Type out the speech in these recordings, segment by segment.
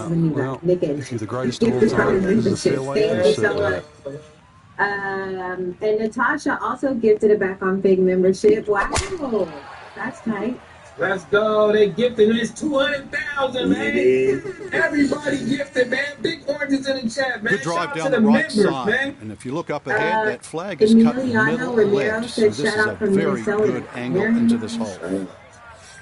the new guy, Nick and if you're the greatest of all time, this is a fair way to so and Natasha also gifted it back on Big membership. Wow, that's tight. Let's go. They gifted us 200,000, man. Everybody gifted, man. Big oranges in the chat, man. Good drive Shout down out to the right members, side. Man. And if you look up ahead, that flag is cut middle left. So this is a very good angle into this hole.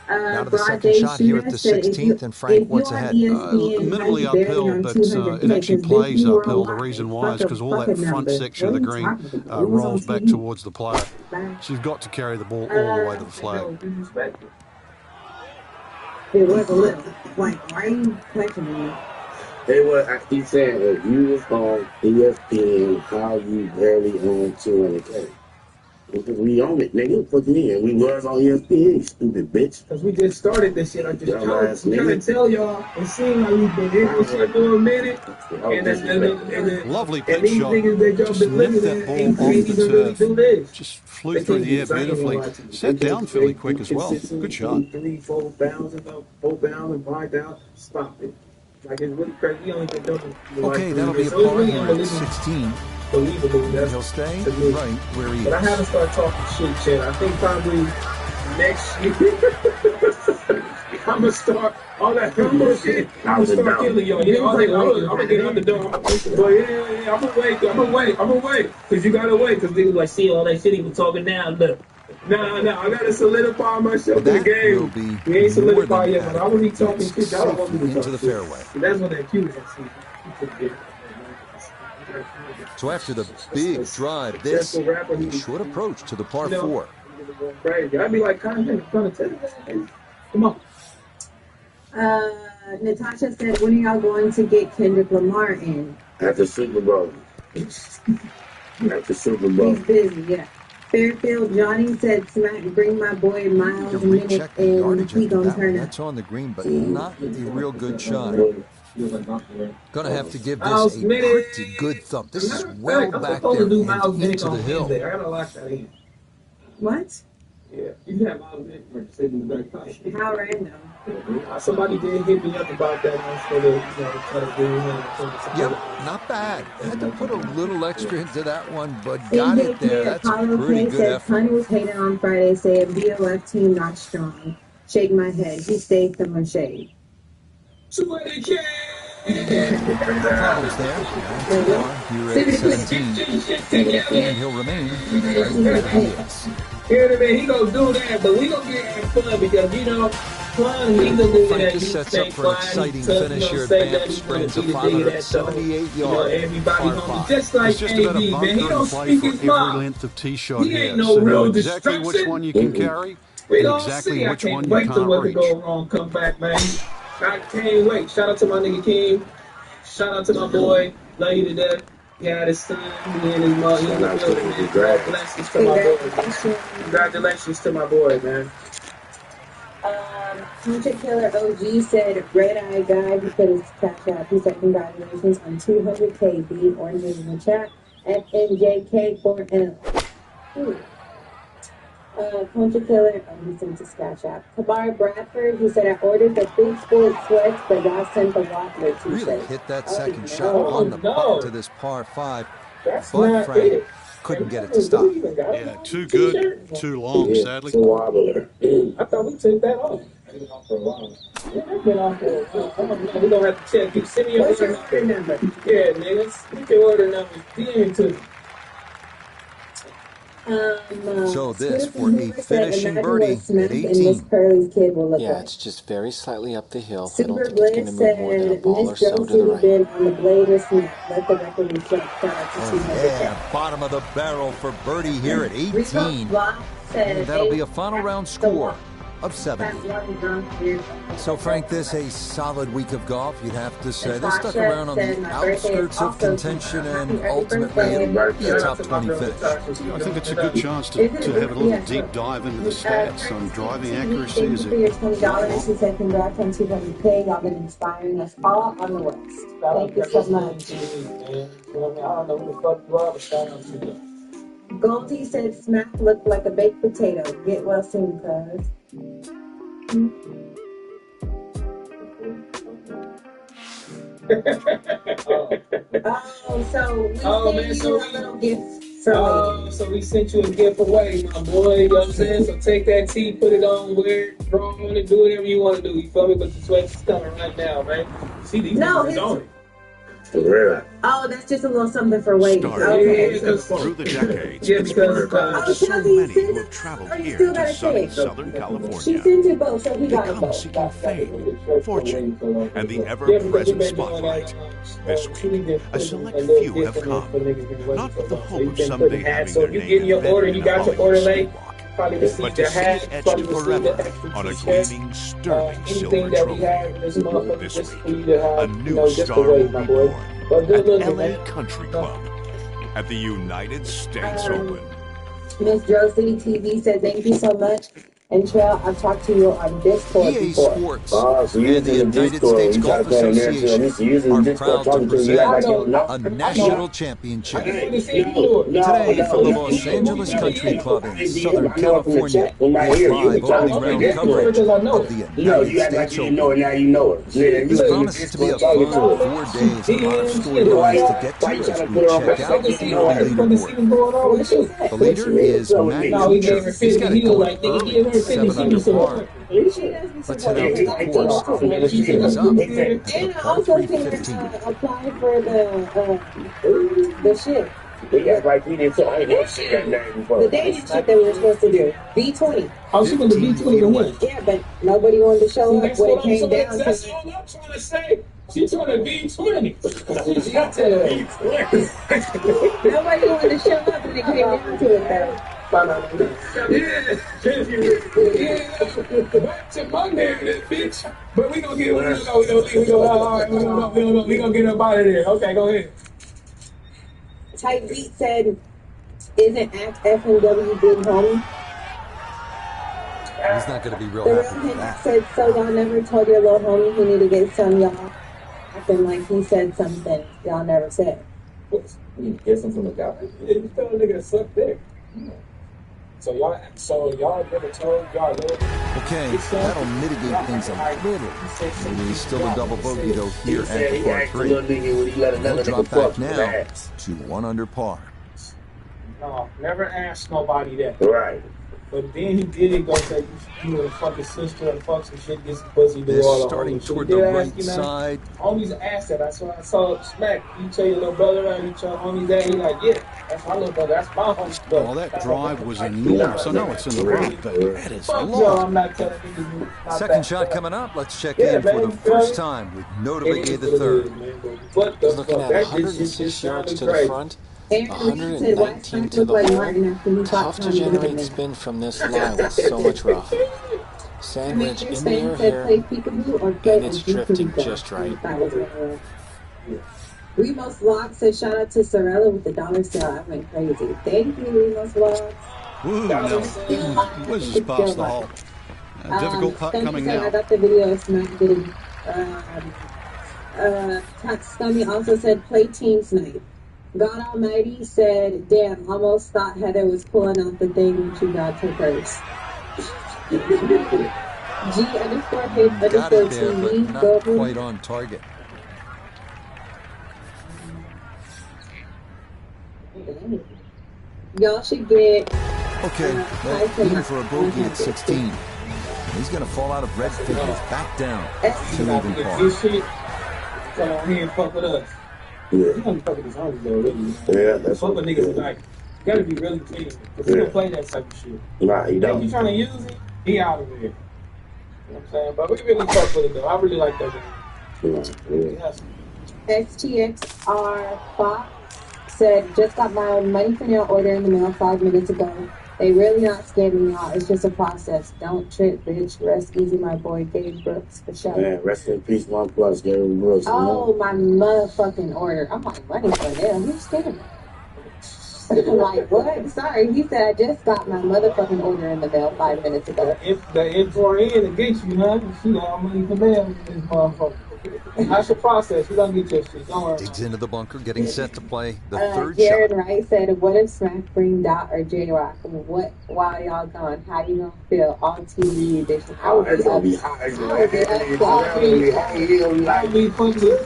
Now to the second shot here at the 16th, and Frank once ahead. Minimally uphill, but it actually plays uphill. The reason why is because all that front section of the green rolls back towards the player. So you've got to carry the ball all the way to the flag. It was a little, like, why are you questioning me? It was, I keep saying, if you was on ESPN, how you barely own 200K? Because we own it, nigga. Put me in. We was on ESPN, stupid bitch. Because we just started this shit. I'm just trying to tell y'all and see how you've been in this shit for a minute. Lovely pitch shot. Just nipped that ball off the turf. Just flew through the air beautifully. Set down fairly quick as well. Good shot. 3, 4 pounds, 4 pounds, 5 pounds. Stop it. Like, it's really crazy. We only been doing it. Okay, that'll be a par here at 16. Believable. He'll stay right where he is. But I haven't started talking shit, Chad. I think probably next year I'm gonna start all that bullshit. I'm gonna start killing y'all. Yeah, I'm gonna get out the door. But yeah, I'm gonna wait. Cause you gotta wait. Cause they was like, see all that shit he was talking now. Look. No, I gotta solidify myself in the game. We ain't solidified yet, but I want to be talking shit. I don't want to be into the fairway. That's what that cue is. I see. So after the big drive, this short approach to the par 4. I'd be like, come on. Natasha said, when are y'all going to get Kendrick Lamar in? At the Super Bowl. At the Super Bowl. He's busy, yeah. Fairfield Johnny said, Smack, bring my boy Miles a minute and he gonna turn up. That's on the green, but not a real good shot. Gonna have to give this a pretty good thump. This is well back there and into the hill. I gotta lock that in. What? Yeah, you have Miles sitting in the back pocket. How random. Somebody did hit me up about that for the, Yep, not bad. Had to put a little extra into that one, but got it there. That's a pretty good effort. Honey was hating on Friday, saying BOF team not strong. Shake my head. He stayed from shade. Somebody can. Problems there. Here at 17. And he'll remain right where he is. He gonna do that, but we gonna get fun because, you know, fun, he's gonna do that. This sets up for an exciting finish here at Banff Springs, a 578-yard everybody home. Just like AB, man. He don't speak his mind. Length of tee shot he ain't no real exactly destruction. which one you can carry. We don't exactly see. I which one can't you wait till what reach. to go wrong, come back, man. I can't wait. Shout out to my nigga King. Shout out to my boy. Love you to death. He had his son. He and his mother. Congratulations to my boy. Congratulations to my boy, man. Hunter Killer OG said, Red Eye Guy, he put his cash out. He said, congratulations on 200K. B oranges in the chat. FNJK4L. Hunter Killer, he sent his cash out. Kabar Bradford, he said, I ordered the big sport sweats, but y'all sent the Waffler t-shirt. Really hit that second shot on the butt to this par 5. That's but Frank couldn't get it to stop. Yeah, too good, too long, sadly. I thought we took that off. We're gonna have to check. You send me your order number. Yeah, niggas. Get your order number. DM to So this for a finishing birdie at 18. Yeah, it's just very slightly up the hill. I don't think it's going to move more than a ball or so to the right. Yeah, bottom of the barrel for birdie here at 18. And that'll be a final round score of 70. So Frank, this a solid week of golf, you'd have to say. They stuck around on the outskirts of contention and ultimately it'll be a top 20 finish. I think it's a good chance to have a little deep dive into the stats on driving accuracy. Thank you for your $20. He said congrats on 200K. Y'all been inspiring us all on the West. Thank you so much. Goldie said Smack looked like a baked potato. Get well soon, cuz. Oh, so we sent you a little gift. So we sent you a gift away, my boy. You know what I'm saying? So take that tee, put it on, wear it, draw on it, do whatever you want to do. You feel me? But the sweat's coming right now, right? See, these niggas is on it. Really? Oh, that's just a little something for waiting. Okay. Through the decades, Yeah, it's because brought so many who have traveled here to sunny Southern She California. sent it both, so he They got it come both. seeking fame, fortune, and the ever-present spotlight. This week, a select few have come, not with the hope of someday having their name embedded in a Hollywood sleepwalk, but to see it etched forever on a gleaming, sterling silver trophy. This week, a new star will be born at LA Country Club at the United States Open. Miss Joe City TV said thank you so much. And Trail, I've talked to you on Discord EA before. Sports So you and the using United Discord. States You try to Golf play in there too. Association You using are Discord proud to talking to you like present you don't know. a national championship. Today from the Los Angeles Country Club in Southern California, with live opening round coverage of the United States Open. This promises to be a fun 4 days and a lot of storylines to get to as we check out the early leaderboard. The leader is Matt Kuchar. He's got it going early at 7 under par. Let's head out to the course and finish things up at the And par also 3 can 15. apply for the shit. The dating shit that we were supposed to do. B20. How's she gonna be 20 to win? Yeah, but nobody wanted to show up when it came down to That's all I'm trying to say. She's trying to be 20. nobody wanted to show up when it came down to it though. Yeah. Back to my narrative, bitch. But we gonna get we gonna get up out of there. Okay, go ahead. Type Beat said, isn't Act FMW big homie? He's not going to be real The real happy with Hendrix that. said, so y'all never told your little homie he need to get some, y'all acting like he said something y'all never said. You get some from the guy. You tell a nigga to suck dick. So y'all never told y'all little. Okay, that'll mitigate things a little. Maybe he's still a double bogey though here at the par 3. He'll drop back now to 1 under par. No, never asked nobody that. Right. But then he did go say you and fuck his sister and fuck some shit, get some pussy, do This all the starting homies. toward He the did right ask, you know, side. Homies asked that. That's why I saw Smack. You tell your little brother that, you tell homies that. He like, yeah, that's my little brother. That's my homie. Well, that drive was enormous. I know it's in the rough, but that is Fuck y'all, long. I'm not telling you. Second shot coming up. Let's check in for the first time with Notability the third. What the He's looking fuck? at That 106 just yards to sounded the great. front, Aaron said, why 119 Smack to look the like hole. Martin after he Tough talked to to him generate the spin from this lie with so much rough. Sand wedge in the air here, and it's drifting just right. Remos Vlog said, shout out to Sorella with the dollar sale. I went crazy. Thank you, Remos Vlog. Woo, no. Whizzes past the hole. A difficult putt coming I now. got the video of Smack getting. Scummy also said, play team snipe. God Almighty said, damn, almost thought Heather was pulling out the thing when she got to purse. G underscore hit Got underscore it there, but TV. not quite on target. Y'all should get. Okay, well, even for a bogey at 16. He's going to fall out of red figures back down to even par. This shit, come on here and fuck with us. You don't fuck with his homies though, really. Yeah, that's fuck with niggas like, you gotta be really clean. Because he don't play that type of shit. Nah, he If don't. you trying to use it, he out of there. You know what I'm saying? But we really fuck with him though. I really like that guy. STXR Fox said, just got my money for nail order in the mail 5 minutes ago. They really not scamming y'all. It's just a process. Don't trip, bitch. Rest easy, my boy Gabe Brooks, for sure. Man, rest in peace, OnePlus, Gary Brooks. Oh, my motherfucking order. I'm like, money for nail. Who's scamming? I'm like, what? Sorry. He said, I just got my motherfucking order in the mail 5 minutes ago. The M4N against you, man. She got money for nail in this motherfucker. That's the process. We don't get your shit. Don't worry. Digs into the bunker, getting set to play the third Jared shot. Wright said, what if Smack bring Dot or J-Rock? What, while y'all gone, how you gonna feel? All TV edition. I would It's gonna be up. high. I would be up. I'll be fucking.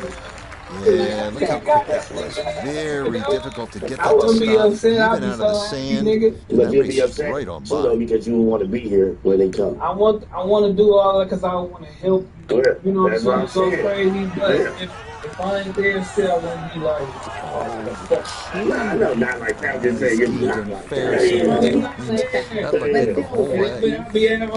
Yeah, look how quick that was. Very difficult to get that to stop, even out of the sand. And that raced right on by. Because you don't want to be here when they come. I want to do all that because I want to help. You know what I'm saying? Go crazy, but if I ain't there, still I wouldn't be like, I know, not like that. Just say you're not like fair. that. That looked the whole way. That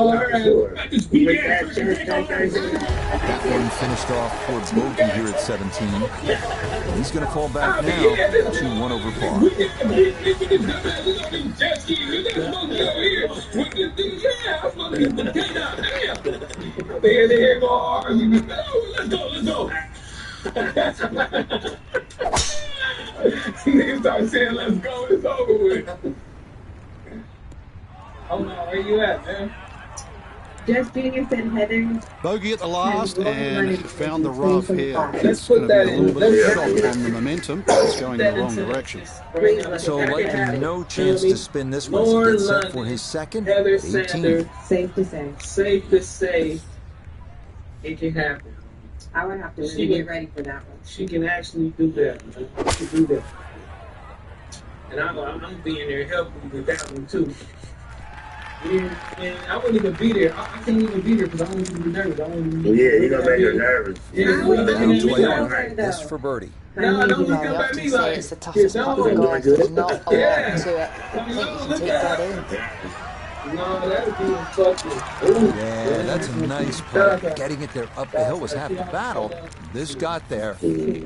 one finished off for bogey here at 17. He's going to fall back now to 1 over par. Let's go. Niggas start saying, let's go, it's over with. Oh no, where you at, man? Just Junior said Heather. Bogey at the last and found the rough here. Let's put that in. A little bit of shock on the momentum, but it's going in the wrong direction. So likely no chance to spin this one to get set for his second at 18. Safe to say. Safe to say it can happen. I would have to really get ready for that one. She can actually do that. She can do that. And I'm being there helping with that one too. And I wouldn't even be there. I can't even be there because I don't even be nervous. You're gonna make her nervous. This for birdie. No, don't look up at me like it's the toughest part of the golf. There's not a lot to it. I think you can take that in. No, that would be fucking. Yeah, that's a nice putt. Getting it there up the hill was half the battle. This got there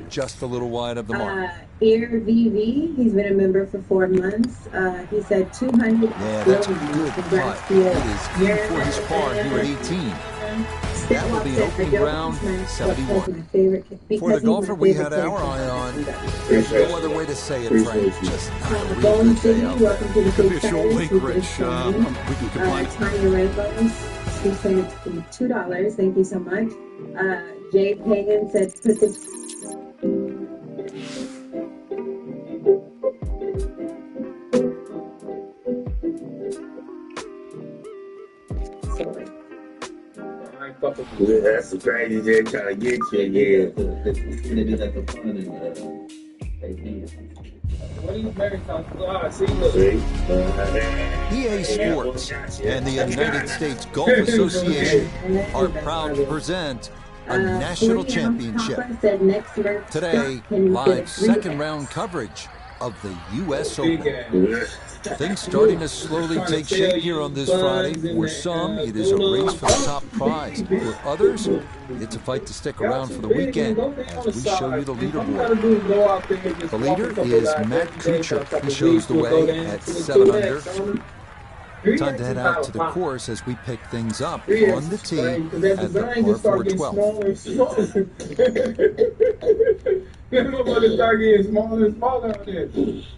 just a little wide of the mark. Ear VV, he's been a member for 4 months. He said 200. Yeah, that's a good putt. It is in for his par here at 18. That will be opening round 71. For the golfer we had our eye on, there's no other way to say it, Frank. Just not a real good day out there. It could be a short week, Rich. We can complain. Tanya Rainbows, she said $2. Thank you so much. Jay Pagan said put the... Sorry. Yeah, that's the crazy thing trying to get you EA Sports and the United States Golf Association are proud to present a national championship. Today, live second round coverage of the U.S. Open. Things starting to slowly take shape here on this Friday. For some, it is a race for the top prize. For others, it's a fight to stick around for the weekend as we show you the leaderboard. The leader is Matt Kuchar. He shows the way at 7 under. Time to head out to the course as we pick things up on the tee at the par 4 12. Motherfuckers start getting smaller and smaller on there.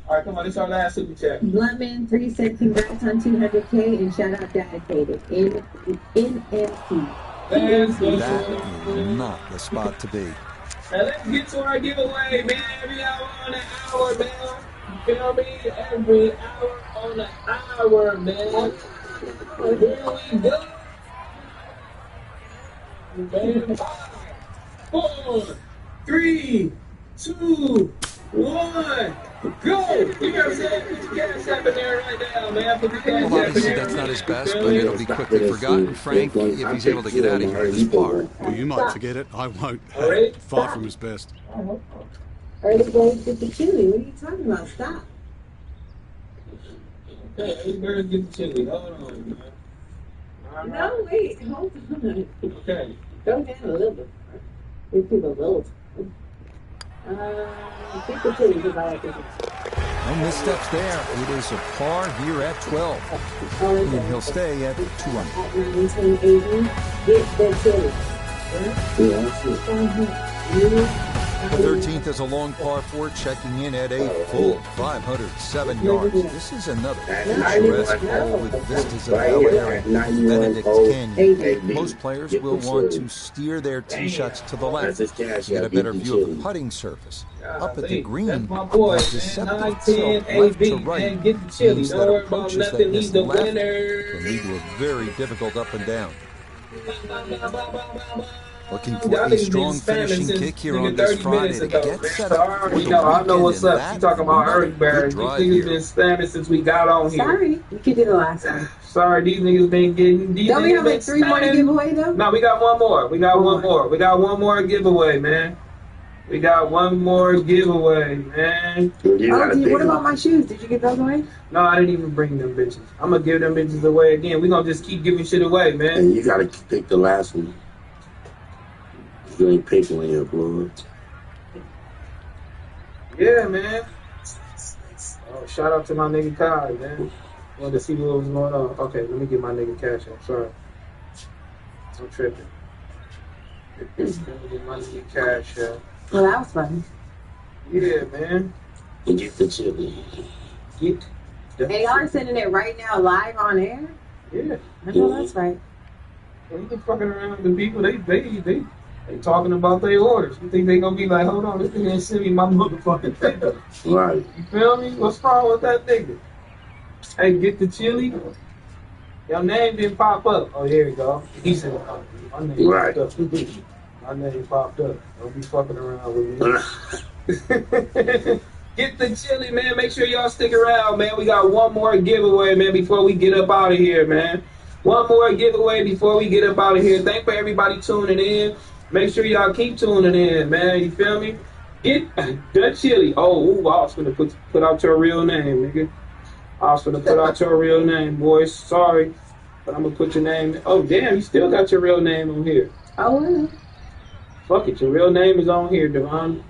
All right, come on, this is our last super chat. Bluntman 3 said congrats on 200K and shout out dedicated. NMC. That is not the spot to be. Now let's get to our giveaway, man. Every hour on the hour, man. You feel me? Every hour on the hour, man. Here we go. Man. 5, 4, 3, 2, 1, go! You gotta say, put your cash app in there right now, man. Put your cash app in there. Well, obviously that's not his best, but it'll be quickly forgotten. Frank, if he's able to get out of here this par. Well, you might forget it. I won't. Alright. Far from his best. Early birds get the chili. What are you talking about? Stop. Okay, early birds get the chili. Hold on, man. No, wait. Hold on. Okay. Go down a little bit. Give people a little time. Get the chili because I like it. No missteps there. It is a par here at 12. And he'll stay at 2 under. At 1980, get the chili. The 13th is a long par 4, checking in at a full 507 yards. This is another picturesque hole with vistas of Bel Air and Benedict Canyon. Most players will want to steer their tee shots to the left to get a better view of the putting surface. Up at the green, as deceptive itself left to right means that approaches that miss left can lead to a very difficult up and down. Looking for a strong finishing kick here on this Friday to get set up for the weekend. I know what's and up. You talking about Eric Barry. These niggas been spamming since we got on here. Sorry, you can do the last one. Sorry, these niggas been getting... Don't we have like 3 more to give away, though? No, we got one more. We got one more. We got one more giveaway, man. We got one more giveaway, man. What about my shoes? Did you get those away? No, I didn't even bring them bitches. I'm gonna give them bitches away again. We gonna just keep giving shit away, man. And you gotta pick the last one. You ain't picking one yet, bro. Yeah, man. Oh, shout out to my nigga Kai, man. Wanted to see what was going on. Okay, let me get my nigga cash out. Sorry. I'm tripping. Let me get my nigga cash out. Well, that was fun. Yeah, man. Get the chili. Get the Hey, y'all are sending it right now live on air? Yeah. I know that's right. When you fucking around with the people, they talking about their orders. You think they gonna be like, hold on, this nigga ain't send me my motherfucking paper. Right. You feel me? What's wrong with that nigga? Hey, get the chili. Your name didn't pop up. Oh, here we go. He said, oh, my name popped up. My name popped up. Don't be fucking around with me. Get the chili, man. Make sure y'all stick around, man. We got one more giveaway, man, before we get up out of here, man. One more giveaway before we get up out of here. Thank for everybody tuning in. Make sure y'all keep tuning in, man. You feel me? Get the chili. Oh, I was gonna put out your real name, nigga. I was gonna put out your real name, boys. Sorry, but I'm gonna put your name. Oh, damn, you still got your real name on here. Oh, well. Fuck it, your real name is on here, Devon.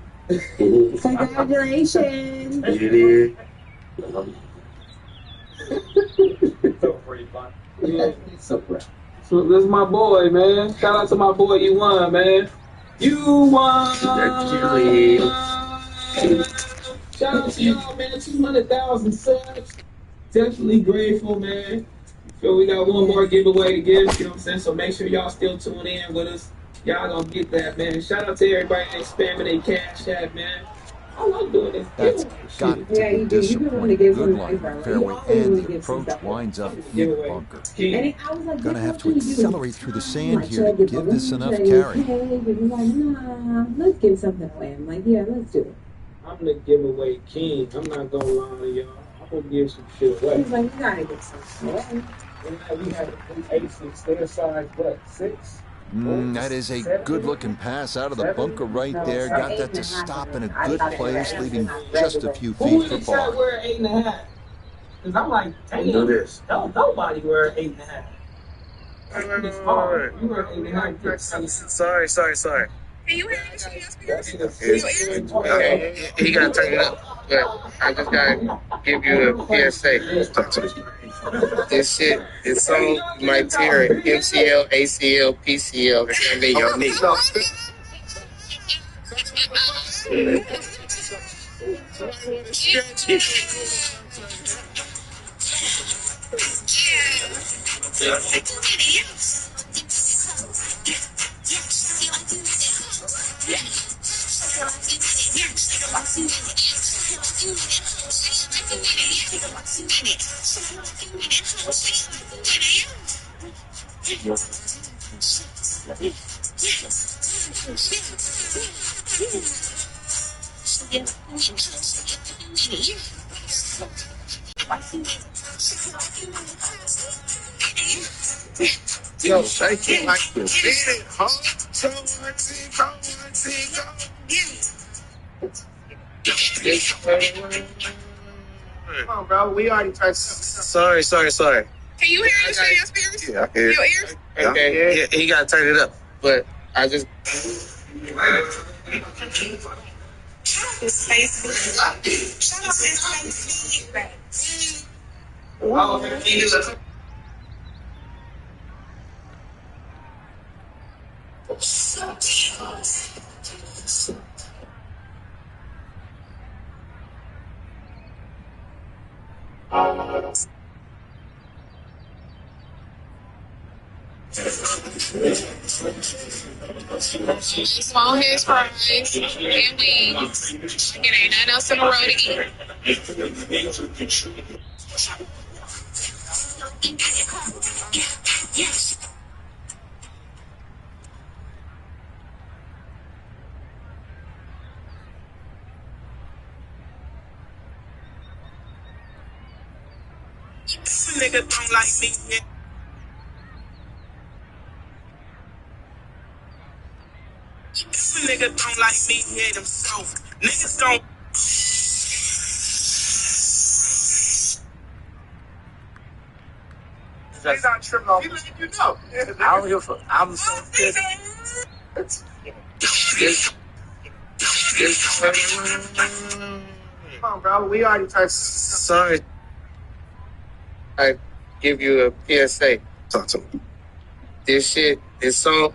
Congratulations. You did. Yeah. So this is my boy, man. Shout out to my boy. You won, man. You won. Shout out to y'all, man. 200,000 subs. Definitely grateful, man. So we got one more giveaway to give. You know what I'm saying? So make sure y'all still tune in with us. Y'all gonna get that, man. Shout out to everybody that's spamming their cash app, man. I like doing this. That's got to be disappointing. Good line fairway, and the approach winds up in the bunker. Gonna have to accelerate through the sand here to give this enough carry. Let's give something away. I'm like, yeah, let's do it. I'm the giveaway king. I'm not gonna lie to y'all. I'm gonna give some shit away. He's like, you gotta get something away. We had 8-6, their size, what, 6? That is a good-looking pass out of the bunker right there. Got that to stop in a good place, leaving just a few feet for par. Who wear 8.5? Because I'm like, dang, don't nobody wear 8.5. You wear 8.5. Sorry. Can you hear me? He gotta turn it up. But I just gotta give you a PSA. This shit is so you might tear it. MCL, ACL, PCL, it's gonna be your knee. Yo, shake it like you did it, huh? So come on, bro. We already tried. Sorry. Can you hear your speakers? Yeah, I can hear. Your ears? Okay. Yeah, he gotta turn it up. But I just. Small heads fries and wings. It ain't nothing else in the road to eat. nigga don't like me, yeah. If a nigga don't like me, hit himself. Niggas don't. He's not tripping off. He letting you know. I don't give a fuck. I'm so pissed. Come on, bro. We already touched. Sorry. I give you a PSA. Talk to me. This shit, this song.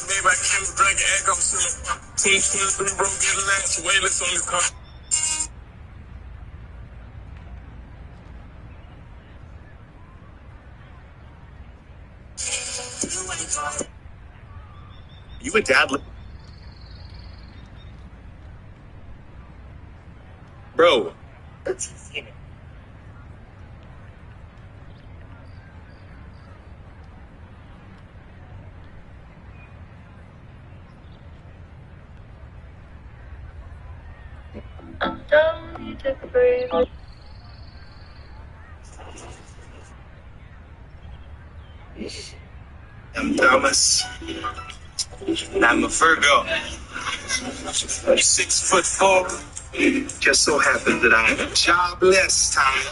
Made by Kim Dragon Echo Cinema. 2023 bro getting last wayless on this car. You a dad? Bro. I'm Thomas. I'm a Virgo. 6'4". Just so happens that I'm jobless, Tommy.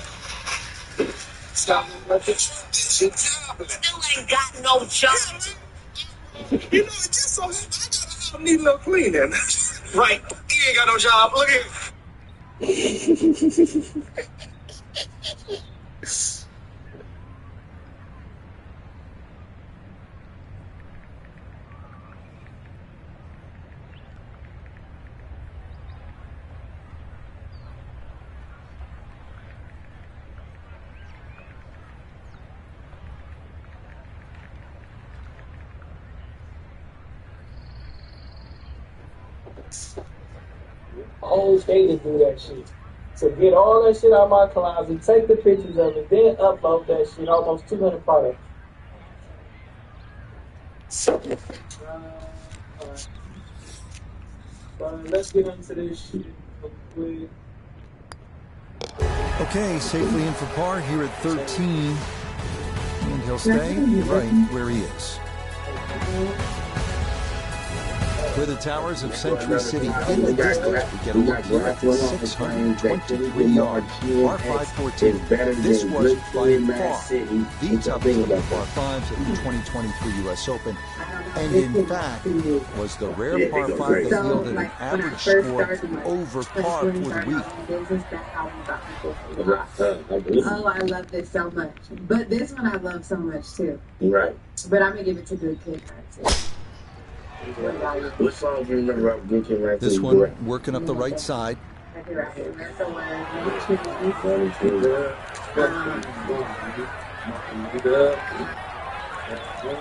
Still ain't got no job. You know, it just so happens I need a little cleaning. Right. He ain't got no job. Look at him. Old skaters do that shit. So get all that shit out of my closet, take the pictures of it, then upload that shit. Almost 200 products. Let's get into this shit real quick. Okay, safely in for par here at 13. And he'll stay right where he is. With the towers of Century City in the distance, we get a look here at the 623-yard par 5-14. This was by far the toughest of the par 5s at the 2023 U.S. Open, and in fact was the rare par 5 that yielded an average score over par for the week. Oh, I love this so much. But this one I love so much too. Right. But I'm going to give it to Good Kid, right? What song do you remember of Good Kid, right? This one working up the right side.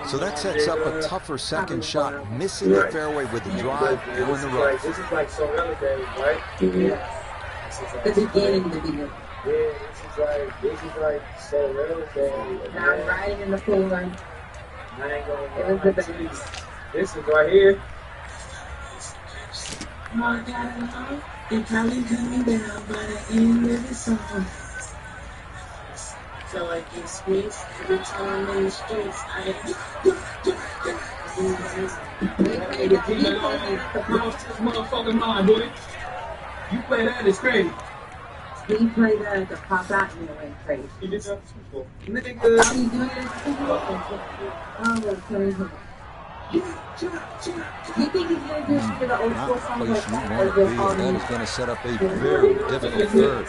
So that sets up a tougher second shot, missing the fairway with the drive and the rough. This is like so relevant, right? The beginning of the video. Yeah, this is like so relevant. I'm riding in the pool. I ain't gonna. It was the best. This is right here. My God, you're probably coming down by the end of the song. So I can squeeze every time in the streets. Motherfucking mind, boy. You play that, it's crazy. He played that at the pop out and it went crazy. You did that nigga. Are you doing it? Oh, that's crazy. Do you think he's going to do for the old Not school the songs place like you that, want or to be, just all and that new? is going to set up a very difficult third.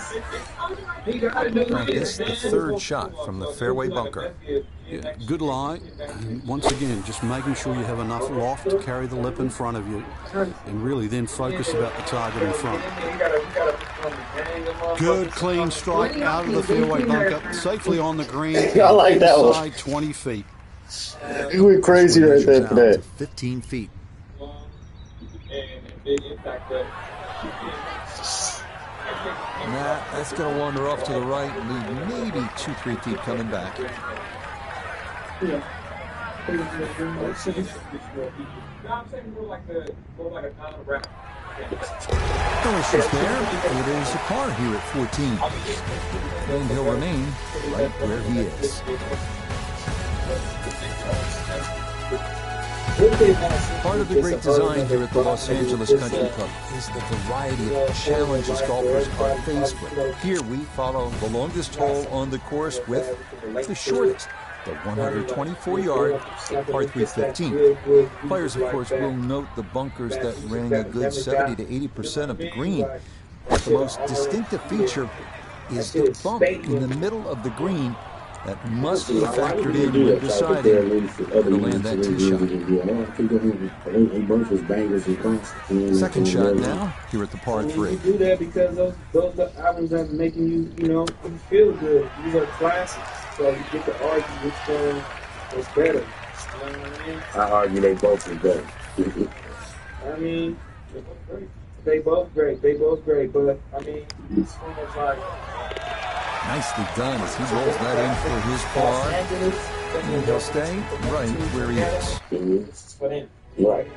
Frank, this the third shot from the fairway bunker. Yeah, good lie. And once again, just making sure you have enough loft to carry the lip in front of you, and really then focus about the target in front. Good clean strike out of the fairway bunker, safely on the green. I like that one. Inside 20 feet. He went crazy right there for that. 15 feet. Nah, that's going to wander off to the right and leave maybe 2-3 feet coming back. No issues there. It is a par here at 14. And he'll remain right where he is. Part of the great design here at the Los Angeles Country Club is the variety of challenges golfers are faced with. Here we follow the longest hole on the course with the shortest, the 124-yard par 315. Players, of course, will note the bunkers that ring a good 70 to 80% of the green. But the most distinctive feature is the bump in the middle of the green that must be factored in when deciding to land that tee shot. Second shot now here at the par 3. You do that because those are albums that are making you feel good. These are classics, so you get to argue which one is better. You know what I mean? I argue they both are better. I mean, they both great. They both great, but I mean, it's almost like. Nicely done as he rolls that in for his par. And he'll stay right where he is. Right.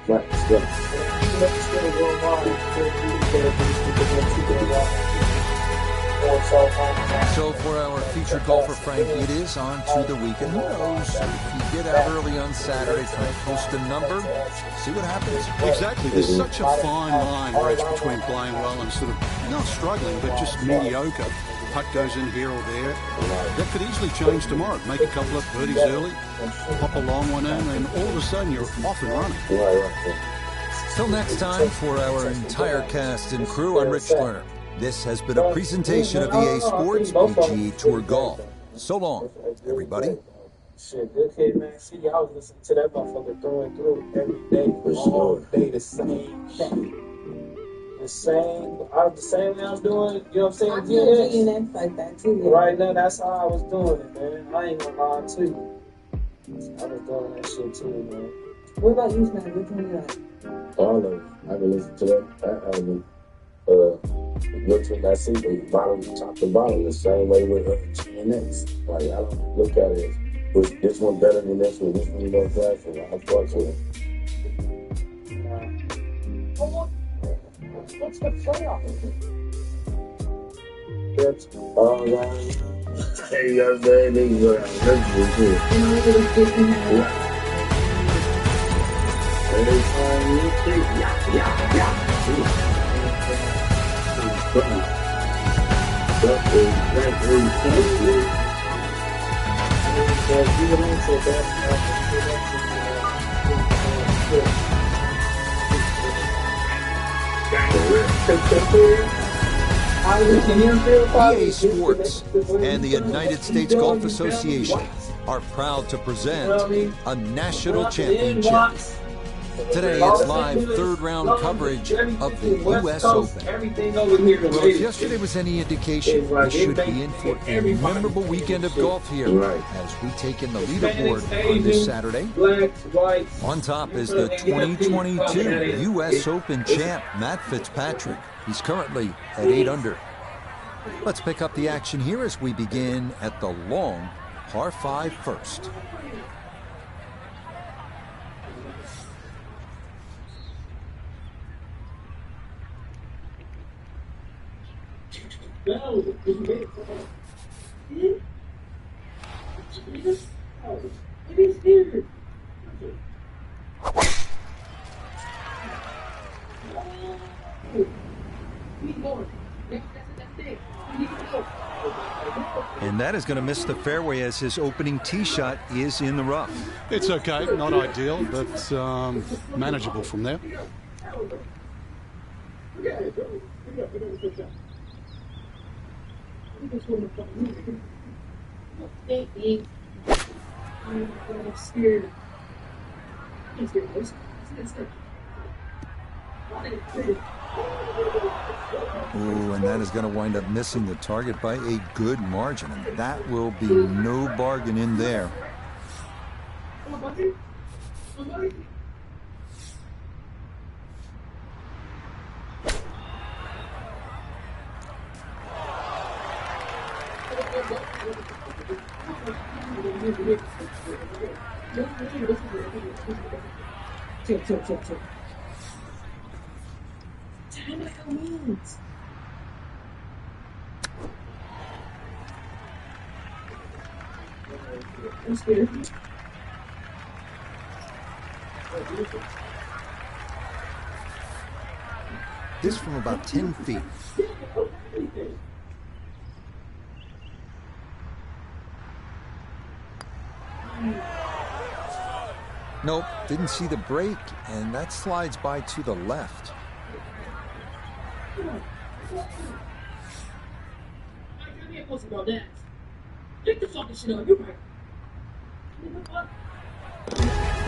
So for our featured golfer, Frank, it is on to the weekend. Who knows? If you get out early on Saturday, try and post a number, see what happens. Exactly. There's such a fine line, Rich, between playing well and sort of not struggling, but just mediocre. Putt goes in here or there. That could easily change tomorrow. Make a couple of birdies early, pop a long one in, and all of a sudden you're off and running. Till next time, for our entire cast and crew, I'm Rich Lerner. This has been a presentation of EA Sports PGA Tour Golf. So long, everybody. Shit, good kid, man. See, I was listening to that motherfucker throwing through every day, all day, the same thing. The same way I was doing, you know what I'm saying? I'm like that too. Yeah. Right now, that's how I was doing it, man. I ain't gonna lie to you. I was doing that shit too, man. What about you, man? Which one you like? All of it. I can listen to that album. Look to that sequence, bottom, top to bottom, the same way with GNX. Like, I don't look at it as, was this one better than this one? This one more classic? I fuck with it. What's the playoff? Oh, yeah. Hey, you know what I'm saying? Niggas go down to too. Every time you think, yeah. EA Sports and the United States Golf Association are proud to present a national championship. Today it's live third-round coverage of the U.S. Open. Well, if yesterday was any indication, we should be in for a memorable weekend of golf here as we take in the leaderboard on this Saturday. On top is the 2022 U.S. Open champ, Matt Fitzpatrick. He's currently at 8 under. Let's pick up the action here as we begin at the long par 5 first. And And that is going to miss the fairway as his opening tee shot is in the rough. It's okay, not ideal, but manageable from there. Ooh, and that is going to wind up missing the target by a good margin, and that will be no bargain in there. This from about 10 feet. Nope, didn't see the break, and that slides by to the left.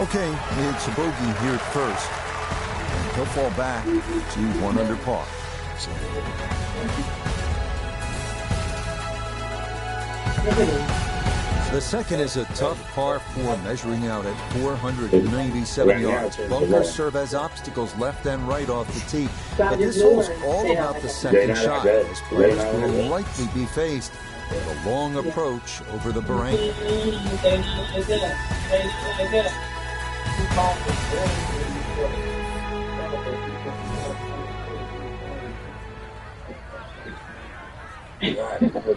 Okay, it's a bogey here at first. And he'll fall back to 1 under par. The second is a tough par 4, measuring out at 497 yards. Bunkers serve as obstacles left and right off the tee. But this hole's all about the second shot, as players will likely be faced with a long approach over the Bahrain.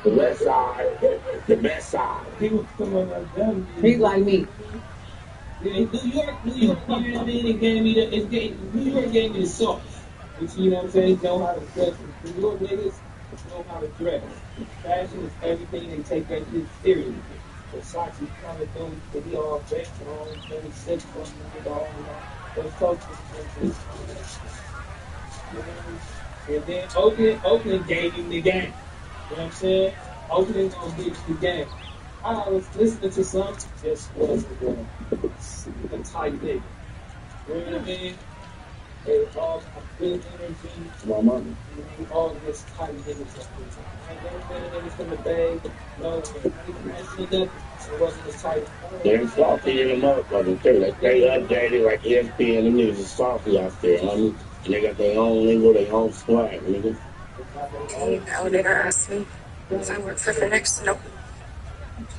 The left side, the best side. He's like me. Yeah, New York, you know what I mean? New York gave me the sauce. You know what I'm saying? Know how to dress. New York niggas know how to dress. Fashion is everything. They take that shit serious. Versace kind of doing to be all based on 26 from all those cultures. And then Oakland gave him the game. You know what I'm saying? Oakland gonna give you the game. I was listening to something, just wasn't a tight nigga. You know what I mean? They all good energy. My money. All this tight niggas up there. I ain't never been niggas from the Bay. No, it wasn't as tight. They're salty in the motherfucker too. Like they updated like ESPN and the news is salty out there, homie. And they got their own lingo, their own swag, nigga. Hey, validator asked me if I work for FedEx. Nope.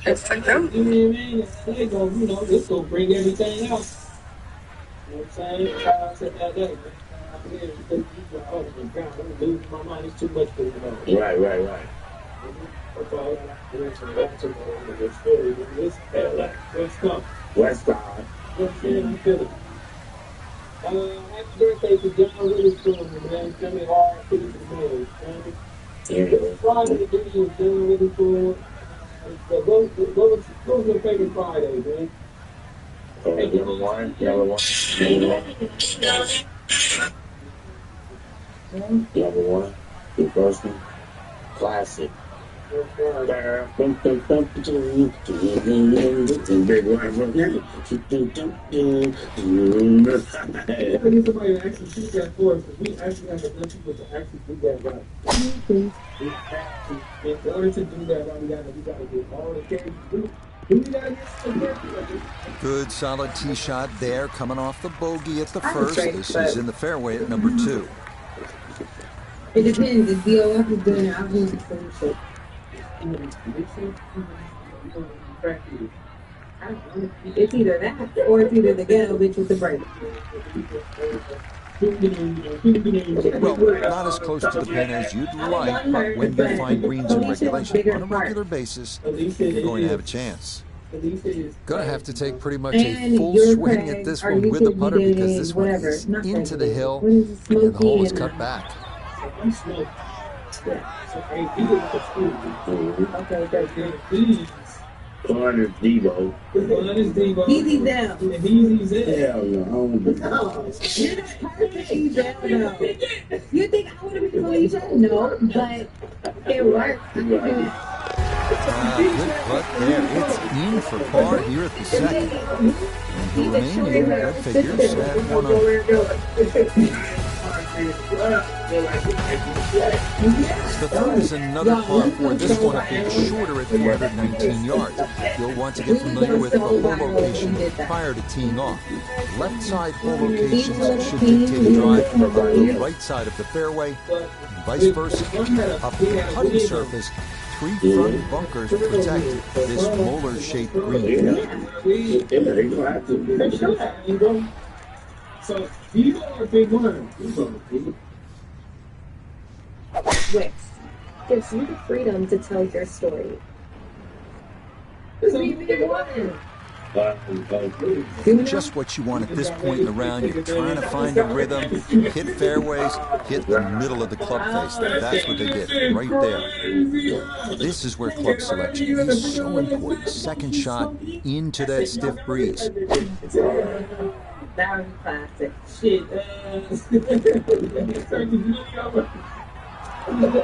If I go. You know what I mean? They go, you know, this gonna bring everything out. You know what I'm saying? Shout out to LA, man. I'm here because you oh my God, I'm losing my mind. It's too much for you. Right. West Side. Happy birthday to John Witherspoon, man. Tell me all things to me. Friday, the video is John Witherspoon. What was your favorite Friday, man? Number one. The first one. Classic. Big I need somebody to actually shoot that for us, because we actually have enough people to actually do that right. In order to do that right, we gotta get all the cases. Good solid tee shot there, coming off the bogey at the first. This is in the fairway at number 2. It depends. If DOF is doing it, I'll do the same shit. It's either that or it's either the ghetto bitch with the break. Well, not as close to the pin as you'd like, but when you find greens in regulation on a regular basis, you're going to have a chance. Gonna have to take pretty much a full swing at this one with the putter, because this one is into the hill and the hole is cut back. Okay, good. Fun is Devo. Easy down. Hell no, I don't do that. You're not perfect. Easy down, though. You think I would have been Felicia? No, but it worked. Good putt there. It's in for par here at the second. And he'll remain in good figures at 1 under. The third is another par 4. This one a bit shorter at 419 yards. You'll want to get familiar with the hole location prior to teeing off. Left side hole locations should dictate a drive from the right side of the fairway, and vice versa. Up the putting surface, 3 front bunkers protect this molar-shaped green. So these are a big one. Wix gives you the freedom to tell your story. Just what you want at this point in the round. You're trying to find a rhythm, hit fairways, hit the middle of the club face. That's what they did, right there. This is where club selection is so important. Second shot into that stiff breeze. That was classic. Shit. Somebody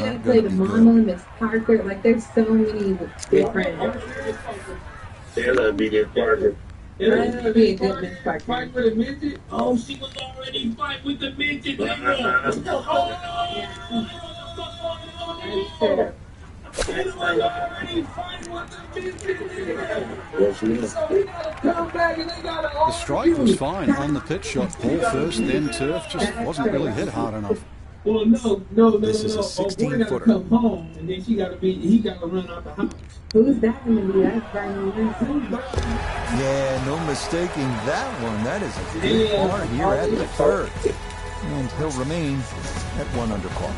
gotta play the Mama, Miss Parker. Like, there's so many different. Taylor be this Parker. That would be a good Miss Parker. Fight with a midget? Oh, she was already fight with the midget. The strike was fine on the pitch shot. Ball first, then turf. Just wasn't really hit hard enough. Well, no. This is a 16-footer. Come home, and then he got to run out the house. Who's that going to be? That's Brian. Yeah, no mistaking that one. That is a good par here at the third. And he'll remain at 1 under par.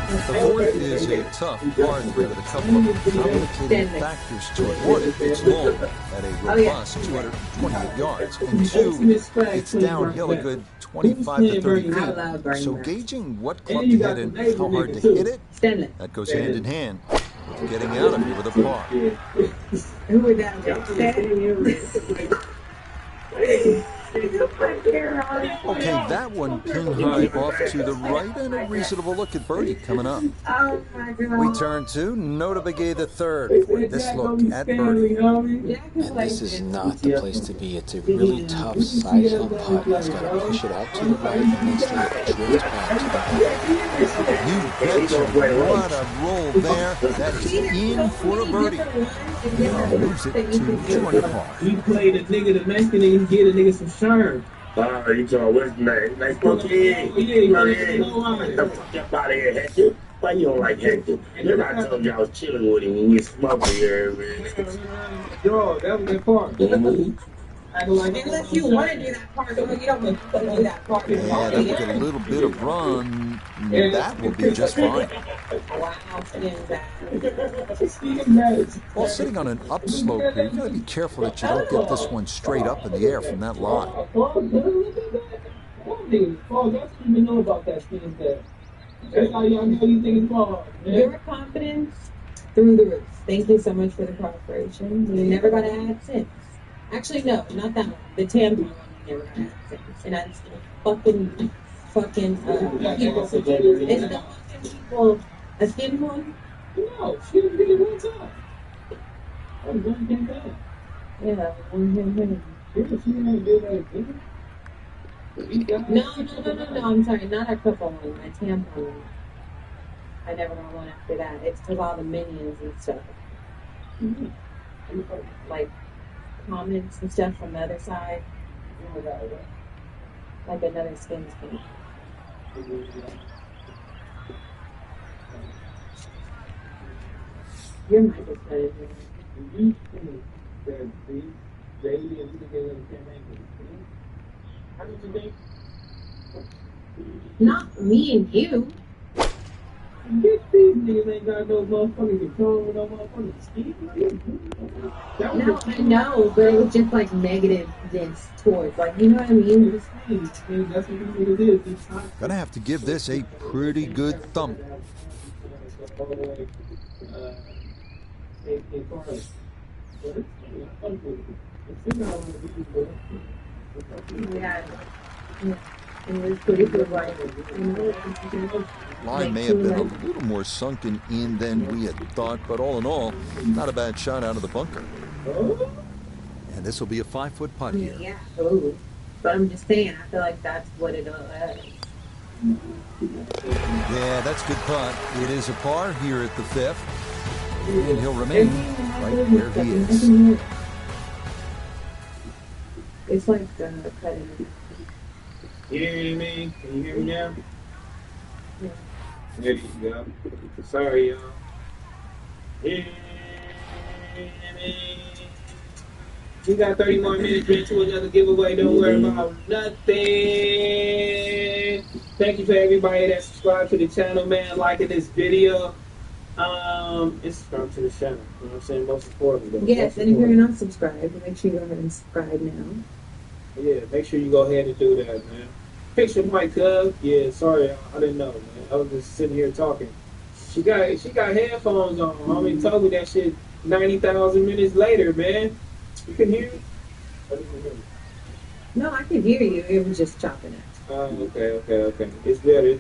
The fourth is a tough par 3 with a couple of complicating factors to it. One, it's long at a robust 228 yards. And 2, it's downhill a good 25 to 30 feet. So gauging what club to hit and how hard to hit it, that goes hand in hand with getting out of here with a par. Who would that be? Okay, that one pin high off to the right, and a reasonable look at birdie coming up. Oh my God. We turn to Nota Begay the third for this look at birdie. And this is not the place to be. It's a really tough side-hill putt. He's got to push it out to the right and then sort of drift back to the left. You betcha. What a roll there. That is in for a birdie. And moves it to 2 under par. He played a nigga the next thing he get a nigga some shirt. You talking what's the name? Nice Punky. Get the fuck up out of here, Hector. Why you don't like Hector? Remember I told you I was chilling with him when we smoked here, man. Yo, that was that part. Unless you want to do that part, you don't want to do that part. Yeah, that'll get a little bit of run. That will be just fine. While sitting on an upslope here, you got to be careful that you don't get this one straight up in the air from that line. Your confidence through the roof. Thank you so much for the cooperation. You never got to add sense. Actually, no, not that one. The tampon one you never got to add sense. And that's fucking people. Is the fucking people a skin one? No, she didn't get it one time. I was one campaign. Yeah, one him. She didn't do that again. No, I'm sorry, not a couple one, a tampon one. I never got one after that. It's because all the minions and stuff. Like comments and stuff from the other side. Like another skin thing. Your mic is better than Not me and you. These niggas ain't got no motherfucking control with no motherfucking scheme. No, I know, but it was just like negativeness towards, like, you know what I mean? That's what it is. Gonna have to give this a pretty good thump. Yeah. And it was pretty good, like, Line may have been a little more sunken in than we had thought, but all in all, not a bad shot out of the bunker. And this will be a 5-foot putt here. Yeah, but I'm just saying, I feel like that's what it is. Yeah, that's good putt. It is a par here at the 5th, and he'll remain right where he is. It's like cutting. You hear me? Can you hear me now? Yeah. There you go. Sorry, y'all. We got 30 more minutes to get to another giveaway. Don't worry about nothing. Thank you for everybody that subscribed to the channel, man. Liking this video. And subscribe to the channel. You know what I'm saying? Most importantly. Yes, and if you're not subscribed, make sure you go ahead and subscribe now. Yeah, make sure you go ahead and do that, man. Fix your mic, cuz. Yeah, sorry, I didn't know, man. I was just sitting here talking. She got headphones on. Mommy told me that shit 90,000 minutes later, man. You can hear me? No, I can hear you. It was just chopping it. Oh, okay. It's better.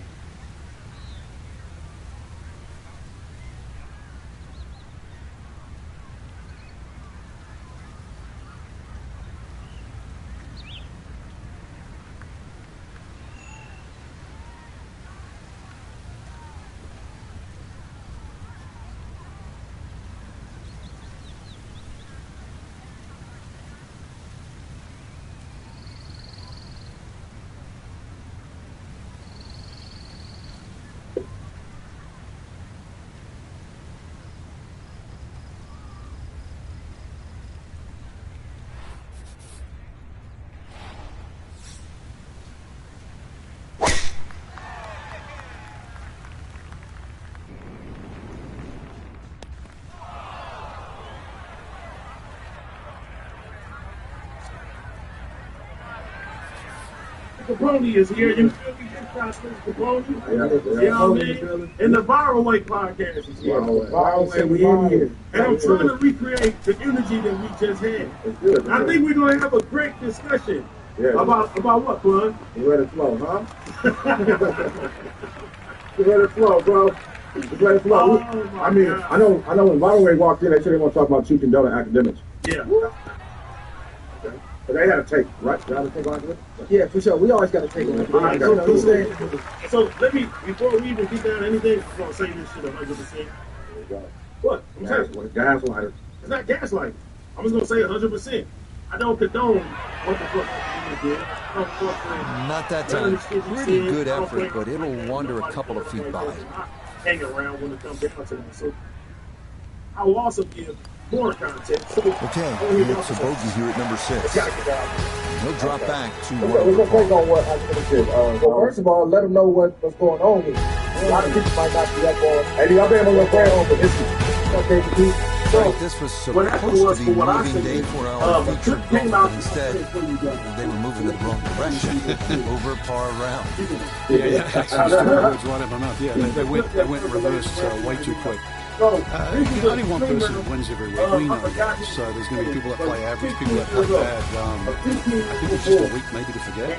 Capone is here. You feel me? Capone. You know what I mean? And the Viral Way podcast is here. Viral Way, we in here. And I'm trying to recreate the energy that we just had. I think we're going to have a great discussion. About what, Bud? You let it flow, huh? You let it flow, bro. Just let it flow. I mean, God. I know when Viral Way walked in, they said they want to talk about Chief and Della academics. Yeah. But they had a take, right? They had a take on it? Yeah, for sure. We always got to take on it. All right, so let me, before we even get down anything, I'm going to say this shit 100%. What? Gaslighting. It's not gaslighting. I'm just going to say 100%. I don't condone what the fuck you did. Not that time. Pretty good effort, but it'll wander a couple of feet by. Hang around when it comes down to that. So I will also give more content. Okay, it's a bogey here at number 6. He'll drop back to we're going to take on what I said. Well, first of all, let them know what's going on with it. A lot of people might not be that ball. Hey, y'all been a little play on for this one. Okay, right, this was supposed to be moving day for our featured golf, but instead they were moving in the wrong direction. Over par round. Yeah, that's words right in my mouth. Yeah, they went reverse way too quick. Only one person that wins every week. We know that. So there's going to be people that play average, people that play bad. I think it's just a week maybe to forget.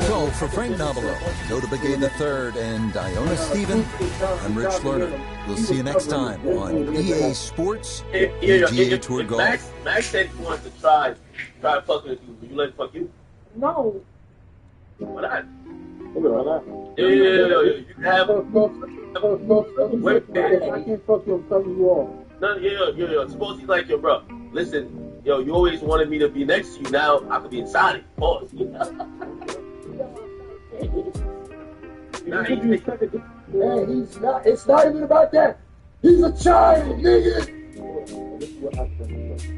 So for Frank Nobilo, Joe Begay III, and Iona Stephen, I'm Rich Lerner. We'll see you next time on EA Sports PGA Tour Golf. Max said he wanted to try fucking with you. Will you let him fuck you? No. Why not? Yeah. You can have. Wait, I can't fuck you. I'm cutting you off. No, yeah. Suppose he's like, yo, bro. Listen, yo, you always wanted me to be next to you. Now I could be inside it. Pause. Man, he's not. It's not even about that. He's a child, nigga.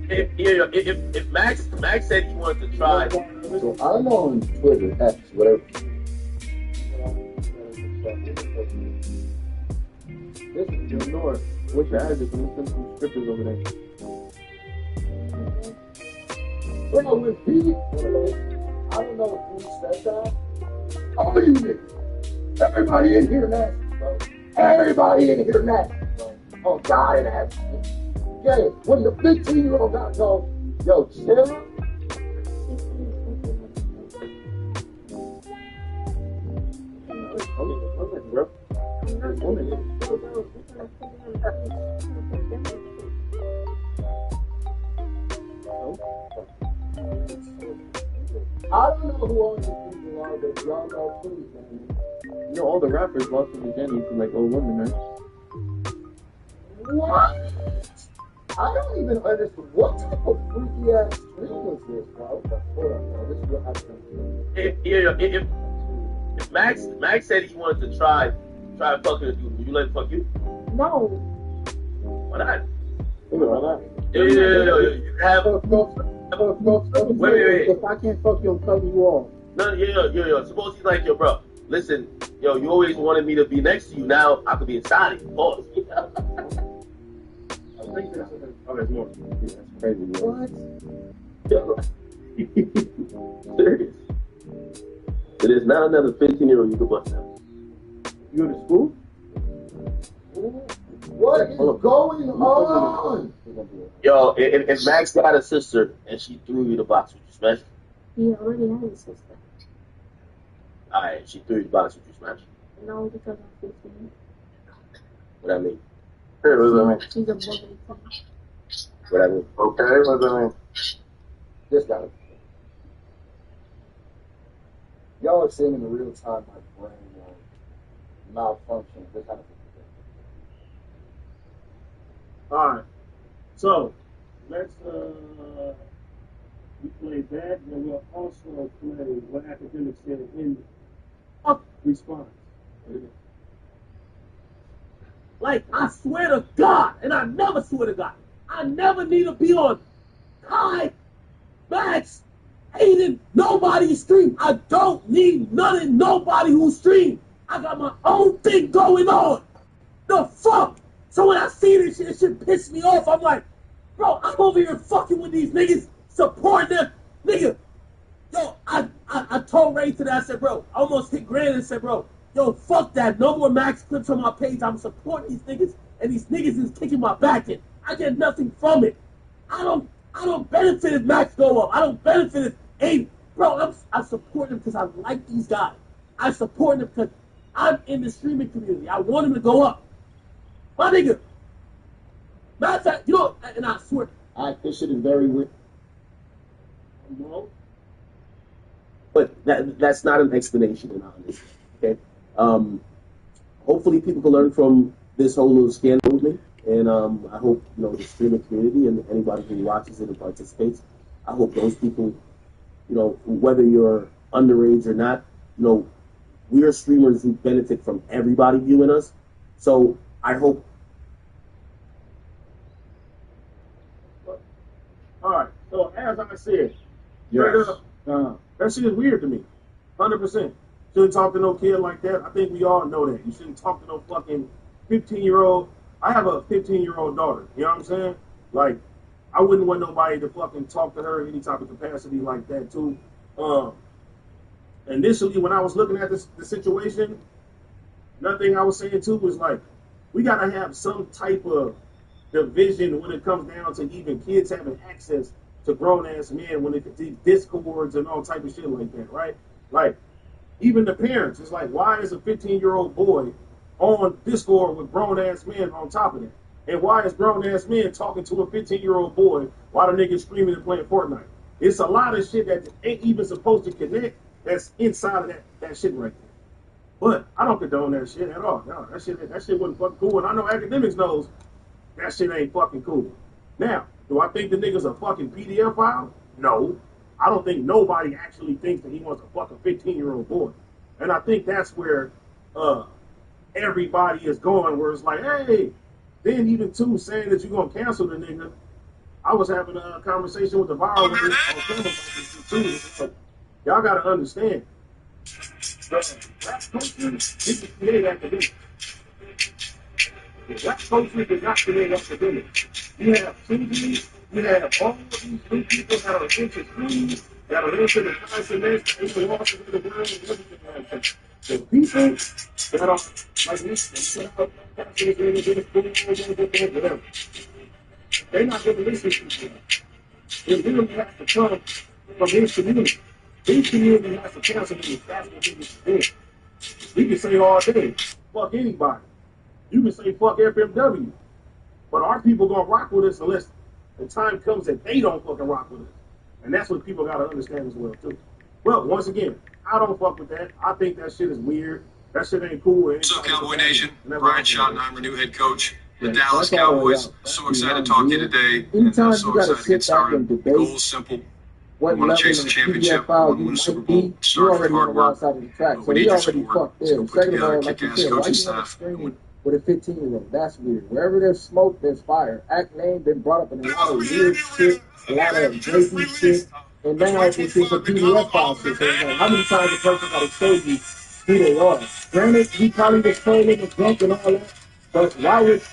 If Max said he wanted to try. So I'm on Twitter, X, whatever. Listen, yo, Nora, what's your address? I'm gonna send some strippers over there. Bro, with Pete, I don't know if Pete said that. All you niggas, everybody in here nasty, bro. Everybody in here nasty, bro. Oh, God, it has. Yeah, when the 15-year-old got go, yo, chill. I don't know who all these people are, but y'all know, please, man. You know, all the rappers lost their virginity to like old women, right? What? I don't even understand. What type of freaky ass stream is this, bro? Hold on, bro. This is what happened. If Max said he wanted to try fucking a dude, would you let him fuck you? No. Why not? Why not? Yo, you have. Wait. If I can't fuck you, I'm cutting you off. No, yo. Suppose he's like, yo, bro, listen, yo, you always wanted me to be next to you. Now I could be inside of you. Pause. I think that's more. That's crazy. What? Serious. It is not another 15-year-old you could bust out. You in the school? What is going on? Yo, if Max got a sister and she threw you the box, would you smash it? He already had a sister. Alright, she threw you the box, would you smash it? No, because I'm 15. What I mean? She's a bully. What I mean? Okay, what I mean? This guy. Y'all are seeing in real time my brain malfunction. This kind of thing. Alright. So, let's we play that, and we'll also play what academics said in response. Like, I swear to God, and I never swear to God, I never need to be on Kai, Max, Aiden, nobody's stream. I don't need none of nobody who stream. I got my own thing going on. The fuck? So when I see this shit, it should piss me off. I'm like, bro, I'm over here fucking with these niggas, supporting them. Nigga, yo, I told Ray today, I said, bro, I almost hit Grand and said, bro, yo, fuck that. No more Max clips on my page. I'm supporting these niggas, and these niggas is kicking my back in. I get nothing from it. I don't benefit if Max go up. I don't benefit if Aiden. Bro, I support them because I like these guys. I support them because I'm in the streaming community. I want them to go up. My nigga. Matter of fact, you know, and I swear. This shit is very weird. No. But that's not an explanation in honesty. Okay. Hopefully people can learn from this whole little scandal with me. And I hope, you know, the streaming community and anybody who watches it and participates, I hope those people, you know, whether you're underage or not, you know, we are streamers who benefit from everybody viewing us. So I hope. All right. So as I said, Yes. that shit is weird to me. 100%. Shouldn't talk to no kid like that. I think we all know that. You shouldn't talk to no fucking 15-year-old. I have a 15-year-old daughter. You know what I'm saying? Like, I wouldn't want nobody to fucking talk to her in any type of capacity like that too. Initially, when I was looking at the situation, nothing I was saying too was like, we gotta have some type of division when it comes down to even kids having access to grown ass men when it comes to discords and all type of shit like that, right? Like, even the parents, it's like, why is a 15-year-old boy on Discord with grown ass men on top of that? And why is grown ass men talking to a 15-year-old boy while the nigga's screaming and playing Fortnite? It's a lot of shit that ain't even supposed to connect that's inside of that shit right there. But I don't condone that shit at all. No, that shit wasn't fucking cool. And I know academics knows that shit ain't fucking cool. Now, do I think the nigga's a fucking PDF file? No. I don't think nobody actually thinks that he wants a fucking 15-year-old boy. And I think that's where everybody is going, where it's like, hey, then even too saying that you're gonna cancel the nigga. I was having a conversation with the viral with this too. But y'all gotta understand. Rap culture didn't create academics. Black culture does not create academics. You have Susie, you have all these new people that are into schools, that are into the consonants, into walking in the world and everything like that. The people that are like this, whatever, they're not going to listen to you. It really has to come from his community. His community has to cancel him. That's what he is doing. We can say all day, fuck anybody. You can say fuck FMW. But our people gonna rock with us unless the time comes that they don't fucking rock with us. And that's what people gotta understand as well too. Well, once again, I don't fuck with that. I think that shit is weird. That shit ain't cool. What's up, Cowboy Nation? Brian Schottenheimer, new head coach. The Dallas Cowboys. So excited to talk to you today. And so excited to get started. The goal is simple. We want to chase a championship. We want to win a Super Bowl. Start with hard work. We need your support. So put together a kick-ass coaching staff. With a 15-year-old, that's weird. Wherever there's smoke, there's fire. Act name been brought up in a lot of weird shit, a lot of JP shit, and now it's just a PDF file shit. So it's like, how many times a person got to show you who they are? Granted, he probably was trolling and drunk and all that, but why would,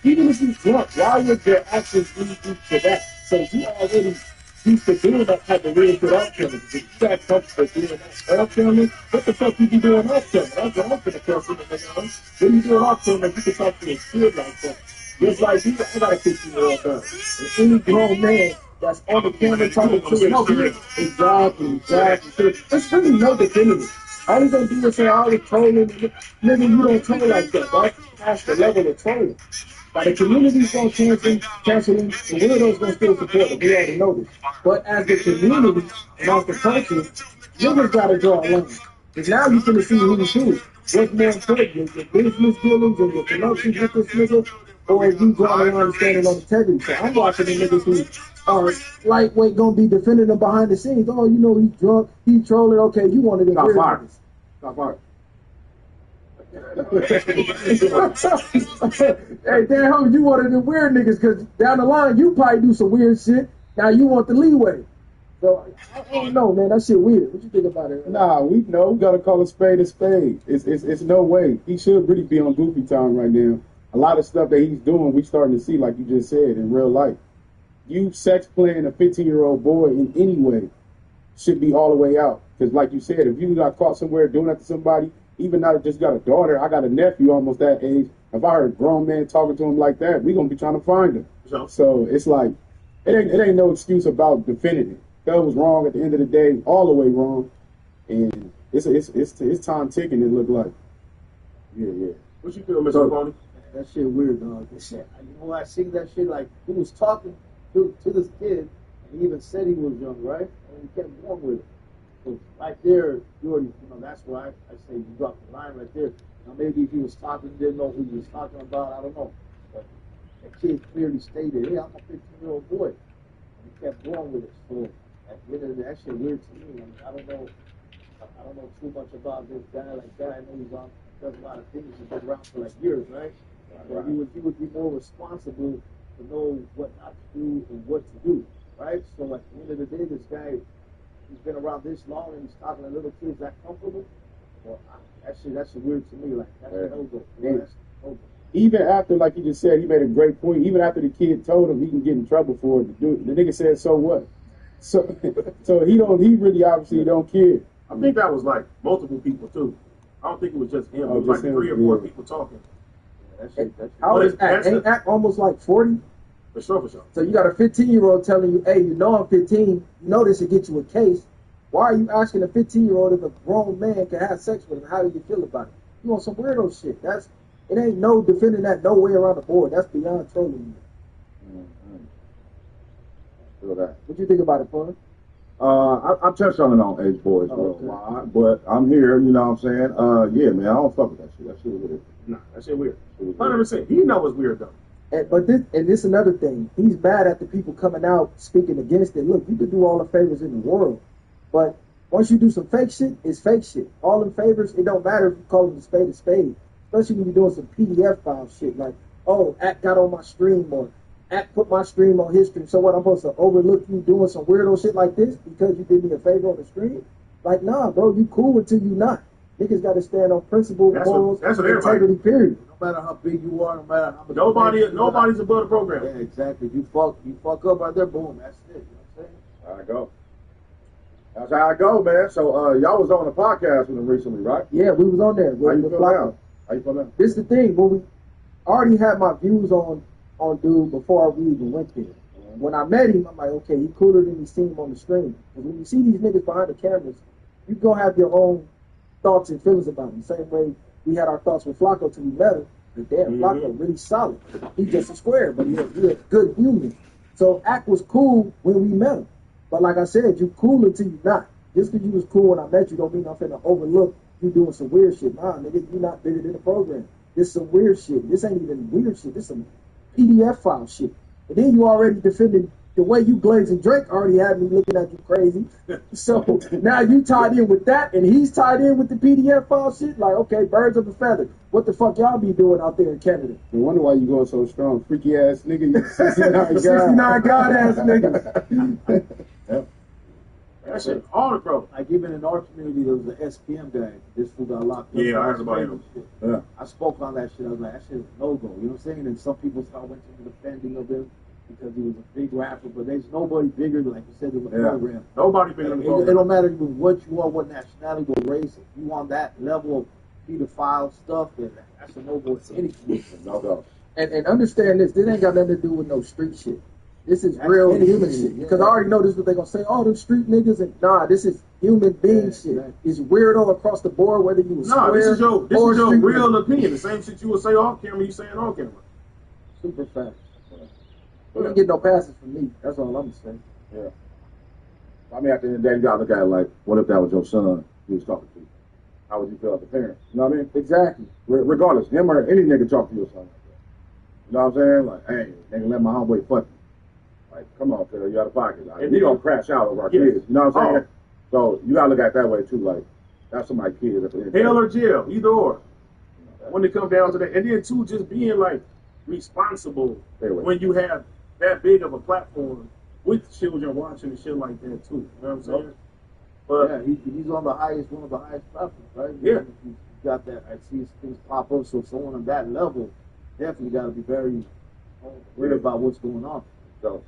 even if he's drunk, why would your actions lead you to that? So you already used to doing that type of weird shit off camera. If you got comfortable doing that off camera, what the fuck you be doing off camera? That's what I'm gonna tell you. What are you doing off camera? You can talk to a kid like that. Just like you, I got a 15-year-old son. And any grown man that's on the camera talking to his kid, exactly. There's really no definitive. All he's gonna do is say, I was trolling. Nigga, you don't troll like that. That's past the level of trolling. Like the community's gonna cancel him, the weirdos gonna still support him. We already know this. But as the community and as the culture, niggas gotta draw a line. Because now you finna see who he is. What's more important, your business dealings and your connections with this nigga, or is you drawing a line standing on integrity? So I'm watching the niggas who are lightweight gonna be defending him behind the scenes. Oh, you know he's drunk, he's trolling. Okay, you wanted to got fired. Got fired. Hey, damn, you one of the weird niggas because down the line you probably do some weird shit. Now you want the leeway. So I don't know, man. That shit weird. What you think about it? Nah, we know. We gotta call a spade a spade. It's no way. He should really be on goofy time right now. A lot of stuff that he's doing, we starting to see, like you just said, in real life. You sex playing a 15-year-old boy in any way should be all the way out. Because like you said, if you got caught somewhere doing that to somebody, even now I just got a daughter, I got a nephew almost that age. If I heard a grown man talking to him like that, we gonna be trying to find him. So it's like it ain't no excuse about defending it. That was wrong at the end of the day, all the way wrong, and it's time ticking. It look like. Yeah. What you feel, Mr. Boney? That shit weird, dog. This shit, I see that shit like he was talking to this kid, and he even said he was young, right? And he kept going with it. So right there, you already, that's why I say you dropped the line right there. Now maybe if he was talking, didn't know who he was talking about, I don't know. But that kid clearly stated, hey, I'm a 15-year-old boy. And he kept going with it. So at the end of the day, that shit weird to me. I don't know too much about this guy like that. I know does a lot of things. He's been around for like years, right? So he would be more responsible to know what not to do and what to do, right? So at the end of the day, this guy, he's been around this long and he's talking to little kids that comfortable. Well, that's weird to me. Like that's a no-go. That's a no-go. Even after, like you just said, he made a great point. Even after the kid told him he can get in trouble for it, the nigga said, "So what?" So he really obviously don't care. I think that was like multiple people too. I don't think it was just him. It was like 3 or 4 people talking. How is Act? Ain't Act almost like 40? For sure. So you got a 15-year-old telling you, hey, you know I'm 15. You know this will get you a case. Why are you asking a 15-year-old if a grown man can have sex with him? How do you feel about it? You want some weirdo shit. It ain't no defending that no way around the board. That's beyond trolling you. Feel that. What you think about it, Paul? I touched on it on Age Boys for a while, but I'm here, you know what I'm saying? Yeah, man, I don't fuck with that shit. That shit weird. Nah, that shit weird. 100%. He know it's weird, though. But this another thing. He's mad at the people coming out speaking against it. Look, you can do all the favors in the world, but once you do some fake shit, it's fake shit. All them favors, it don't matter if you call them a spade, especially when you're doing some PDF file shit like, oh, Act got on my stream or Act put my stream on his stream. So what, I'm supposed to overlook you doing some weirdo shit like this because you did me a favor on the stream? Like, nah, bro, you cool until you not. Niggas got to stand on principle, morals, integrity, period. No matter how big you are, no matter how much. Nobody's above the program. Yeah, exactly. You fuck up right there, boom, that's it. You know what I'm saying? There I go. That's how I go, man. So y'all was on a podcast with him recently, right? Yeah, we was on there. How you feel now? How you feel now? This is the thing. When we already had my views on dude before we even went there. When I met him, I'm like, okay, he cooler than you see him on the screen. Because when you see these niggas behind the cameras, you gonna have your own thoughts and feelings about him. The same way we had our thoughts with Flacco till we met him. But damn, Flacco really solid. He's just a square, but he's a good human. So Act was cool when we met him. But like I said, you cool until you not. Just because you was cool when I met you don't mean I'm finna overlook you doing some weird shit. Nah, nigga, you not bigger than the program. This some weird shit. This ain't even weird shit. This some PDF file shit. And then you already defended the way you Glaze and Drake already had me looking at you crazy. So now you tied in with that, and he's tied in with the PDF file shit. Like, okay, birds of a feather. What the fuck y'all be doing out there in Canada? No wonder why you going so strong. Freaky ass nigga. You 69 god ass nigga. Yep. That shit all the pro. Like even in our community, there was an SPM guy. This fool got locked up. Yeah, I heard about him. Yeah. I spoke on that shit. I was like, that shit is no go. You know what I'm saying? And some people went to the defending of him because he was a big rapper. But there's nobody bigger than, like you said, in the program. Nobody bigger than the program. It don't matter even what you are, what nationality, what race. If you on that level of pedophile stuff, then that's a no go to any community. No go. And understand this ain't got nothing to do with no street shit. This is real human shit. Because I already know this is what they're going to say. Oh, them street niggas. And nah, this is human being shit. It's weirdo across the board, whether you was this is your real opinion. The same shit you would say off camera, you saying on camera. Super fast. You don't get no passes from me. That's all I'm saying. Yeah. I mean, at the end of the day, you got to look at it like, what if that was your son you was talking to? How would you feel as a parent? You know what I mean? Exactly. Regardless, him or any nigga talk to your son like that. You know what I'm saying? Like, hey, nigga, let my homeboy fuck you. Like, come on, kiddo, you out of pocket. Like, we gonna crash out over our kids. You know what I'm saying? So you gotta look at it that way too. Like, that's somebody's kids. Hell or jail, either or. When it comes down to that, and then too, just being like responsible when you have that big of a platform with children watching and shit like that too. You know what I'm saying? But yeah, he's on the highest, one of the highest platforms, right? Yeah. You got that. I see things pop up. So someone on that level definitely got to be very worried about what's going on. So,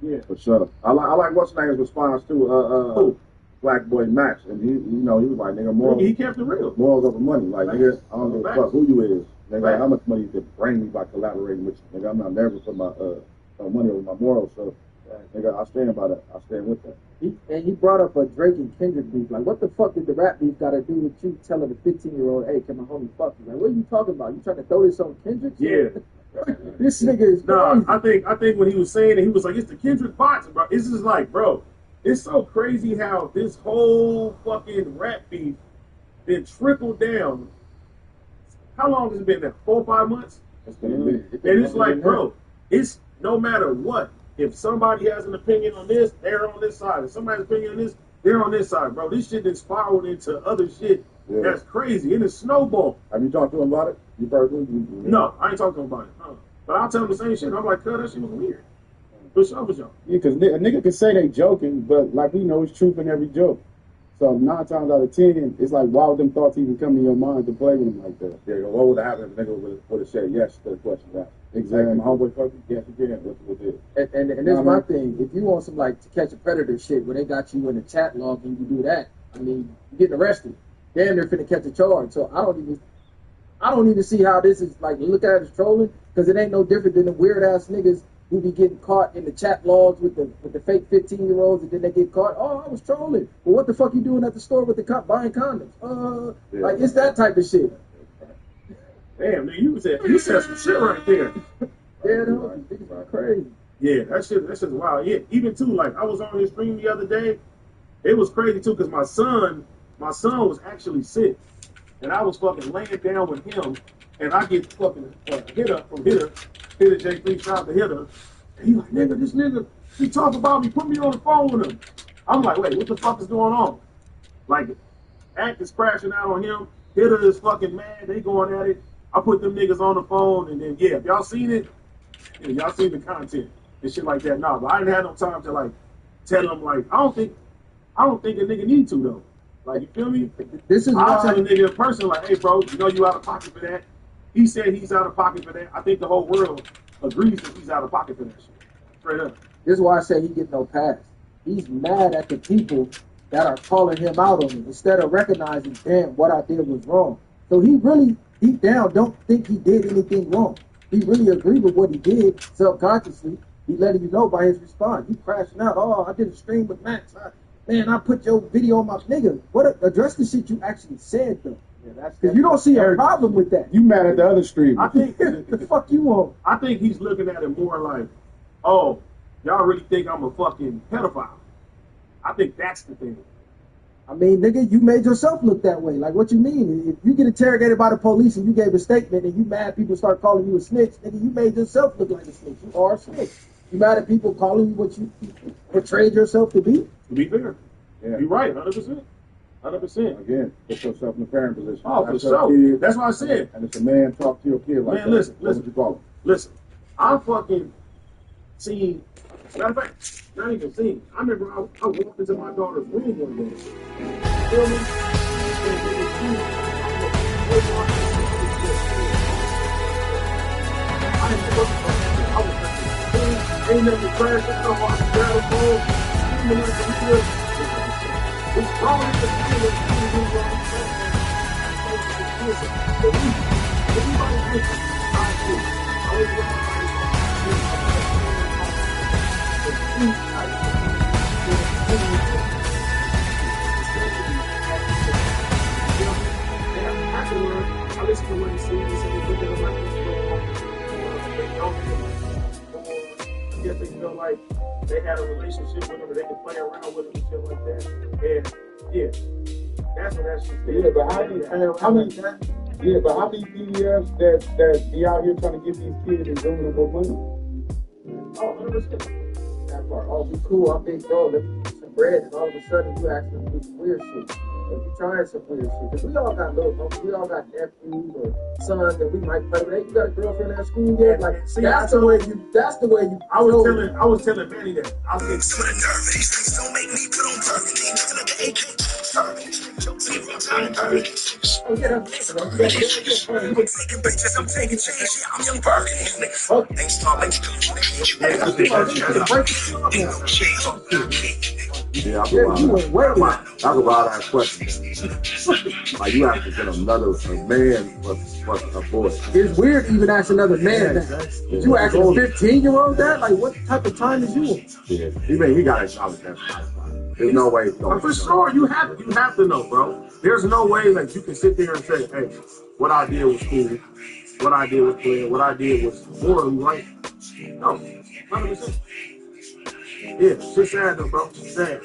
yeah, for sure. I like what's name's response to Black Boy Max, and he was like, nigga, morals. He kept it real. Morals over money. Like, nigga, I don't give a fuck who you is. Nigga, how much money you could bring me by collaborating with you. Nigga, I'm not never put my money over my morals. So, nigga, I stand by that. I stand with that. He brought up a Drake and Kendrick beef. Like, what the fuck did the rap beef got to do with you telling a 15-year-old, hey, can my homie fuck you? Like, what are you talking about? You trying to throw this on Kendrick? Yeah. This nigga is crazy. I think when he was saying it, he was like, it's the Kendrick box, bro. It's just like, bro, it's so crazy how this whole fucking rap beef been trickled down. How long has it been there? 4 or 5 months? And it's like, bro, it's no matter what. If somebody has an opinion on this, they're on this side. If somebody has an opinion on this, they're on this side, bro. This shit has spiraled into other shit. Yeah. That's crazy. And it's snowball. Have you talked to him about it? You personally? No, I ain't talking to him about it. No. But I'll tell him the same shit. I'm like, that shit was weird. For sure. Yeah, because a nigga can say they joking, but like we know, it's truth in every joke. So 9 times out of 10, it's like, why would them thoughts even come to your mind to play with them like that? Yeah, what would have happened if a nigga would have said yes to the question asked? Exactly. My homeboy fuck you, yes you can. What's it? And that's my thing. If you want some like to catch a predator shit where they got you in a chat log and you do that, I mean, you're getting arrested. Damn, they're finna catch a charge. So I don't even see how this is like look at it as trolling, because it ain't no different than the weird ass niggas who be getting caught in the chat logs with the fake 15-year-olds and then they get caught. Oh, I was trolling. Well, what the fuck you doing at the store with the cop buying condoms? Like it's that type of shit. Damn, nigga, you said some shit right there. Yeah, no, it's crazy. Yeah, that shit's wild. Yeah, even too, like I was on his stream the other day. It was crazy too, because my son was actually sick, and I was fucking laying down with him, and I get fucking hit up from Hitter J3, shout out to Hitter. And he like, nigga, this nigga, he talk about me, put me on the phone with him. I'm like, wait, what the fuck is going on? Like, Act is crashing out on him. Hitter is fucking mad. They going at it. I put them niggas on the phone, and then if y'all seen it, y'all seen the content and shit like that. Nah, but I didn't have no time to like tell them like I don't think a nigga need to though. Like, you feel me? This is I'll why tell a nigga in person, like, hey, bro, you know you out of pocket for that. He said he's out of pocket for that. I think the whole world agrees that he's out of pocket for that shit. Straight up. this is why I say he get no pass. He's mad at the people that are calling him out on it instead of recognizing, damn, what I did was wrong. So he really, deep down, don't think he did anything wrong. He really agreed with what he did subconsciously. He letting you know by his response. He crashing out. Oh, I did a stream with Max. Man, I put your video on my nigga. Address the shit you actually said though. Yeah, because you don't see a problem with that. You mad at the other streamer. I think the fuck you want? I think he's looking at it more like, oh, y'all really think I'm a fucking pedophile. I think that's the thing. I mean, nigga, you made yourself look that way. Like, what you mean? If you get interrogated by the police and you gave a statement and you mad people start calling you a snitch, nigga, you made yourself look like a snitch. You are a snitch. You mad at people calling you what you portrayed yourself to be? To be fair. Yeah. You're right, 100%. 100%. Again, put yourself in the parent position. Oh, for sure. That's what I said. And if a man talk to your kid like man, that, listen. what would you call him? Listen, I'm fucking seeing, matter of fact, not even seeing. I remember I walked into my daughter's room one day. You feel me? And it was you. I didn't look at that. I was like, ain't never crashed that stuff on the telephone. It's wrong with the kid. Everybody thinks I listen to what he says and they look at him like they don't or yet they feel like they had a relationship with him or they can play around with him and shit like that. And yeah, that's what that shit is. Yeah, but how many PDFs that be out here trying to get these kids and bring them more money? Oh, 100%. That part, oh, be cool, I'm big bro, let me get some bread, and all of a sudden you asking to do some weird shit. Or you trying some weird shit. Because we all got little folks, we all got nephews or sons that we might play with. Hey, you got a girlfriend at school yet? Like, see, that's the way you. I was telling Manny that. I was some of the nerve of these things don't make me put on burgundy. Looking at the AK. Oh, yeah, that's I'm taking bitches, I'm taking change. Yeah, I'm young Burgundy. Ain't smart like Yeah, that's a wild ass question. Like you have to get a man plus a boy. It's weird to even ask another man that. Yeah. You asking a 15-year-old that? Like, what type of time is you on? Yeah, he got to acknowledge that. There's no way. For sure, you have to know, bro. There's no way that you can sit there and say, hey, what I did was cool, what I did was clear, what I did was morally right. No, 100%. Yeah, shit's sad though, bro. Shit's sad.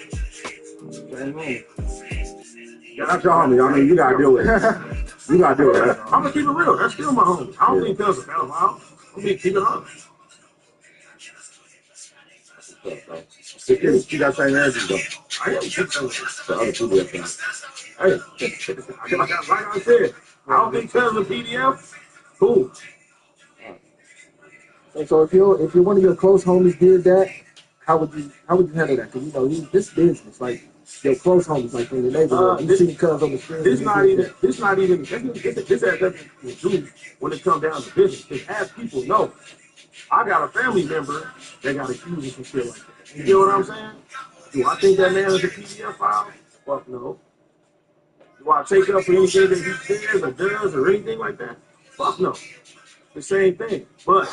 Yeah, that's your homie. I mean, you gotta deal with it. You gotta deal with it. I'm gonna keep it real. That's still my homie. I don't think Cuz a pedophile. I'm gonna keep it honest. You got same energy though. I am. The other people have done. Hey, like I said, I don't think Cuz a PDF. Cool. And so if one of your close homies did that, how would you handle that? Because you know this business, like your close homies, like in the neighborhood, you see Cuz on the street. This has nothing to do when it comes down to business. Because as people know, I got a family member that got accused of some shit like that. You get what I'm saying? Do I think that man is a PDF file? Fuck no. Do I take up for anything that he says or does or anything like that? Fuck no. The same thing. But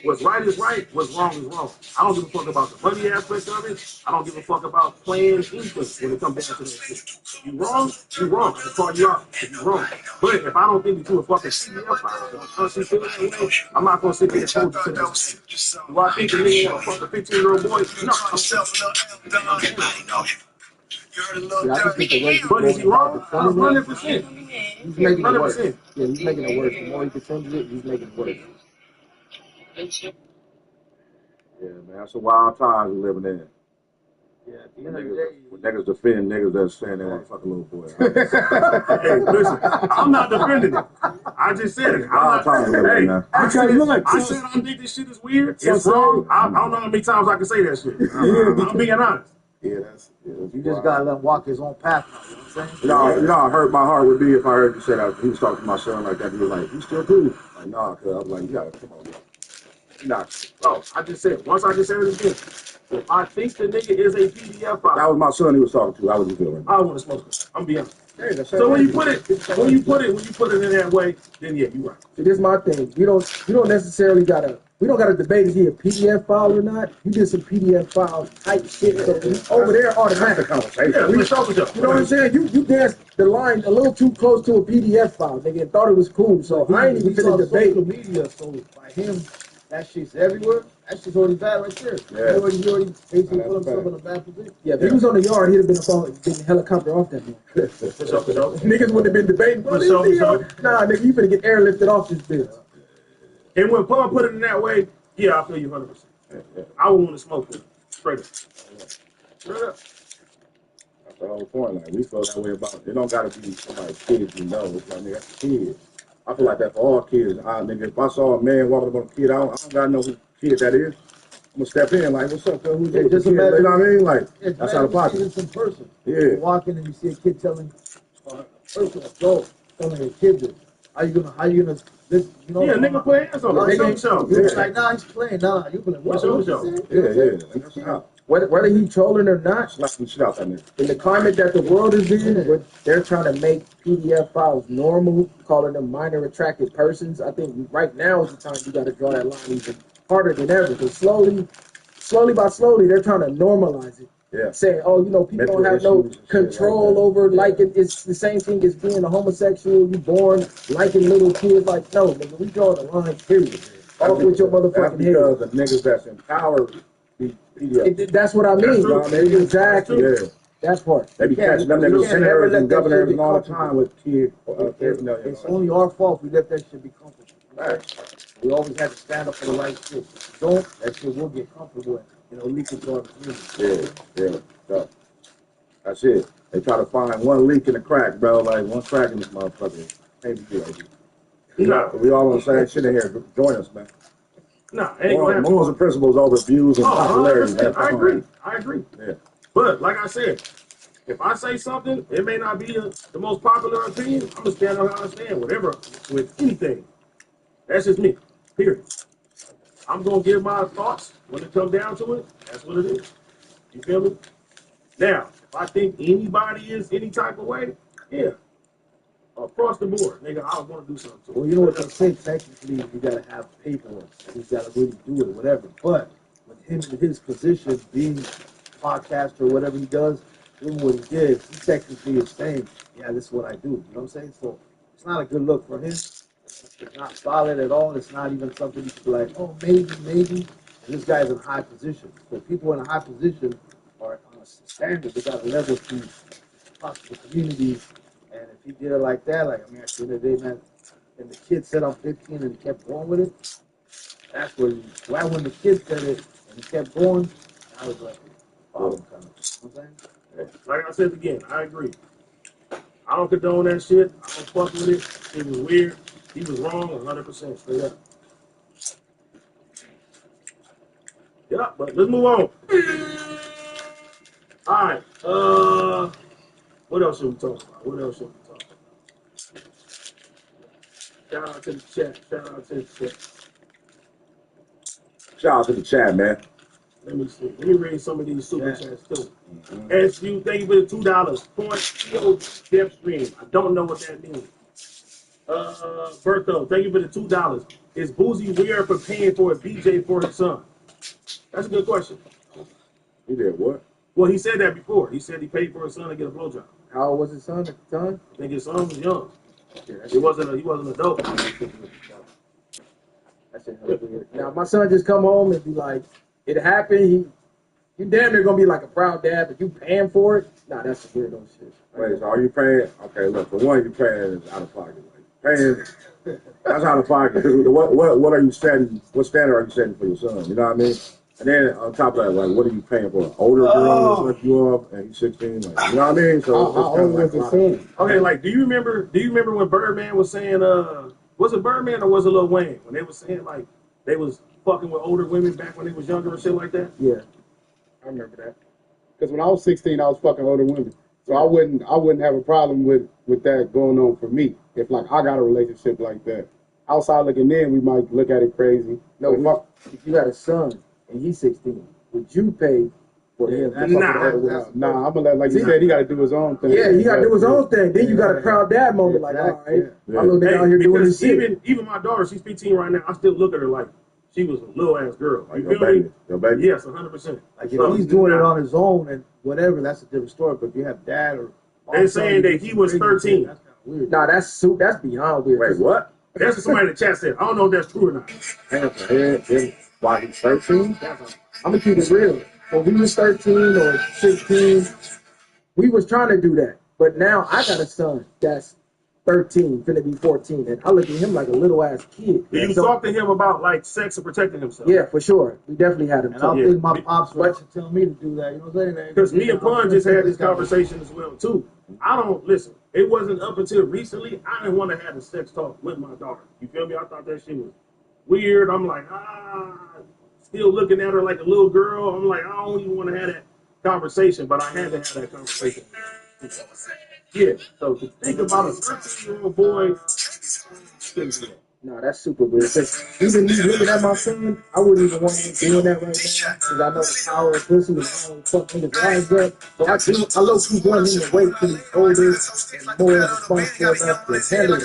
what's right is right, what's wrong is wrong. I don't give a fuck about the money aspect of it. I don't give a fuck about playing anything when it comes down to that shit. You wrong, you wrong. I can call you out if you're wrong. But if I don't think that you're a fucking CDF file, I'm not going to sit there and hold you to that. Do I think that you want to fuck a 15-year-old boy? No. But is he wrong? 100%. He's making it worse. Yeah, he's making it worse. The more he defends it, he's making it worse. Yeah, man, that's a wild time we're living in. Yeah, niggas defend niggas that's saying they want to fuck a little boy. Hey, listen, I'm not defending it. I just said it. I said I think this shit is weird. It's wrong. I don't know how many times I can say that shit. I'm being honest. Yeah, You just gotta let him walk his own path. You know what I'm saying? You know, it hurt my heart would be if I heard you say that he was talking to my son like that. He was like, "You still cool?" Like, nah, cause I was like, "You gotta come on, bro." Nah, bro, I just said it again. If I think the nigga is a PDF file, that was my son he was talking to. I was just feeling. I don't want to smoke it. I'm being honest. So when you put it in that way, then yeah, you're right. See, this is my thing. We don't necessarily we don't gotta debate is he a PDF file or not. You did some PDF file type shit. So over there automatic conversation. Yeah, You know what I'm saying? You danced the line a little too close to a PDF file, nigga, and thought it was cool. So I ain't even finna debate. Social media, so by him, that shit's everywhere. That shit's already bad right there. Yeah. He already basically put himself in a bad position. Yeah, if he was on the yard, he'd have been getting a helicopter off that man. Niggas wouldn't have been debating. Nah, nigga, you finna get airlifted off this bitch. And when Paul put it in that way, yeah, I feel you 100%. I would want to smoke with him. Straight up. Straight up. That's the whole point. Like, we feel that way about it. It don't gotta be somebody's kids you know. It's like, nigga, that's a kid. I feel like that for all kids. Nigga, if I saw a man walking up on a kid, I don't gotta know who kid that is. I'm gonna step in like, what's up, who's Yeah, just kid? imagine, You know what I mean? Like, yeah, that's out of pocket. It's in person. Yeah. You walk in and you see a kid telling a person, adult, telling a kid this. How you gonna this, you know? Yeah, nigga put hands on him. You're like, nah, he's playing. Nah, you be like, what? Yeah. Whether he's trolling or not, slapping shit out that nigga. In the climate that the world is in, where they're trying to make PDF files normal, calling them minor attracted persons, I think right now is the time you got to draw that line even harder than ever. Because slowly by slowly, they're trying to normalize it. Yeah. Saying, oh, you know, people don't have no control over liking. It's the same thing as being a homosexual. You born liking little kids. Like, no, nigga, we draw the line. Period. Off with your motherfucking head. Because the niggas that's empowered the PDF. That's what I mean. Exactly. Yeah. That's part. They be catching them niggas senators and governors all the time with kids. It's only our fault we let that shit be comfortable. Right. We always have to stand up for the right shit. If you don't, that shit will get comfortable and leak into our community. Yeah. That's it. They try to find one leak in the crack, bro. Like one crack in this motherfucker. Maybe we all on the same shit in here. Join us, man. Nah, ain't gonna happen. Morals and principles over views and popularity. I agree. Yeah. But like I said, if I say something, it may not be the most popular opinion. I'm gonna stand on how I stand, whatever, with anything. That's just me. Period. I'm gonna give my thoughts when it comes down to it. That's what it is. You feel me? Now, if I think anybody is any type of way, yeah. Across the board, nigga, I want to do something to it. Well, you know what they say, technically, you gotta have paperwork. You gotta really do it or whatever. But with him in his position, being a podcaster or whatever he does, doing what he did, he technically is saying, yeah, this is what I do. You know what I'm saying? So it's not a good look for him. It's not solid at all. It's not even something you should be like, oh, maybe. And this guy's in a high position. So people in a high position are on a standard. They got a level to talk to the community. And if he did it like that, like, I mean, at the end of the day, man, and the kid said I'm 15 and he kept going with it, that's where when the kid said it and he kept going, I was like, problem kind of. You know what I'm saying? Like I said again, I agree. I don't condone that shit. I don't fuck with it. It was weird. He was wrong 100% straight up. Yeah, but let's move on. All right. What else should we talk about? Shout out to the chat. Shout out to the chat, man. Let me see. Let me read some of these super chats too. SU, thank you for the $2. Point Depth Stream. I don't know what that means. Bertho, thank you for the $2. Is Boozy weird for paying for a BJ for his son? That's a good question. He did what? Well, he said that before. He said he paid for his son to get a blowjob. How old was his son at the time? I think his son was young. He wasn't an adult. That's weird. Now my son just come home and be like, it happened. You damn near gonna be like a proud dad, but you paying for it? Nah, that's some weirdo shit. Wait, so are you paying? Okay, look, for one, you paying is out of pocket. Like, paying, that's out of pocket. What are you setting? What standard are you setting for your son? You know what I mean? And then on top of that, like, what are you paying for? An older girl to suck you up, and he's 16. Like, you know what I mean? So how old was his son? Okay, like, do you remember when Birdman was saying, was it Birdman or was it Lil Wayne when they was saying like they was fucking with older women back when they was younger and shit like that? Yeah, I remember that. Because when I was 16, I was fucking older women. So I wouldn't have a problem with that going on for me. If like I got a relationship like that. Outside looking in, we might look at it crazy. No, if you got a son and he's 16, would you pay for him? Nah, I'm gonna let, like you said, he got to do his own thing. Yeah, he got to do his own thing. Then you got a proud dad moment, like, all right, my little nigga out here doing his shit. Even my daughter, she's 15 right now. I still look at her like she was a little ass girl. You feel me? Your baby. Yes, 100%. Like if he's doing it on his own and whatever, that's a different story. But if you have dad or they're saying that he was 13. That's kind of weird. Nah, that's beyond weird. Wait, what? That's what somebody in the chat said. I don't know if that's true or not. Why he's 13? I'm gonna keep it real. When we was 13 or 16, we was trying to do that. But now I got a son that's 13, finna be 14, and I look at him like a little ass kid. Do you talk to him about like sex and protecting himself? Yeah, for sure. We definitely had him. And I think my pops would tell me to do that. You know what I'm saying? Because me and Pun just had this conversation as well too. I don't listen. It wasn't up until recently I didn't want to have a sex talk with my daughter. You feel me? I thought that shit was weird. I'm like, still looking at her like a little girl. I'm like, I don't even want to have that conversation, but I had to have that conversation. Yeah, so to think about a 13-year-old boy, no, that's super weird. Even me looking at my son, I wouldn't even want him doing that right now because I know the power of pussy and how to fuck niggas' lives up. So I low-key want him to wait till he's older and more responsible enough to handle it.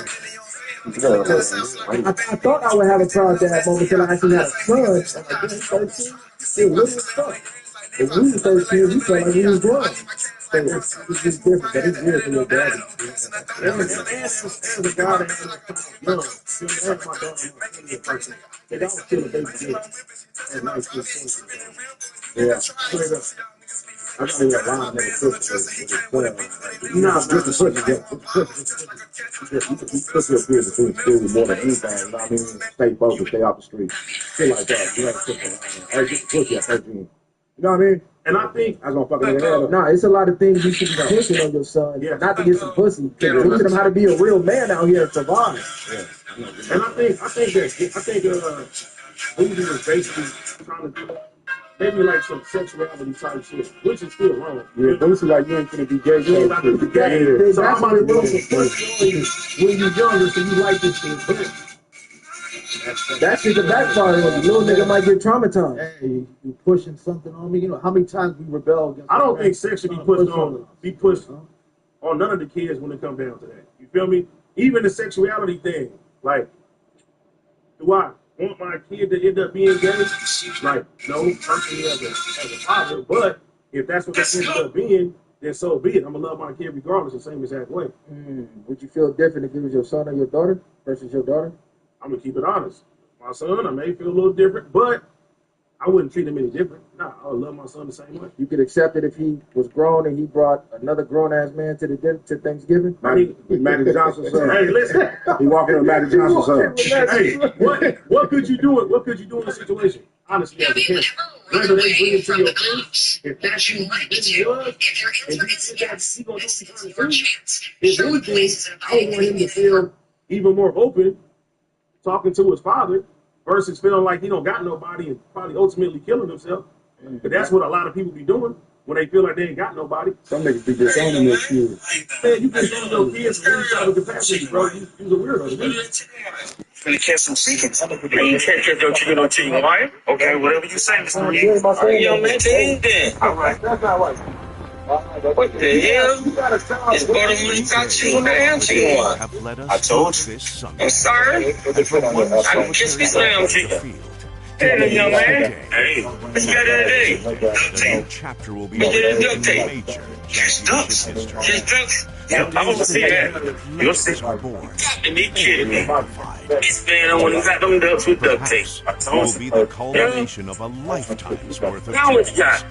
I thought I would have a proud dad moment until I actually had a son. I'm like, yeah, he's 13, still little as fuck. If we were 13, we felt like we was grown. So it's just different, but it's weird for your daddy. as a guy that has young, you know, my daughter, my person, they don't kill a baby kid. Yeah. Straight up. I got a lot of niggas. Nah, just the pussy up here between school more than anything. You know what I mean? Stay focused, stay off the street. Shit like that. You ain't pussy around. Hey, get the pussy at 13. You know what I mean? And I think I was gonna fucking head up. Nah, it's a lot of things you should be pushing on your son, not to get some pussy. Teaching him how to be a real man out here and survive. Yeah. And I think Booty was basically trying to do maybe like some sexuality type shit, which is still wrong. Yeah, Booty like you ain't gonna be gay. You ain't about to be gay. So I'm about to do some pussy on you when you're younger, so you like this shit. That shit's a backfire on you. Little nigga might get traumatized. Hey, you pushing something on me. You know how many times we rebel against. I don't think sex should be pushed on none of the kids when it comes down to that. You feel me? Even the sexuality thing. Like, do I want my kid to end up being gay? Like, no, personally as a father. But if that's what they end up being, then so be it. I'm gonna love my kid regardless, the same exact way. Would you feel different if it was your son or your daughter versus your daughter? I'm gonna keep it honest. My son, I may feel a little different, but I wouldn't treat him any different. Nah, I would love my son the same way. You could accept it if he was grown and he brought another grown-ass man to Thanksgiving? Matty Johnson's son. Hey, listen. He walking with Matty Johnson's son. Hey, what could you do? What could you do in this situation? Honestly, as a parent, whether they bring it to your face, if that's who he really was, and he did that, he gonna do what if anything, I would want him to feel even more open talking to his father versus feeling like he don't got nobody and probably ultimately killing himself. But that's what a lot of people be doing when they feel like they ain't got nobody. Some niggas be disowning their kids. Man, you disown your kids for any type of capacity, bro. You's a weirdo. Gonna catch some chickens. I ain't catch no chicken on chicken. Why? Okay, whatever you say, Mr. Reed. All right, young man, change then. All right. That's not right. What the hell? It's buttermilk got chicken and chicken one. I told you. I'm sorry. I can kiss me slam chicken. Hey, young man. Hey, let's get it today. Duct tape. We get a duct tape. Just ducks. Just ducks. Yeah, I want to see that. You'll see. And he kidding me. This man, I want to got them ducks with duct tape. I told you. Will be the culmination of a lifetime's worth of now what you got?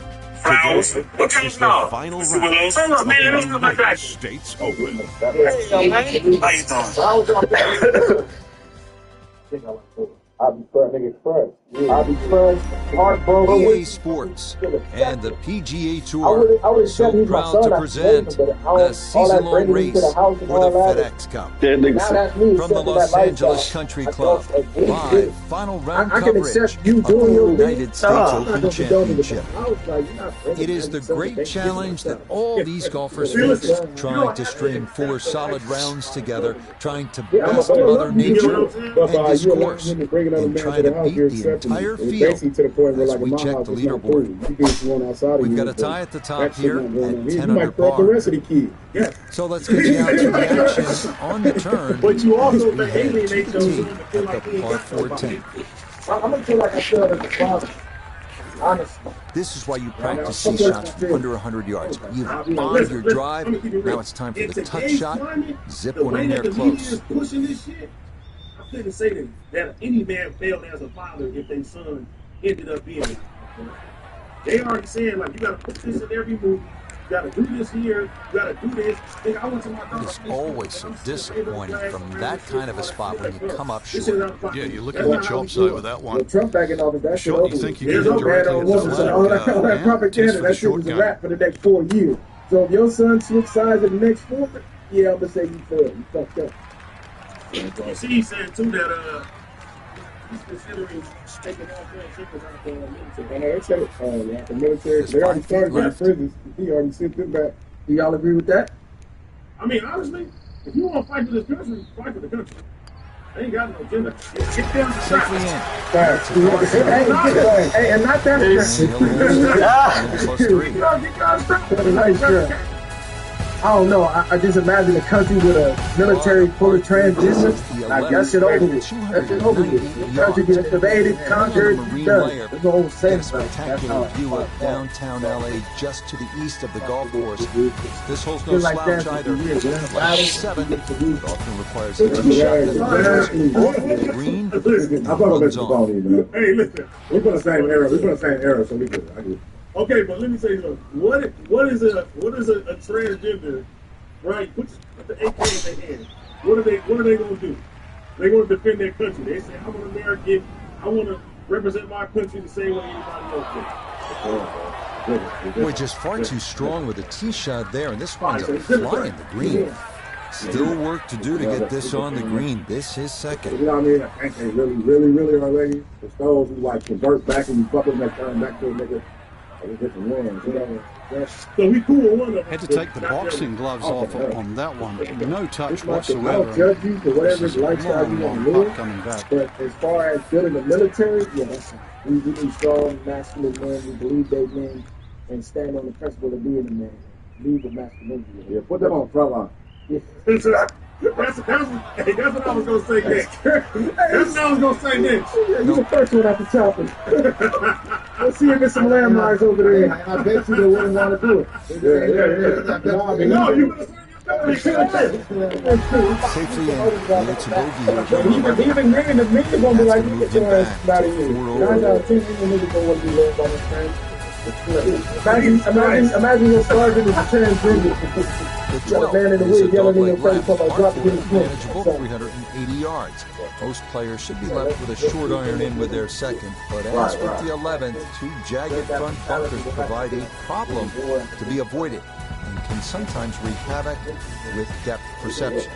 Flowers? What kind of flowers? Final round. Man, let me look like that. States open. Hey, young man. How you doing? I'll be first, nigga, first. I'll be crushed, heartbroken. EA Sports and the PGA Tour so proud to present the season-long race for the FedEx Cup. From the Los Angeles Country Club, live final round coverage of the United States Open Championship. It is the great challenge that all these golfers face, trying to string 4 solid rounds together, trying to best Mother Nature and this course, and trying to beat the entire field as we check the leaderboard. We've got a tie at the top here at 10 under par. So let's get you out to the action on the turn as we head to the tee at the par 410. I'm going to feel like I should as a father. Honestly. This is why you practice tee shots under 100 yards. You've bombed your drive. Now it's time for the touch shot. Zip one in there close. I couldn't say that any man failed as a father if their son ended up being it. They already saying, like, you got to put this in every movie. You got to do this here. You got to do this. I went to my It's always so disappointing from that kind of a spot when you come up short. Yeah, you're looking at the chops over that one. Trump backing off of that Shot, you think you get it directly at the flag. all that propaganda, that shit was a wrap for the next 4 years. So if your son switch sides in the next 4, yeah, I'm going to say you failed. You fucked up. You see, he said, too, that he's considering taking off their shippers out the military. I know, they said the military, they already started with the prisons. He already sent them back. Do y'all agree with that? I mean, honestly, if you want to fight for this country, fight for the country. They ain't got no agenda. Get them to stop. Hey, and not that. I don't know. I just imagine a country with a military full of transgenders. I guess it over with. That's it over with. The country gets invaded, conquered, done. There's no old sense. A spectacular view of downtown LA just to the east of the golf course. This hole's no slouch either. Like 7, the golfer requires a shot that green runs on. Hey, listen. We're from the same era. So we good. Okay, but let me say something. What is a transgender, right? Put the AK in their hand. What are they gonna do? They're gonna defend their country. They say, I'm an American, I wanna represent my country the same way anybody else does. We're just far too strong with a tee shot there, and this one's a fly in the green. Still work to do to get this on the green. This is second. You know what I mean? I think they really are ladies. It's those who like convert back and you fuck them that turn back to a nigga. So we cool on one of them. Had to take the boxing gloves off on that one. No touch whatsoever. I don't judge you for whatever lifestyle you want to live. Coming back. But as far as building the military, yeah, we be strong, masculine men. We believe they men and stand on the principle of being a man. Lead the masculinity. Yeah, put them on front line. Yeah. That's what I was gonna say next. That's what I was gonna say next. Yeah, you the first one at the top. Let's see if there's some landmines over there. I bet you they wouldn't want to do it. No, you better Safely in. It's a bogey. Even niggas, the niggas gonna be like, you get your ass out of here. 9 out of 10 niggas gonna want to be led by this friend. Imagine your sergeant is a transgender. The 12 is a dog-leg left, manageable 380 yards. Most players should be left with a short iron in with their second, but as with the 11th, 2 jagged front bunkers provide a problem to be avoided and can sometimes wreak havoc with depth perception.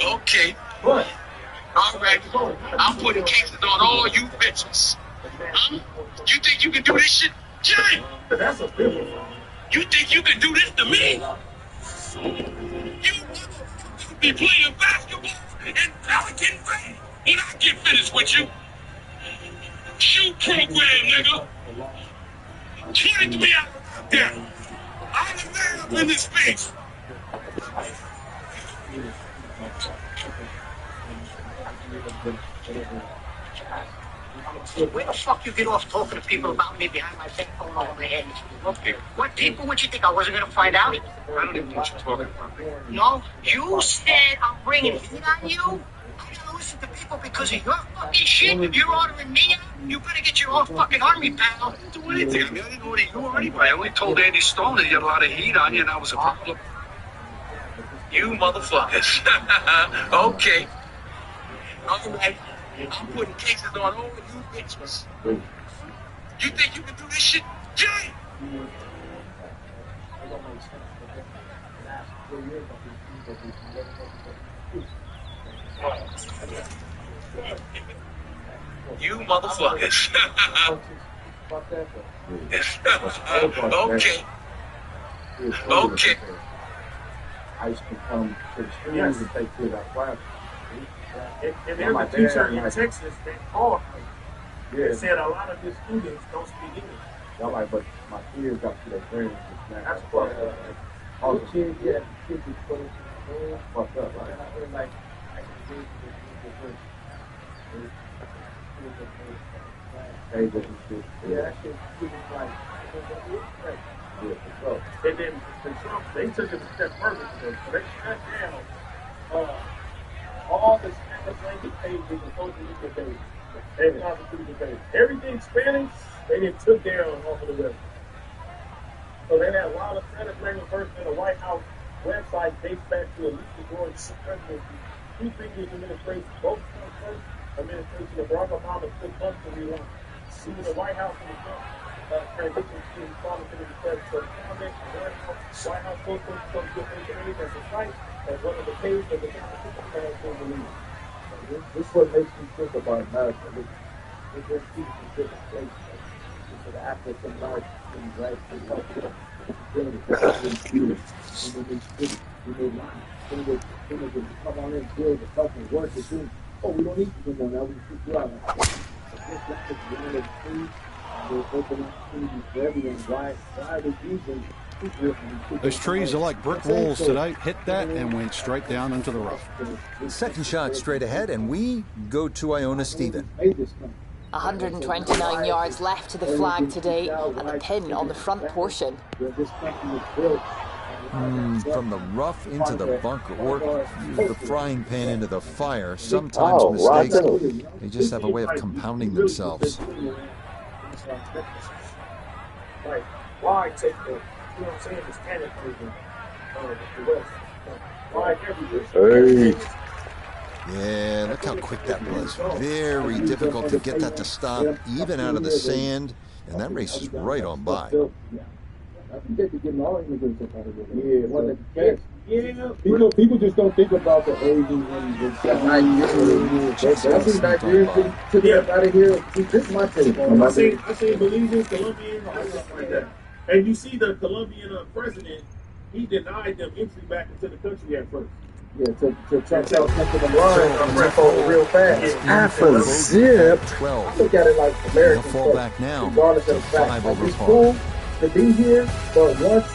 Okay. All right. I'm putting cases on all you bitches. Huh? You think you can do this shit? Jay! That's a different one. You think you can do this to me? You be playing basketball in Pelican Bay when I get finished with you. Shoot program, nigga. Check me out there. I'm the man up in this space. Where the fuck you get off talking to people about me behind my back going over my head? What people would you think I wasn't going to find out? I don't even know what you're talking about. No, you said I'm bringing heat on you? I gotta listen to people because of your fucking shit. You're ordering me out? You better get your own fucking army, pal. I didn't do anything. I mean, I didn't order you or anybody. I only told Andy Stone that he had a lot of heat on you and that was a problem. You motherfuckers. Okay. All right. I'm putting cases on all of you bitches. You think you can do this shit? Jay! You motherfuckers. Okay. Okay. ICE can come to the schools and take care of our classes. And there's a teacher in Texas that called me. They said a lot of the students don't speak English. I'm like, but my kids got to their parents. That's fucked up. All the kids, kids is fucked up, right? And then the Trump, they took it a step further. So they shut down all the Spanish language pages and social media pages. And constitution pages. Everything Spanish, they didn't took down off of the website. So they had a lot of Spanish language person in the White House website dates back to at least the George presidency. Two previous administrations, both Trump first administration of Barack Obama took months to relaunch. Even the White House and the Trump transition to responding to the request for comment. White House posted some good information as a site as one of the pages of the Constitution has been released. This is what makes me think about America. It's just people from different places. It's an African American, right? They come on in, build the fucking work and do. Oh, we don't need to do now. We should do all that. They're open opportunities for everyone. Why are they using? Those trees are like brick walls today. Hit that and went straight down into the rough. Second shot straight ahead, and we go to Iona Stephen. 129 yards left to the flag today, and the pin on the front portion. From the rough into the bunker, or the frying pan into the fire. Sometimes mistakes, they just have a way of compounding themselves. Like, why take the, you know what I'm saying, the standard version of the West? Why everything? Yeah, look how quick that was. Very difficult to get that to stop, even out of the sand, and that race is right on by. I think they be getting all immigrants up out of there. Yeah, people just don't think about the Asians and the Nigerians. I see Nigerians took it up out of here. This is my take on it. I see Belizeans, Colombians, all stuff like that. And you see the Colombian president, he denied them entry back into the country at first. Yeah, to try to tell them line real fast. After zip, I look at it like American fall back now. Regardless of the fact, like it's cool to be here, but once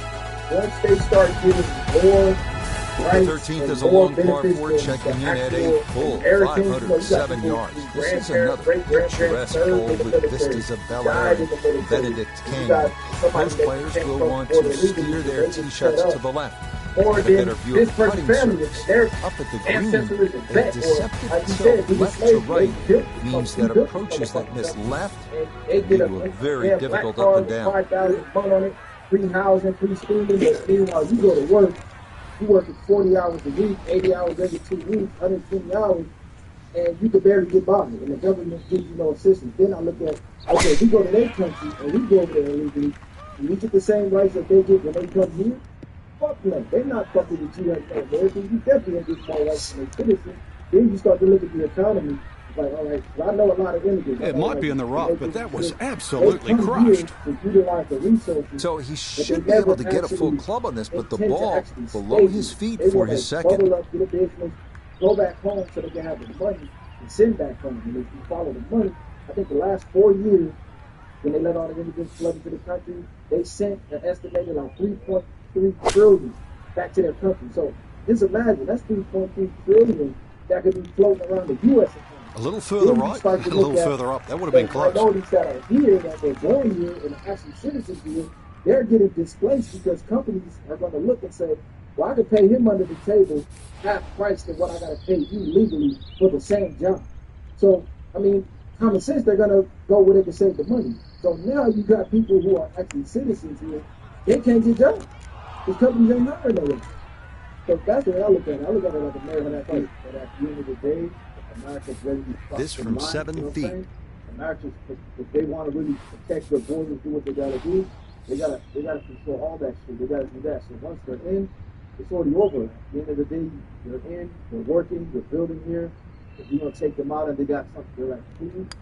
they start getting more rights, the 13th is a long par 4 checking in at a full 507 yards. This is another picturesque hole with vistas of Bel Air and Benedict Canyon. Most players will want to steer their tee shots to the left. Or then this person's family, their up at the ancestor is a green, vet, a deceptive tilt left to right means that approaches that miss left lead to a very difficult up and down. 5,000 fun on it, free housing, free schooling, but meanwhile you go to work, you work 40 hours a week, 80 hours every 2 weeks, 120 hours, and you can barely get by, and the government gives you no assistance. Then I look at, okay, we go to their country, and we go over there illegally, and we get the same rights that they get when they come here. Fuck them. They're not fucking with you like that, American. You definitely don't get more rights than a citizen. Then you start to look at the economy. Like, all right, well, I know a lot of immigrants. It might be in the rough, but that was absolutely crushed. So he should be able to get a full club on this, but the ball below his feet for his second. Go back home so they can have the money and send back home. And if you follow the money, I think the last 4 years, when they let all the immigrants flood into the country, they sent an estimated like 3.3 trillion back to their country. So just imagine, that's 3.3 trillion that could be floating around the U.S. economy. A little further right, a little further up. That would have been close. Minorities that are here, that they're born here and are actually citizens here, they're getting displaced because companies are going to look and say, well, I can pay him under the table half price than what I got to pay you legally for the same job. So, I mean, common sense, they're going to go where they can save the money. So now you got people who are actually citizens here, they can't get jobs. Because companies ain't hiring no one. So that's the way I look at it. I look at it like a marathon fight. But at the end of the day, America's ready to stop This from 7 feet. America, if they want to really protect their borders, do what they gotta do, they gotta control all that shit. They gotta do that. So once they're in, it's already over. At the end of the day, they're in, they're working, they're building here. If you're gonna take them out and they got something, they're like food.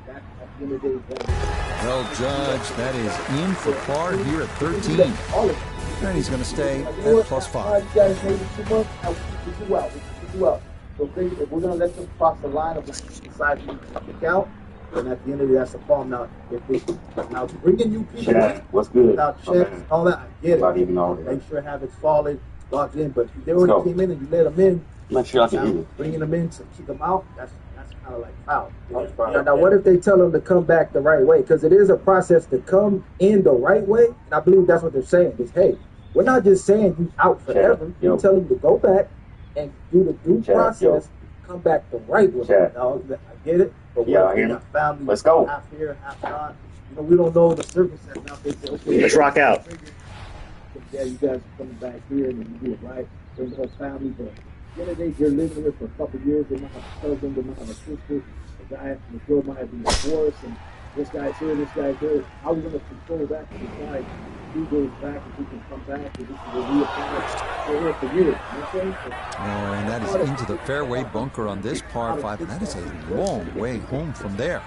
That at the end of the day is Well, Judge, that is in for par here at 13. And he's going to stay at +5. You guys maybe 2 months. We'll keep you out. So if we're gonna let them cross the line of decide to count, then at the end of the day, that's a problem. Now, if they now bringing new people what's good? without checks, all that, I get it. Make sure have it solid, locked in. But if they already came in and you let them in, make sure I can hear you. Bringing them in to keep them out, that's kind of like foul. Now, what if they tell them to come back the right way? Because it is a process to come in the right way, and I believe that's what they're saying. Is hey, we're not just saying you out forever. We're telling you to go back and do the due process, come back the right way. Now, I get it, but what if they got family, let's go. Half here, half not. You know, we don't know the circumstances. Now, if they say, okay, let's rock out. Yeah, you guys are coming back here and you do it right. Bring the whole family, but at the end of the day, you're living here for a couple of years. They might have a cousin, they might have a sister. The guy, the girl might have been divorced, and this guy's here, this guy's here. How are we going to control that to decide who goes back and who can come back and this is a real plan? We're here for years. You know what I'm saying? And that is into the fairway bunker on this par 5, and that is a long way home from there.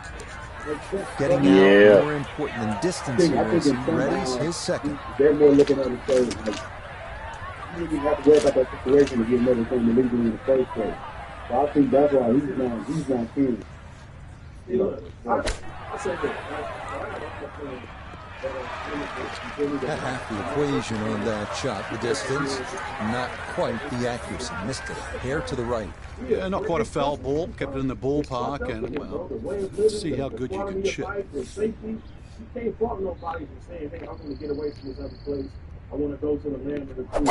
Getting out more important than distance here as he readies his second. They're more looking at it saying, like, you didn't have to worry about that situation if you never came to legal in the first place. So I think that's why he's not feeling. You know, I said At half the equation on that shot, the distance, not quite the accuracy. Missed it a hair to the right. Yeah, not quite a foul ball. Kept it in the ballpark, and well, let's see how good you can chip. You can't fault nobody for saying, hey, I'm going to get away from this other place. I want to go to the land of the free.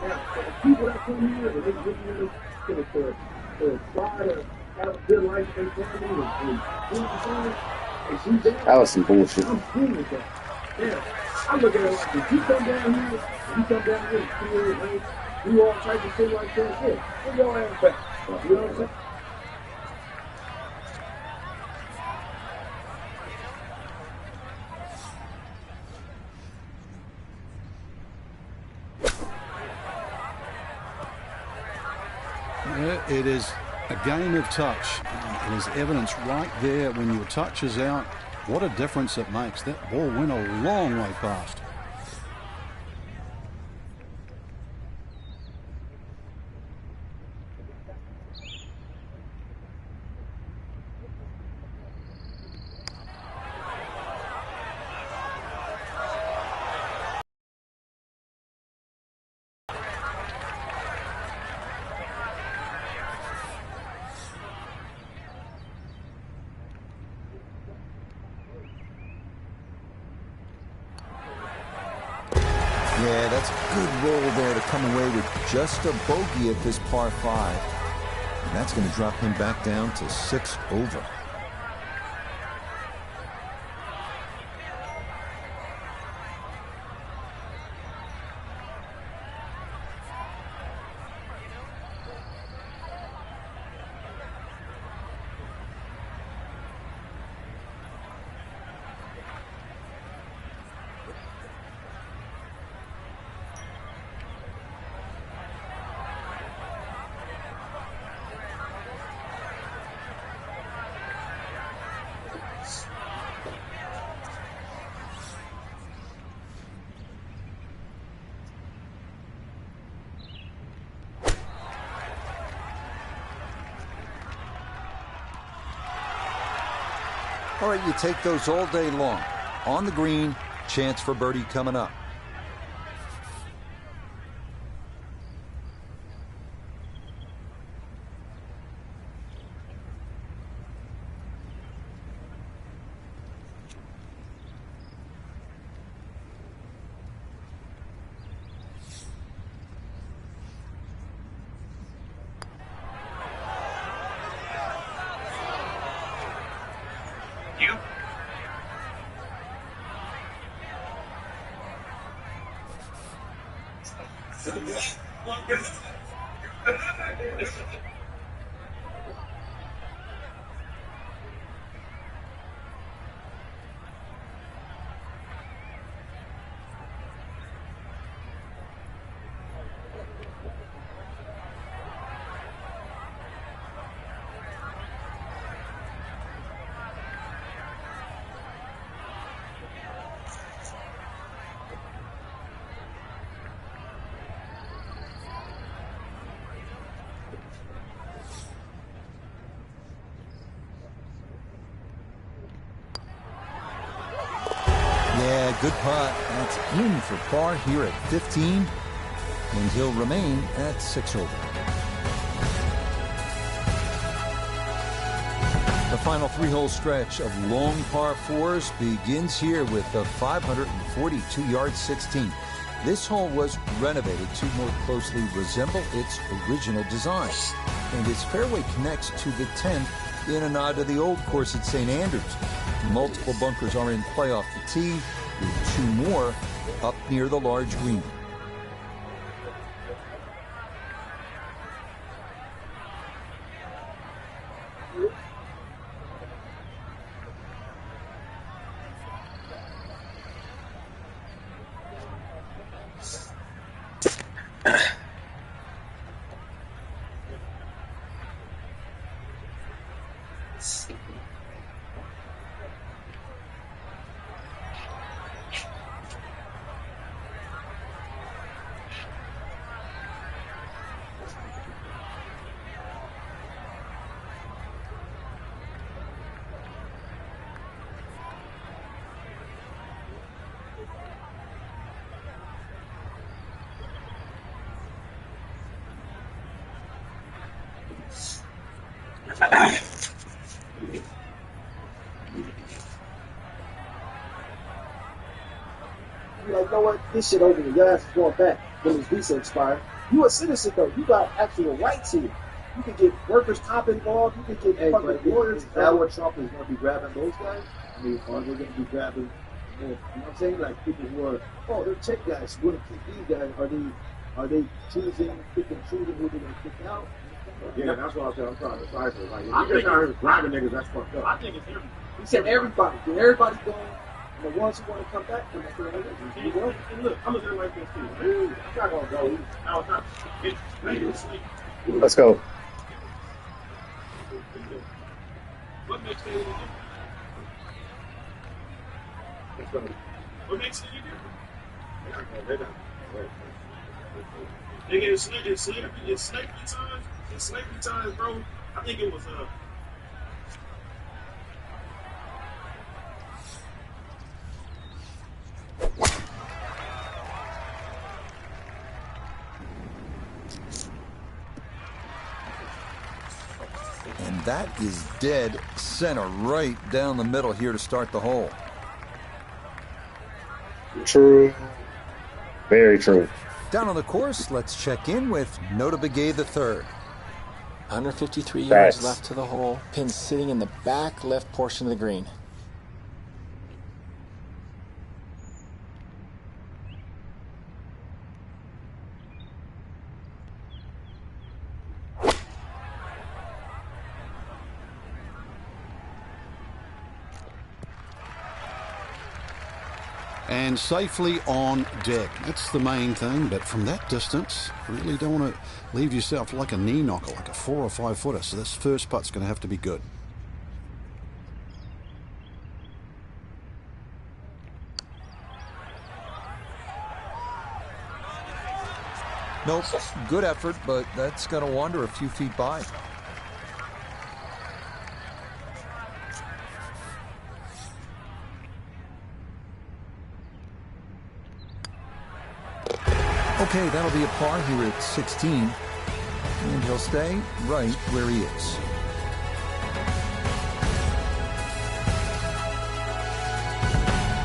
Now, for the people that come here, and they get here to try to have a good life for their family and that was some bullshit. I'm cool with that. Yeah, I look at it like, if you come down here, and do all types of shit like that, yeah, bring your ass back. You know what I'm saying? It is a game of touch. And there's evidence right there when your touch is out. What a difference it makes. That ball went a long way past. Yeah, that's a good roll there to come away with just a bogey at this par 5. And that's going to drop him back down to 6 over. All right, you take those all day long. On the green, chance for birdie coming up. Yeah, good putt. That's in for par here at 15, and he'll remain at 6 over. The final 3-hole stretch of long par 4s begins here with the 542-yard 16. This hole was renovated to more closely resemble its original design, and its fairway connects to the 10th in a nod to the old course at St. Andrews. Multiple bunkers are in play off the tee, with 2 more up near the large green. You're like, you know what? This shit over here. Your ass is going back when his visa expired. You a citizen though. You got actual rights here. You can get workers' comp involved. You can get fucking lawyers. Is that what Trump is going to be grabbing those guys? I mean, are they going to be grabbing? You know what I'm saying? Like people who are, oh, they're tech guys. We're going to keep these guys. Are they choosing, picking, choosing who they're going to kick out? Yeah, that's what I'm trying to decipher. Like, if you just out here grabbing niggas, that's fucked up. I think it's everybody. He said everybody. Did everybody go? And the ones who want to come back, come back to the other. And look, I'm looking like this too. I'm not gonna go. I'm not. Let's go. What makes it different? What makes it different? Nigga, in slavery times, bro. I think it was And that is dead center right down the middle here to start the hole. True. Very true. Down on the course, let's check in with Nota Begay III. 153 yards left to the hole. Pin sitting in the back left portion of the green. And safely on deck. That's the main thing, but from that distance, really don't want to leave yourself like a knee knocker, like a 4 or 5 footer. So this first putt's going to have to be good. Nope, good effort, but that's going to wander a few feet by. Okay, that'll be a par here at 16, and he'll stay right where he is.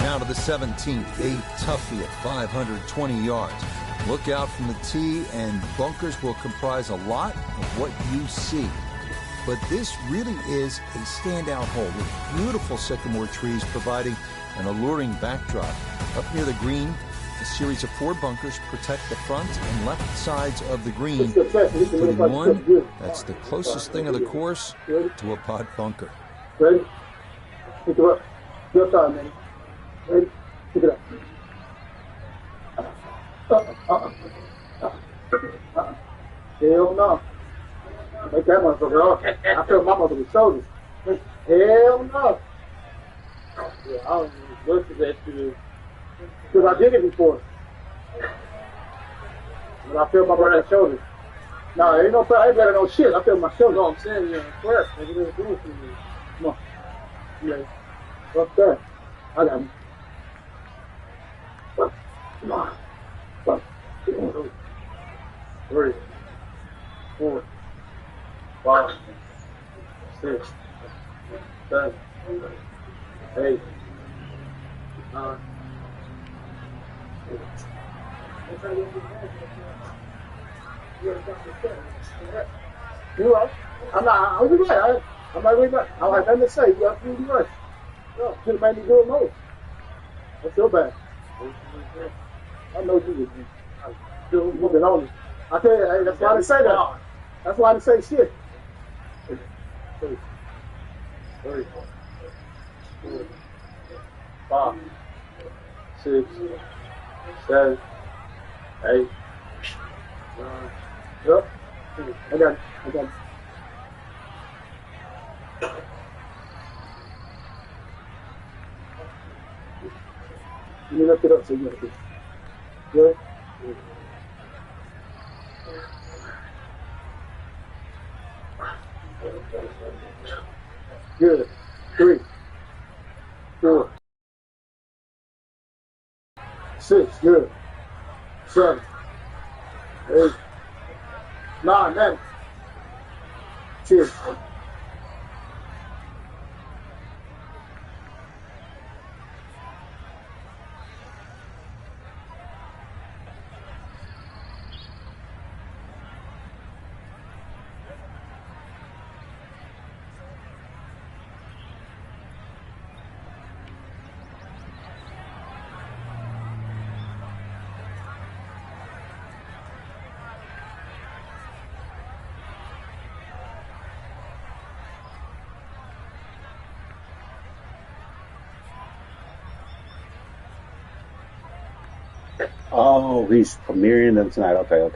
Now to the 17th, a toughie at 520 yards. Look out from the tee, and bunkers will comprise a lot of what you see. But this really is a standout hole with beautiful sycamore trees providing an alluring backdrop. Up near the green, the series of 4 bunkers protect the front and left sides of the green, including one that's the closest thing of the course to a pot bunker. Ready? Pick it up. Your side, man. Ready? Pick it up. Hell no. Make that motherfucker off. I feel my motherfucker's shoulders. Hell no. Yeah, I don't even look at that shit. Because I did it before. But I feel my brother's shoulders. No, ain't no I ain't better no shit. I feel my shoulders. No, I'm saying, yeah, swear. Nigga, they're doing it for me. Come on. Yeah. What's that? I got him. Come on. 2, 3, 4, 5, 6, 7, 8, 9. You're right. I'll be right. I'm not really right. I have nothing to say. You're absolutely right. No, should have made me do it more. I feel bad. I know you did. I still moving on it. I tell you, hey, that's why I didn't say that. That's why I didn't say shit. 2, 3, 4, 5, 6, 7, 8, 9. Yep. I got it. Let me lift it up so you got it. Good? Good. 3, 4, 6. Good. 7, 8, 9. Man. 10. Oh, he's premiering them tonight. Okay.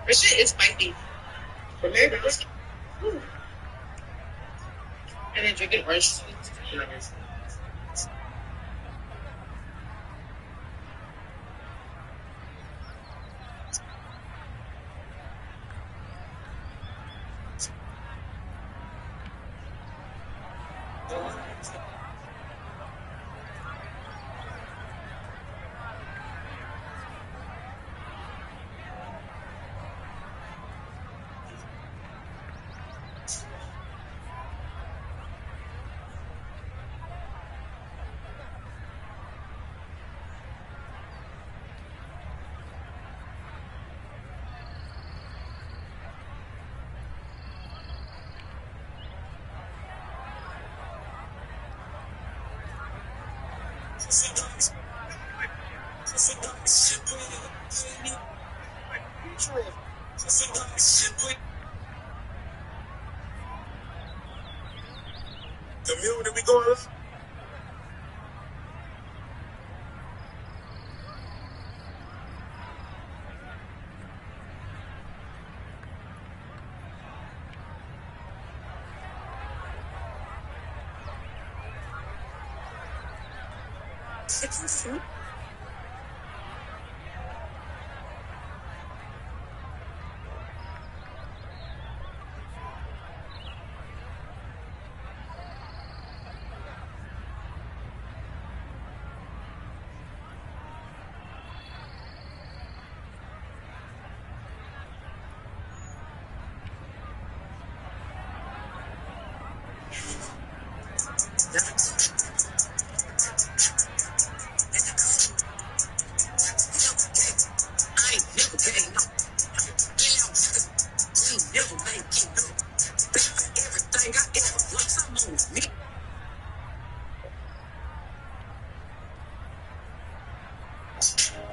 This shit is spicy. But maybe it's. And then drinking orange juice. Community, we going.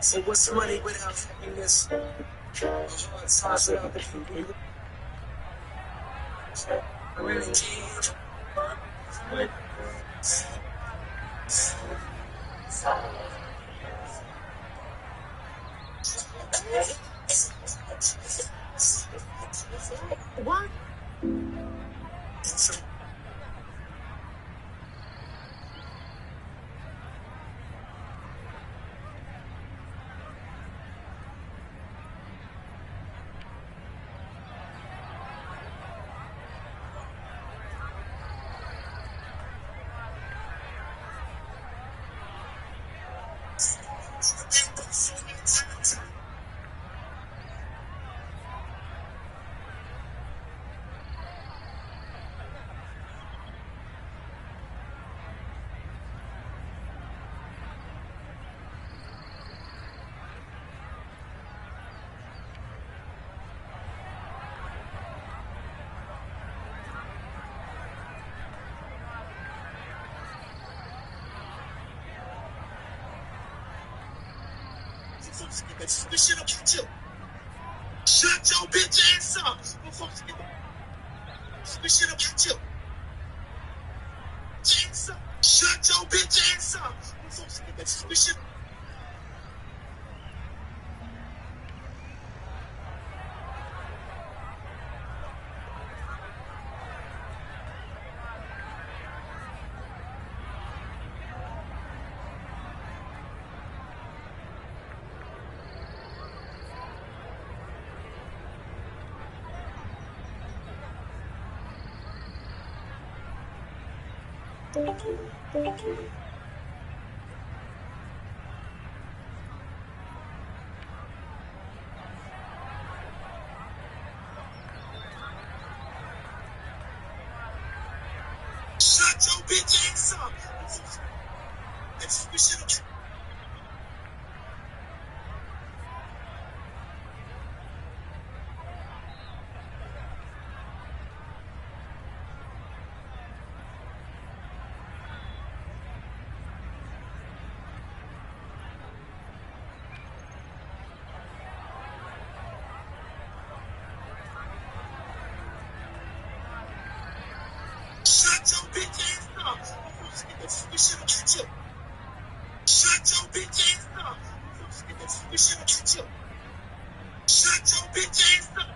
So what's money without happiness? Hard times without the people. What? This shit'll get you. Shut your bitch ass up. This shit'll get you. Shut your bitch ass up. This shit. Shut your bitch ass up. This shit'll get. should have catch you. Shut your bitch ass up. We should have catch you. Shut your bitch ass up.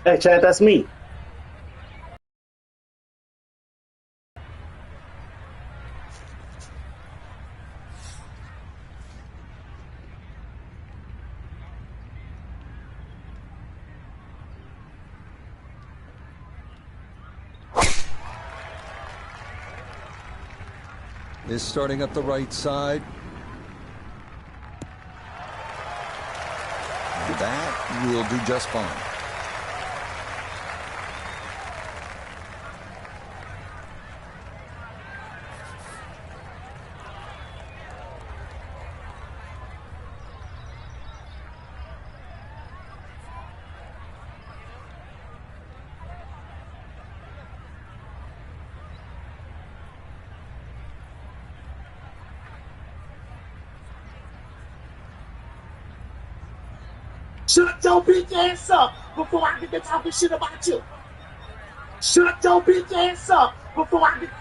Hey, Chad, that's me. Is starting up the right side. That will do just fine. Shut your bitch ass up before I get to talking shit about you. Shut your bitch ass up before I get.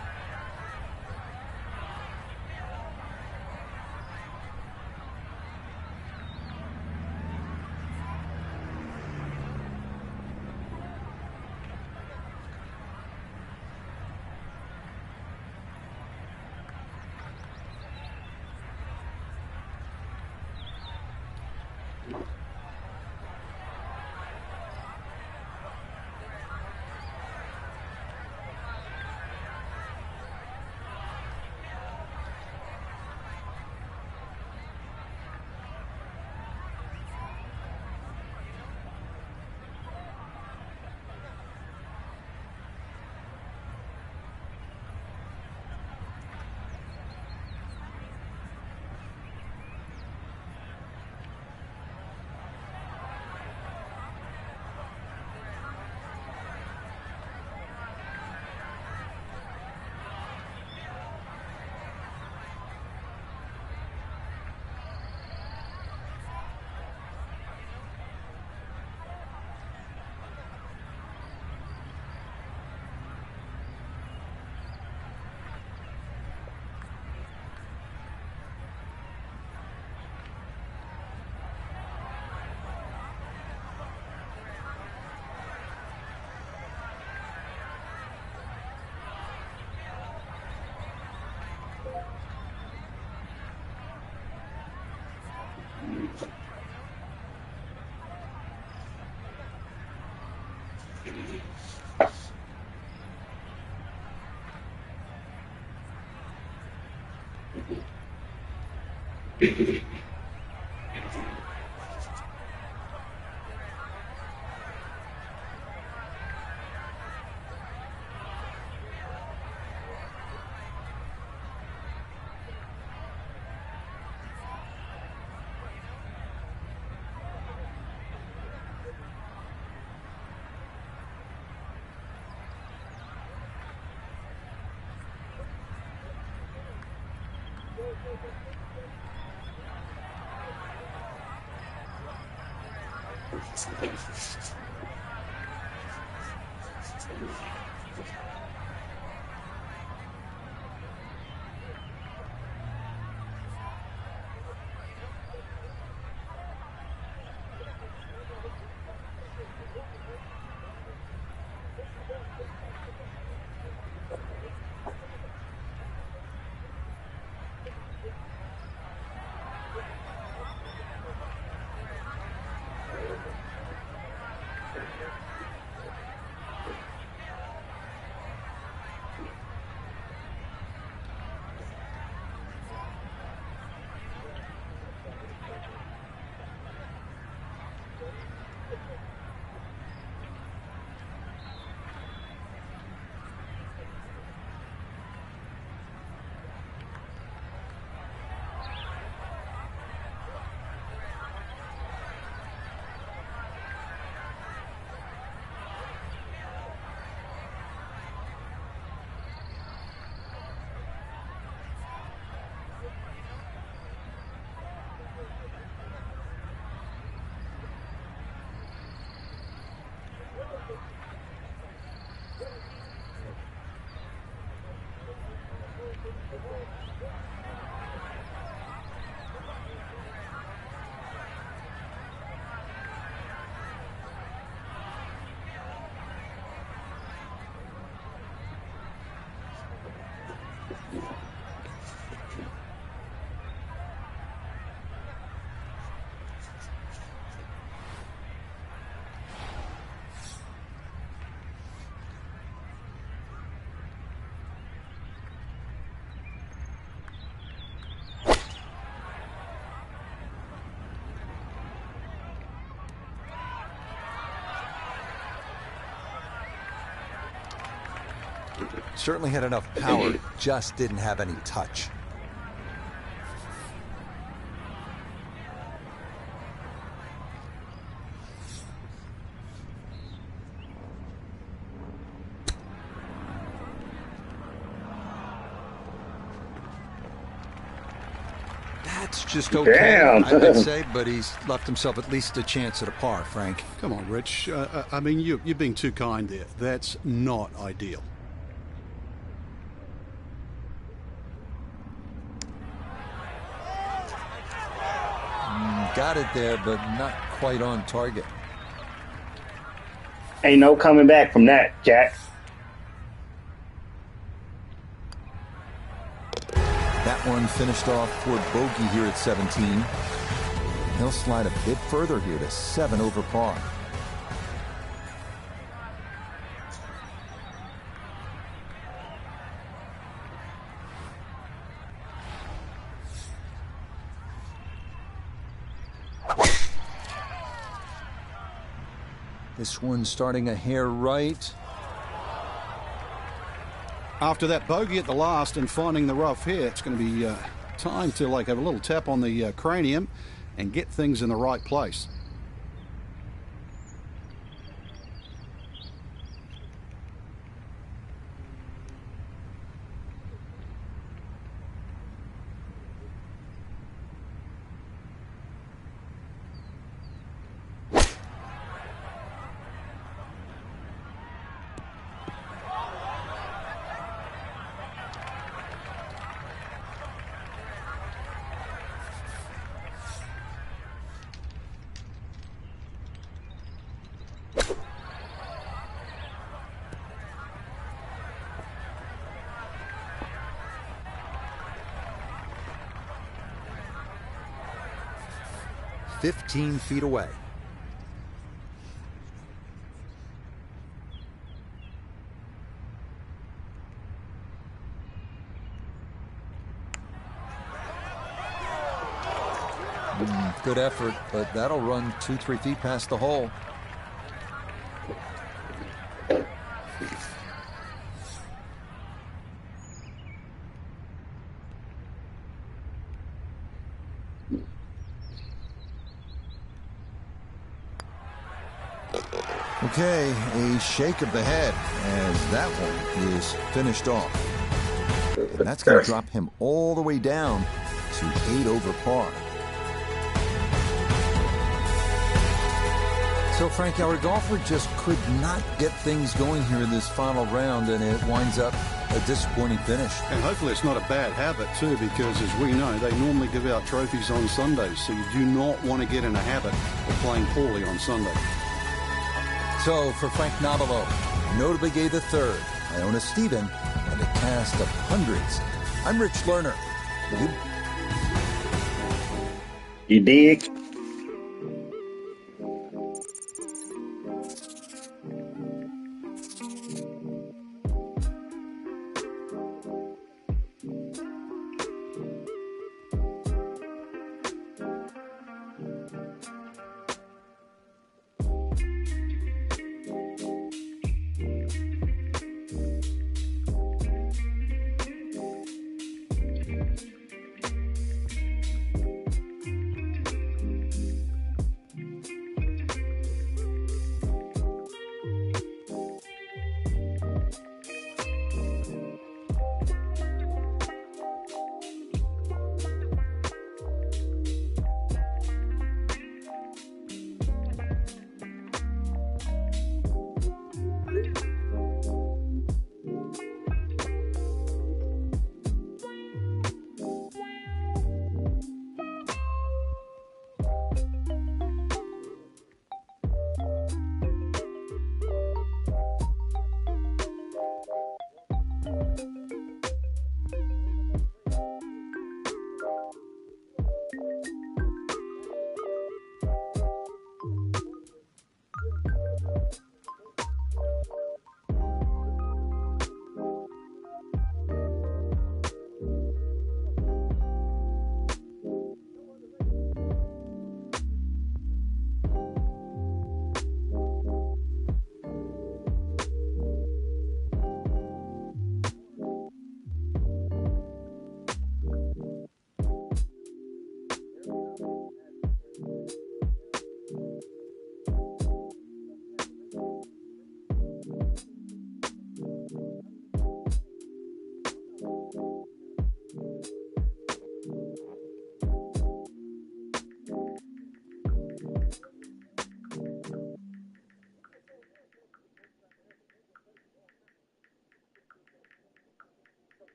Certainly had enough power, just didn't have any touch. That's just okay, Damn. I'd say, but he's left himself at least a chance at a par, Frank. Come on, Rich. I mean, you're being too kind there. That's not ideal. Got it there, but not quite on target. Ain't no coming back from that, Jack. That one finished off toward bogey here at 17. He'll slide a bit further here to 7 over par. This one starting a hair right. After that bogey at the last and finding the rough here, it's going to be time to have a little tap on the cranium and get things in the right place. "15 feet away. Good effort, but that'll run 2-3 feet past the hole. Okay, a shake of the head as that one is finished off. And that's going to drop him all the way down to 8 over par. So, Frank, our golfer just could not get things going here in this final round, and it winds up a disappointing finish. And hopefully it's not a bad habit, too, because as we know, they normally give out trophies on Sundays, so you do not want to get in a habit of playing poorly on Sunday. So, for Frank Nobilo, notably gave the third, Iona Stephen, and a cast of hundreds. I'm Rich Lerner. You dig?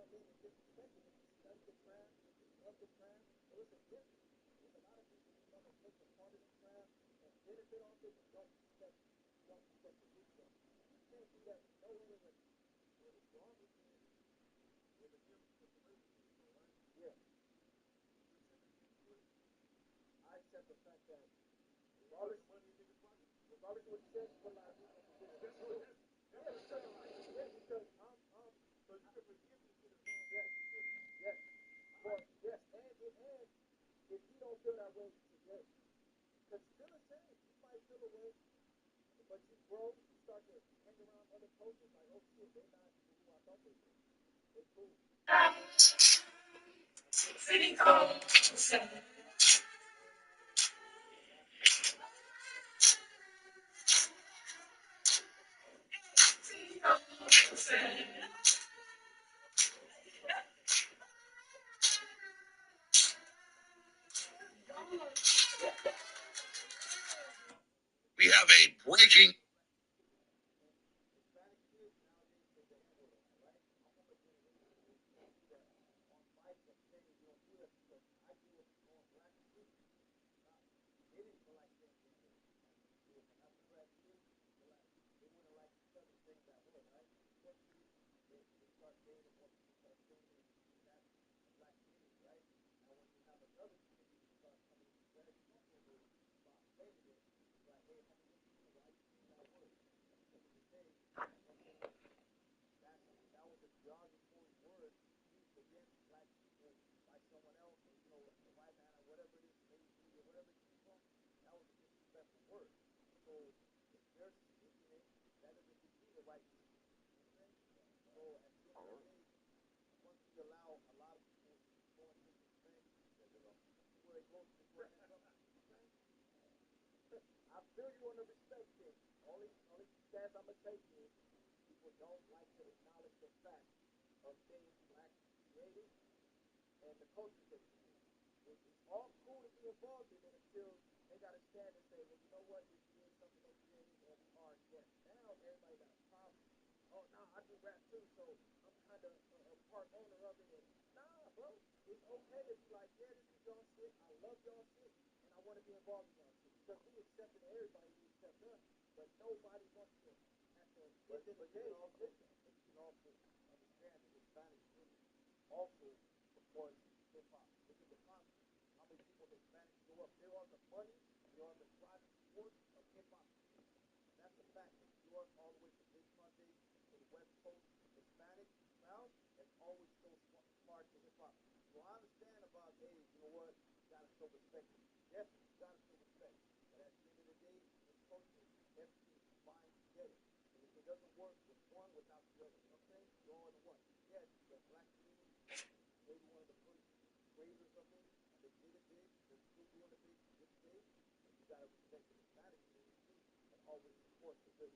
mean and disrespect it. If you study the craft, if you love the craft, so it's a difference. There's a lot of people who come and take a part of the craft and benefit off it, but don't respect the new stuff. You can't do that with no other race. Well, it's wrong with you. Well, the difference with the race is, right? Yeah. I accept the fact that regardless of what you said, what I do, because so you can forgive me for the wrong. Yes. But yes, and if you don't feel that way today, because still the same, you might feel a way, but you grow, you start to hang around other coaches, like, oh shit, they're not who I thought they were. They cool. We have a breaking. I feel you on the respect thing. Only stance I'm gonna take is people don't like to acknowledge the fact of things Black created and the culture they created. It's all cool to be involved in it until they gotta stand and say, well, you know what, this is something they created and we are against. Now everybody got a problem. Oh, nah, I do rap too, so I'm kind of a part owner of it. And nah, bro, it's okay to be like, yeah, this is y'all shit. I love y'all shit, and I want to be involved in y'all shit. Because we accepted everybody who accept us, but nobody wants to have to end in the day. But you can also understand that Hispanic community also supports hip-hop. Look at the concept. How many people in Hispanic show up? They're on the money, they're on the driving force of hip-hop. That's a fact. From New York all the way to Big Monday to the West Coast, Hispanic crowd has always shown smart to hip-hop. So I understand about, hey, you know what, you gotta show respect. Yes, you gotta show respect. But at the end of the day, this culture, everything combined together. And if it doesn't work with one without the other, you know what I'm saying? You're all in one. Yes, the Black community, maybe one of the first creators of it, and they did it big, they're still doing it big to this day. But you gotta respect the Hispanic community too, and always support the good.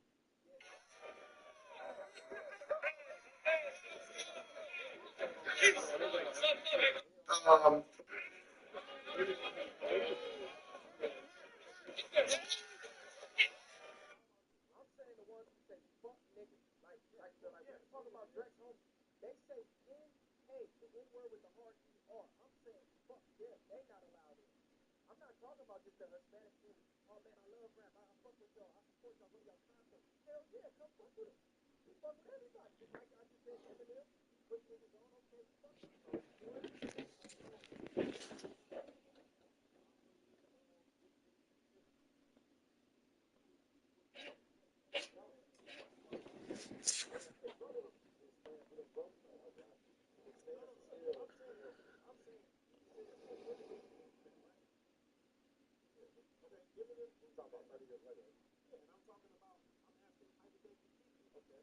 I'm saying the ones who say fuck niggas, like we're talking about Drex Home, they say N-A, the N-word with the hard E-R. I'm saying fuck them, they not allowed in. I'm not talking about just the Hispanic community. Oh man, I love rap, I fuck with y'all, I support y'all, go to y'all concert. Hell yeah, come fuck with us. We fuck with everybody. Just like I just said Eminem, put niggas on, okay, fuck with you.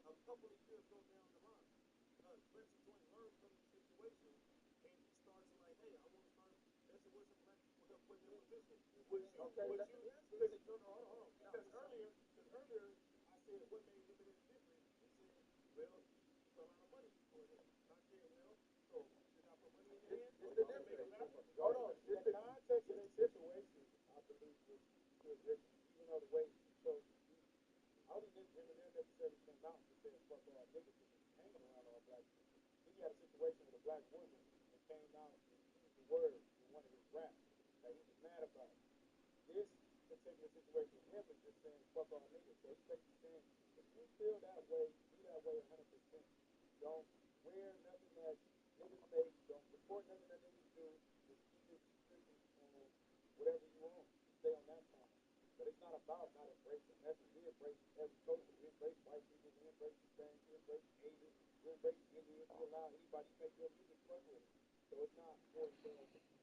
A couple of years go down the line. Spencer Joint learns from the situation, and he starts like, hey, I want to start messing with some black people, help put them in position. Hold on. Because earlier, I said, what made Eminem different? He said, well, he put a lot of money for it. And I said, well, so should I put money in their hands? It's the difference. Hold on. The context of their situation, I believe, was different. Even though the way, so I don't think Eminem necessarily came out to say fuck all niggas because he's hanging around all black people. He had a situation with a black woman that came out and used the word in one of his raps that he was mad about. This particular situation with him is just saying fuck all niggas. So he's basically saying if you feel that way, be that way 100%. Don't wear nothing that niggas make. Don't report nothing that niggas do. Just keep it strictly on whatever you want. Stay on that time. But it's not about not embracing nothing. We embrace every culture. We embrace white people. We embrace Hispanics. We embrace Asians. We embrace Indians. We allow anybody to make their music fuck with it. So it's not more so directed to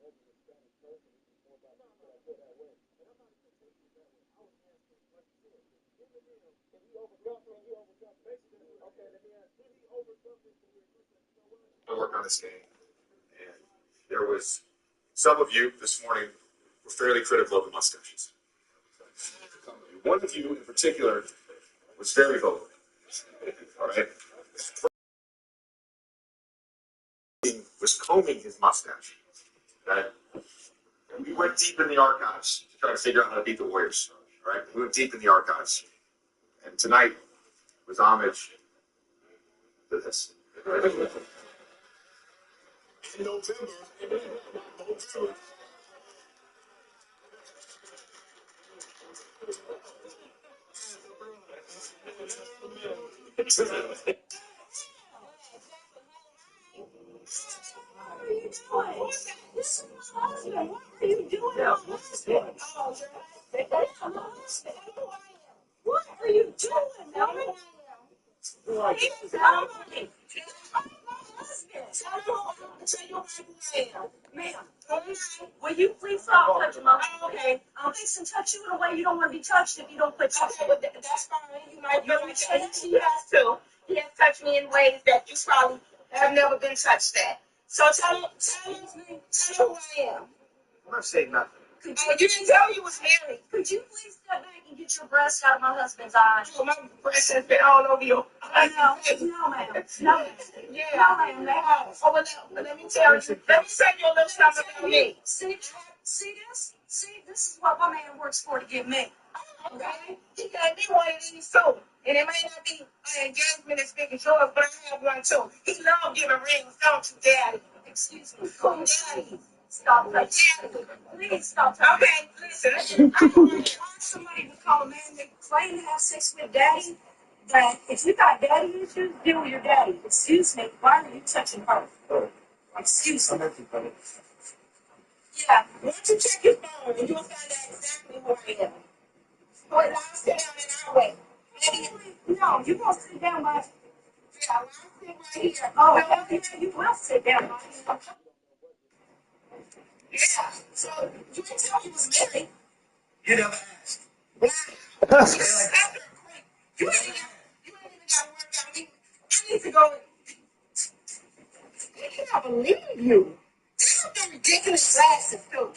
every Hispanic person. It's just more about people that feel that way. And I'm not even taking it that way. I was asking, like you said, can he overcome? Can he overcome? Basically, okay, let me ask, can he overcome this to where you say, you know what? I work on this game, and there was some of you this morning were fairly critical of the mustaches. One of you in particular was very vocal. All right, he was combing his mustache. Okay, and we went deep in the archives to try to figure out how to beat the Warriors. All right, we went deep in the archives, and tonight was homage to this. In November. What are you doing, Melvin? Ma'am, will you please stop touching my husband? Okay. I'm fixing to touch you in a way you don't want to be touched if you don't quit touching. Okay, that's fine. You might be able to change. He has to. He has touched me in ways that you probably have never been touched at. So tell him who I am. I'm not saying nothing. You didn't tell me you was married. Could you please step back and get your breast out of my husband's eyes? Oh, my breast has been all over you. No, ma'am. No, ma'am. Yeah. No, ma'am. Oh, well, let me tell you. Let me say you a little something about me. See this? See, this is what my man works for to get me. Okay? He gave me one of these too. And it may not be an engagement as big as yours, but I have one too. He loves giving rings, don't you, Daddy? Excuse me. Daddy. Stop right there. Please stop. Okay, listen. I want somebody to call a man that claim to have sex with daddy. That if you got daddy issues, deal with your daddy. Excuse me, why are you touching her? Excuse me. Yeah, why don't you check your phone and you'll find out exactly who I am. Wait, I'll sit down in our way. Maybe, no, you won't sit down by. Yeah, I'll sit right here. Oh, hell yeah, you will sit down by here. Yeah, so you didn't tell me you was married. You never asked. Why? You ain't even got work out. I need to go. I can't believe you. You have the ridiculous glasses, too.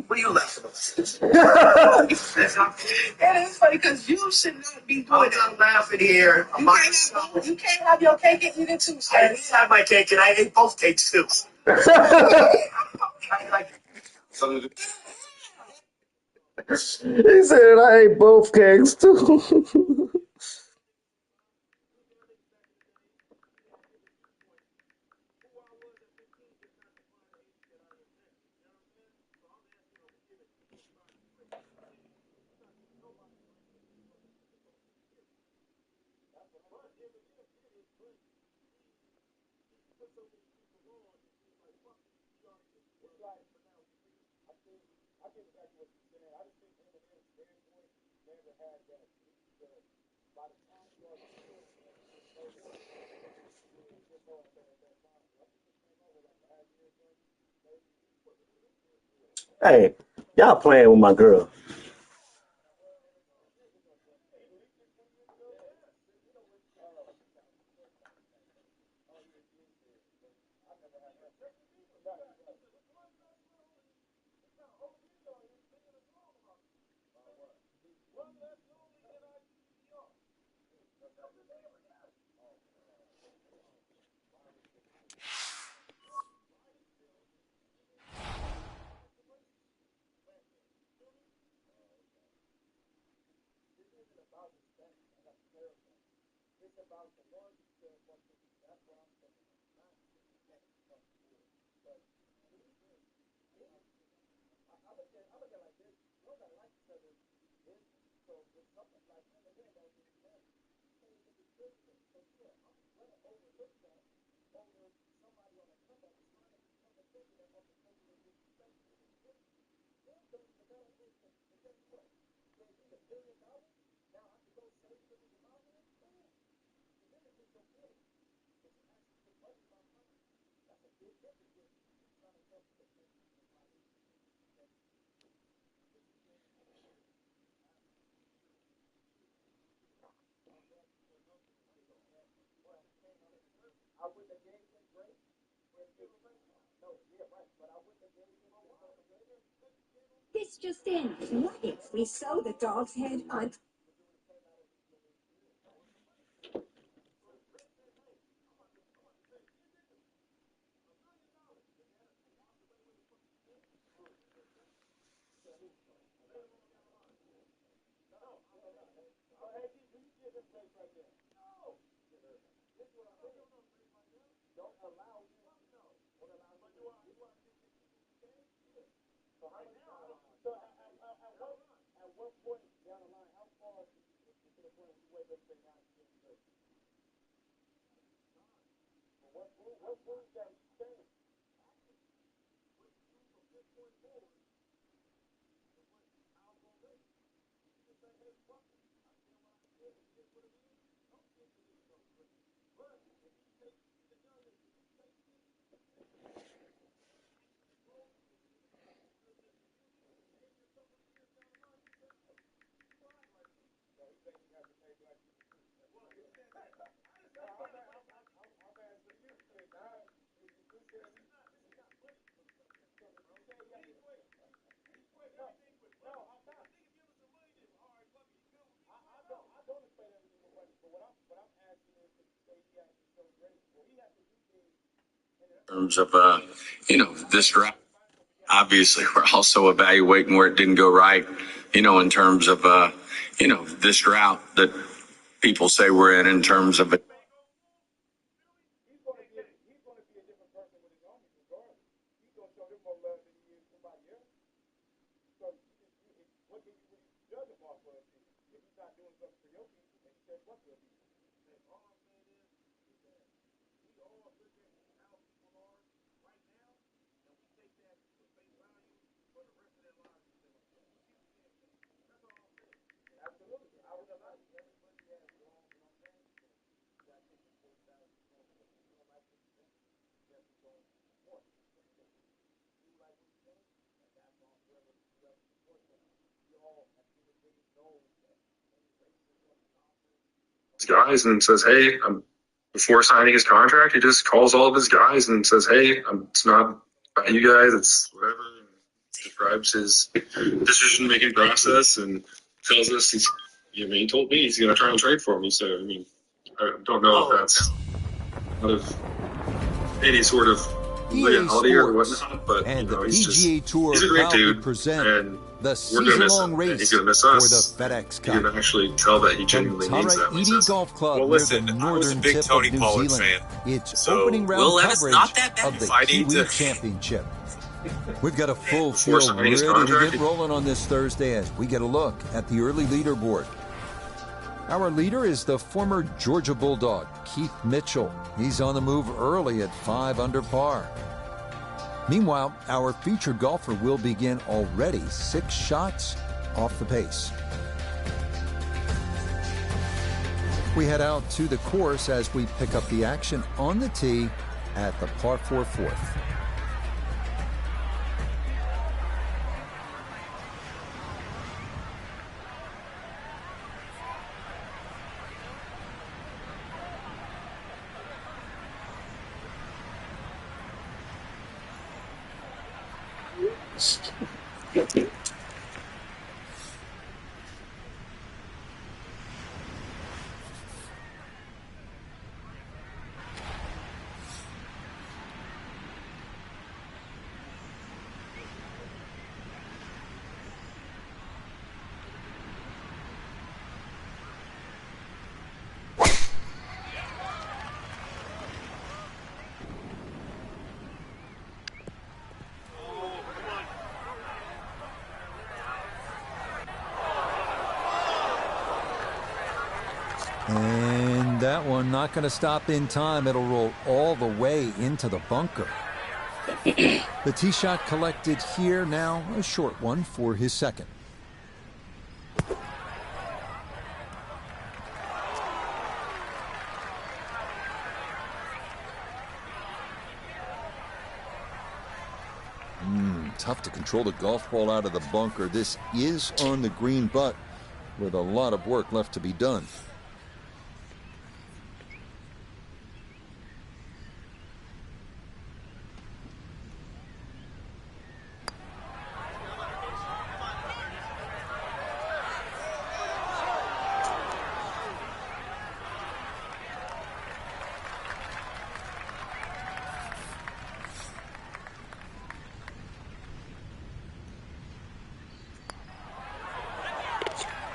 What are you laughing about? It is funny because you should not be doing that. I'm laughing here. You can't have your cake and eat it too, sir. I did have my cake and I ate both cakes too. He said I ate both cakes too. Hey, y'all playing with my girl. it's about the more details, what you do. That's what I'm saying. Not just the next stuff. Because I look at it like this. You don't gotta like each other. So if something like him and him don't get together, you can't even be good with it. So yeah, I'm gonna overlook that over somebody on a come up trying to become a president of the country and disrespect you. Them don't even gotta like him. And guess what? You gave me $1 billion. Now I can go save them in the mountain. Boom. And then it's just your feeling. But you actually put money in my pocket. That's a big difference with you trying to tell me that you're somebody. I wouldn't have gave him grace. No, yeah, right. But I wouldn't have gave him This just in. What if we sew the dog's head on? at what point down the line, how far is it to the point where you wake up and say, now it's getting great? What moves that you saying? In terms of, this draft. Obviously, we're also evaluating where it didn't go right, in terms of, this drought that people say we're in terms of. Guys and says, hey, before signing his contract, he just calls all of his guys and says, hey, it's not about you guys, it's whatever. And describes his decision-making process and tells us he told me he's going to try and trade for me. So, I don't know if that's out of any sort of reality or whatnot, but and the he's PGA Tour he's a great proudly dude, present and the we're going to miss season-long him. race And he's going to miss for us. the FedEx You Cup. can actually tell that he genuinely means that. From Edie Golf Club Well, listen, near the I was a northern big tip Tony of New Pollard Zealand. fan. It's So opening round Will Levis coverage not that bad. of the If I need Kiwi to- Championship. We've got a full Before field signing his ready to contract. get rolling on this Thursday as we get a look at the early leaderboard. Our leader is the former Georgia Bulldog, Keith Mitchell. He's on the move early at 5 under par. Meanwhile, our featured golfer will begin already 6 shots off the pace. We head out to the course as we pick up the action on the tee at the par 4 fourth. And that one not going to stop in time. It'll roll all the way into the bunker. The tee shot collected here, now a short one for his second. Tough to control the golf ball out of the bunker. This is on the green, but with a lot of work left to be done.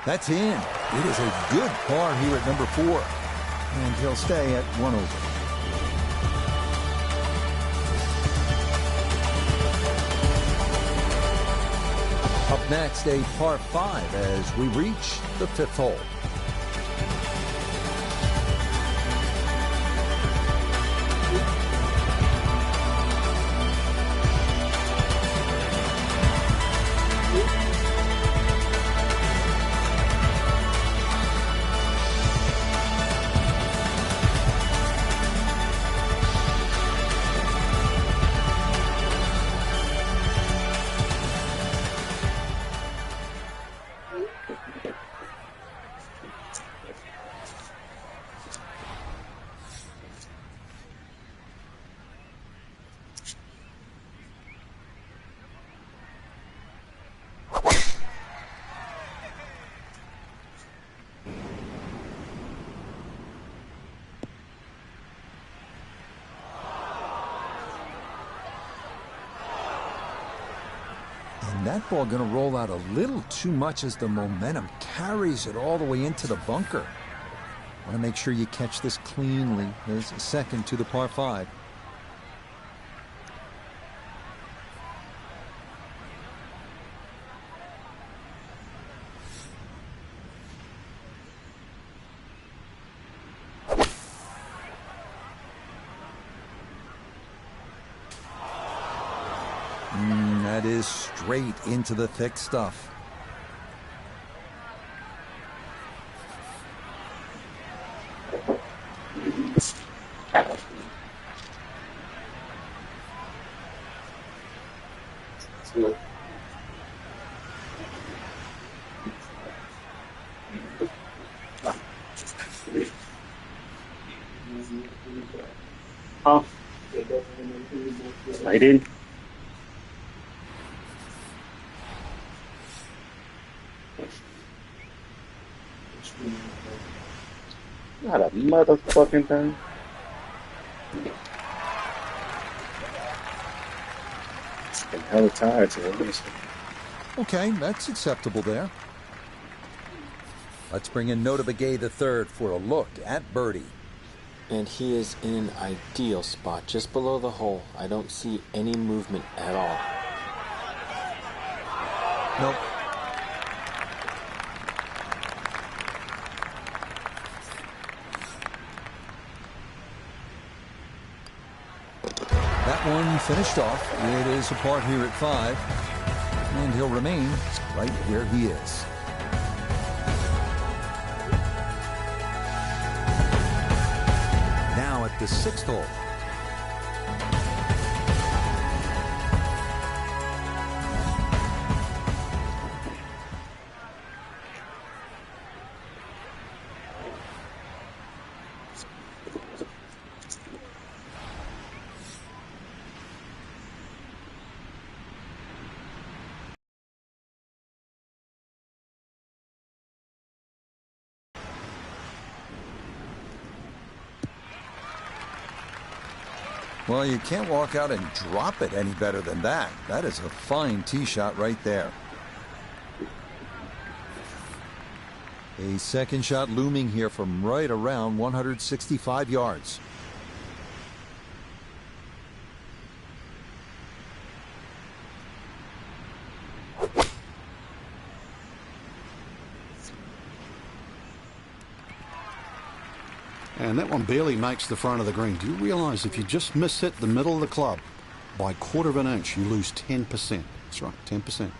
That's in. It is a good par here at number 4. And he'll stay at 1 over. Up next, a par 5 as we reach the 5th hole. And that ball going to roll out a little too much as the momentum carries it all the way into the bunker. Want to make sure you catch this cleanly. There's a second to the par 5. That is straight into the thick stuff. Huh? I did. Not a motherfucking thing. I'm hella tired today. Okay, that's acceptable there. Let's bring in Nota Begay III for a look at birdie. And he is in an ideal spot, just below the hole. I don't see any movement at all. Nope. That one finished off. It is a par here at 5. And he'll remain right where he is. Now at the 6th hole. Well, you can't walk out and drop it any better than that. That is a fine tee shot right there. A second shot looming here from right around 165 yards. And that one barely makes the front of the green. Do you realise if you just miss hit the middle of the club by a quarter of an inch, you lose 10%. That's right, 10%.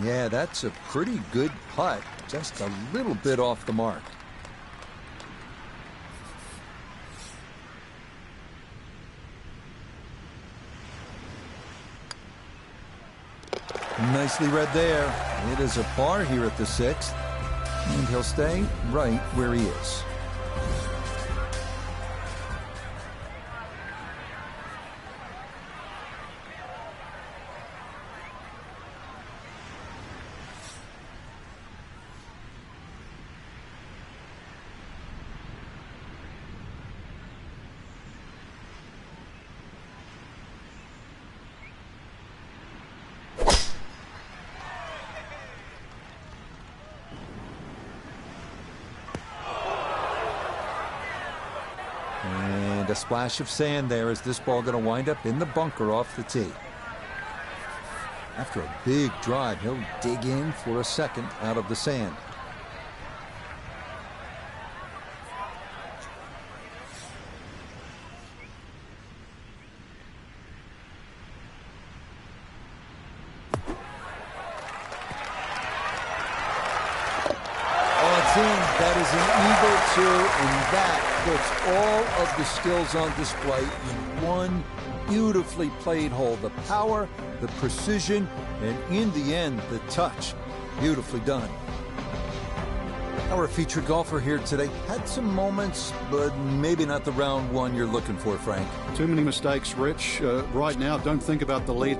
Yeah, that's a pretty good putt. Just a little bit off the mark. Nicely read there. It is a par here at the 6th. And he'll stay right where he is. And a splash of sand there. Is this ball going to wind up in the bunker off the tee? After a big drive, he'll dig in for a second out of the sand. That is an eagle too, and that puts all of the skills on display in one beautifully played hole. The power, the precision, and in the end, the touch. Beautifully done. Our featured golfer here today had some moments, but maybe not the round one you're looking for, Frank. Too many mistakes, Rich. Right now, don't think about the lead.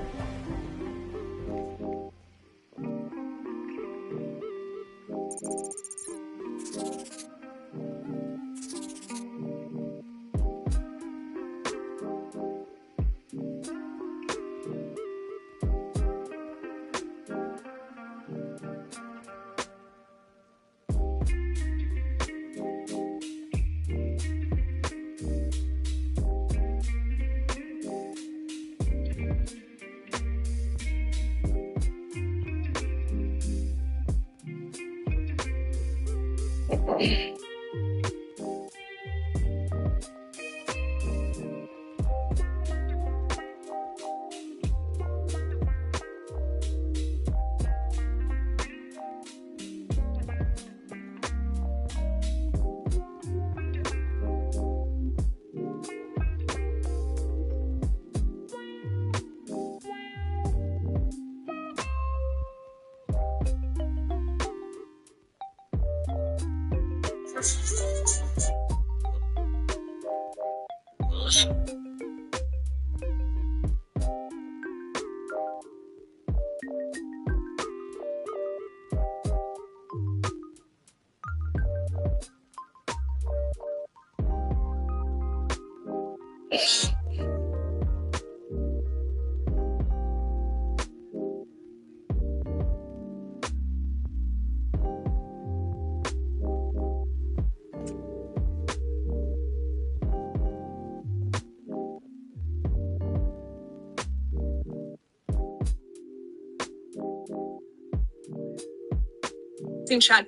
Team shot.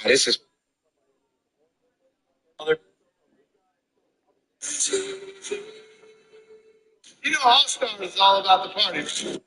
This is. You know, All Stars is all about the party.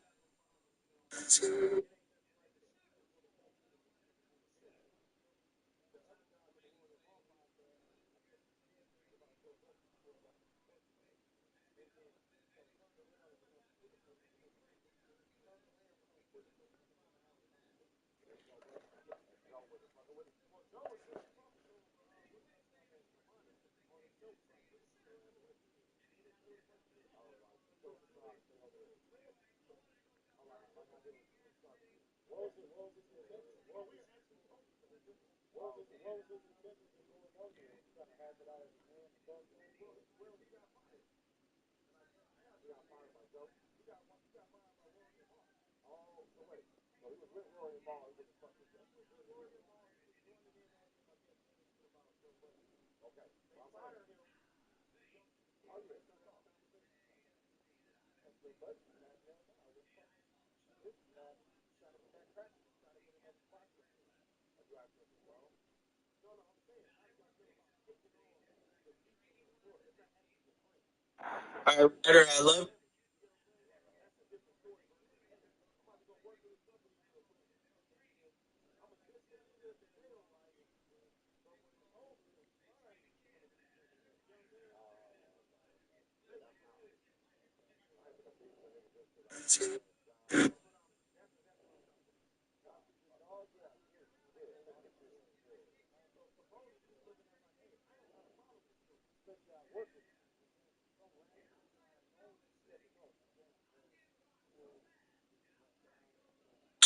All right, Ryder, I love.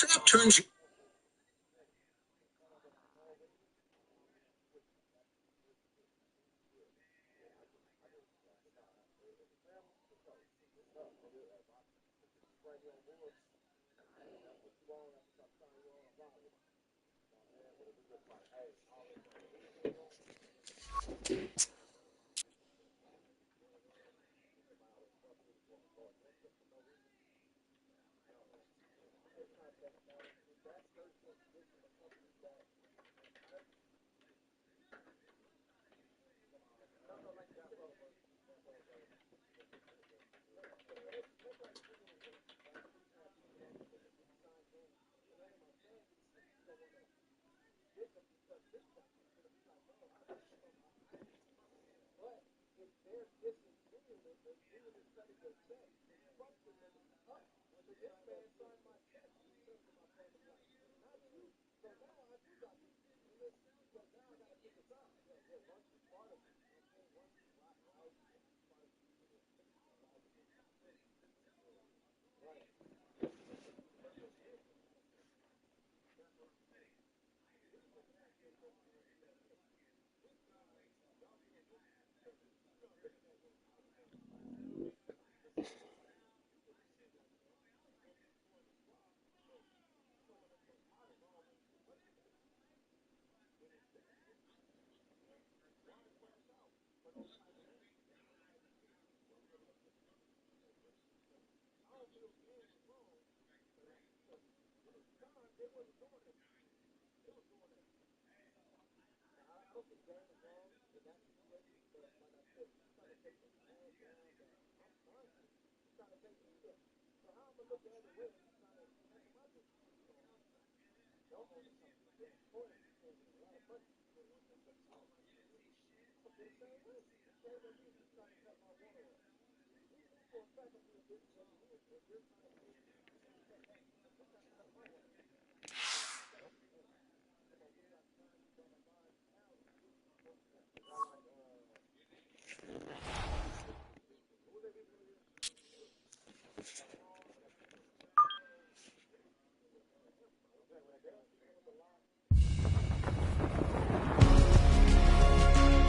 Trap turns.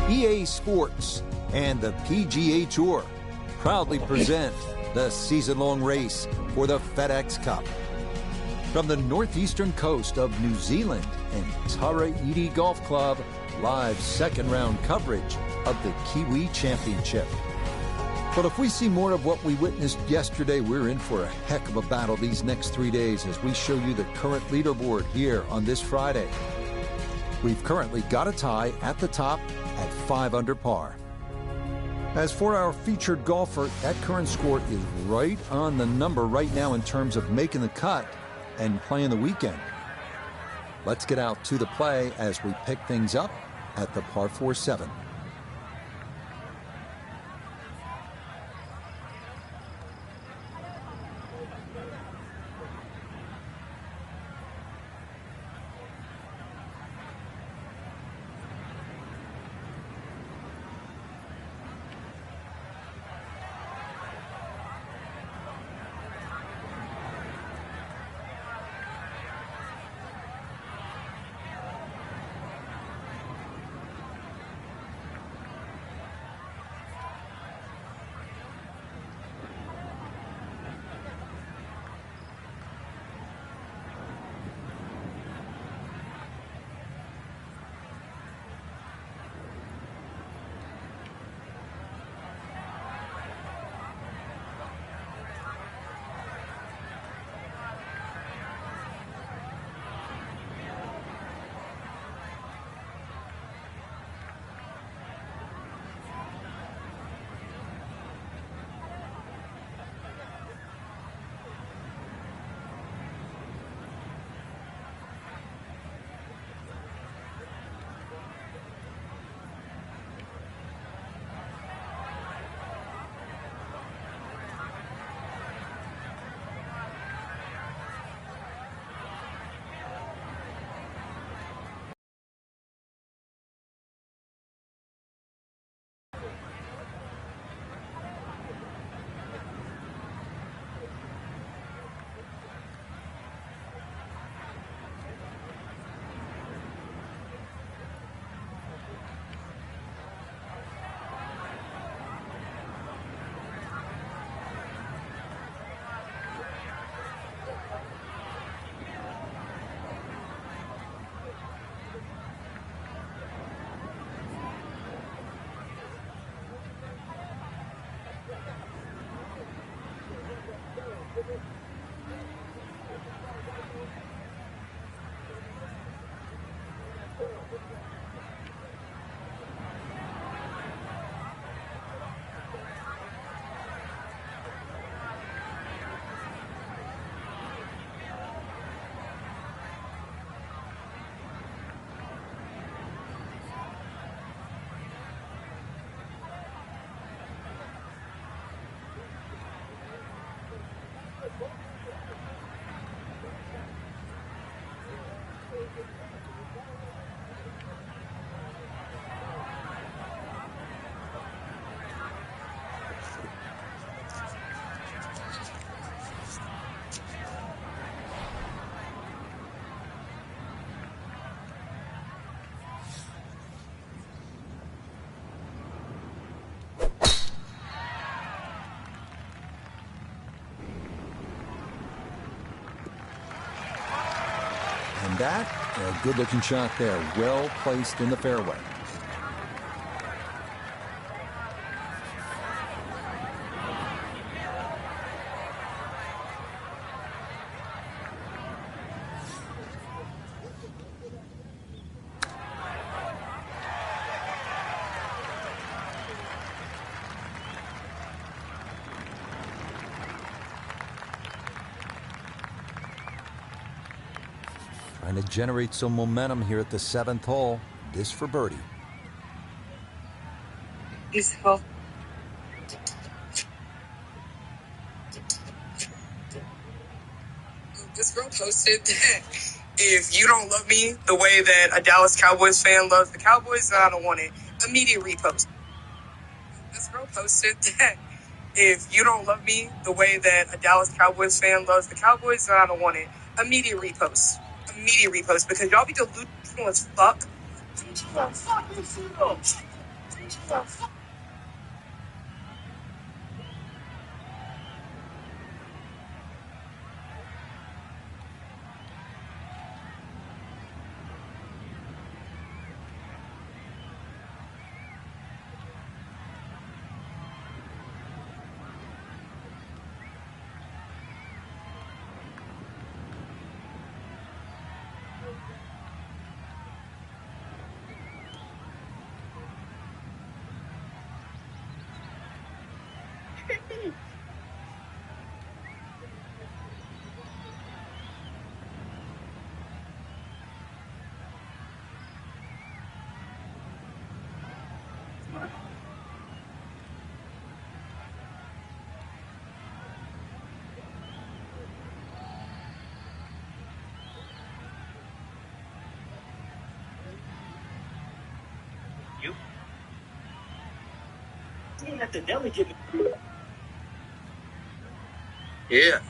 EA Sports and the PGA Tour proudly present the season-long race for the FedEx Cup. From the northeastern coast of New Zealand and Taraiti Golf Club, live second-round coverage of the Kiwi Championship. But if we see more of what we witnessed yesterday, we're in for a heck of a battle these next 3 days as we show you the current leaderboard here on this Friday. We've currently got a tie at the top at 5 under par. As for our featured golfer, that current score is right on the number right now in terms of making the cut and playing the weekend. Let's get out to the play as we pick things up at the par 4-7. And that, a good-looking shot there, well placed in the fairway. Trying to generate some momentum here at the 7th hole. This for birdie. Beautiful. This girl posted that if you don't love me the way that a Dallas Cowboys fan loves the Cowboys, then I don't want it. Immediate repost. This girl posted that if you don't love me the way that a Dallas Cowboys fan loves the Cowboys, then I don't want it. Immediate repost. Immediate repost because y'all be delusional as fuck. You didn't have to delegate. Yeah.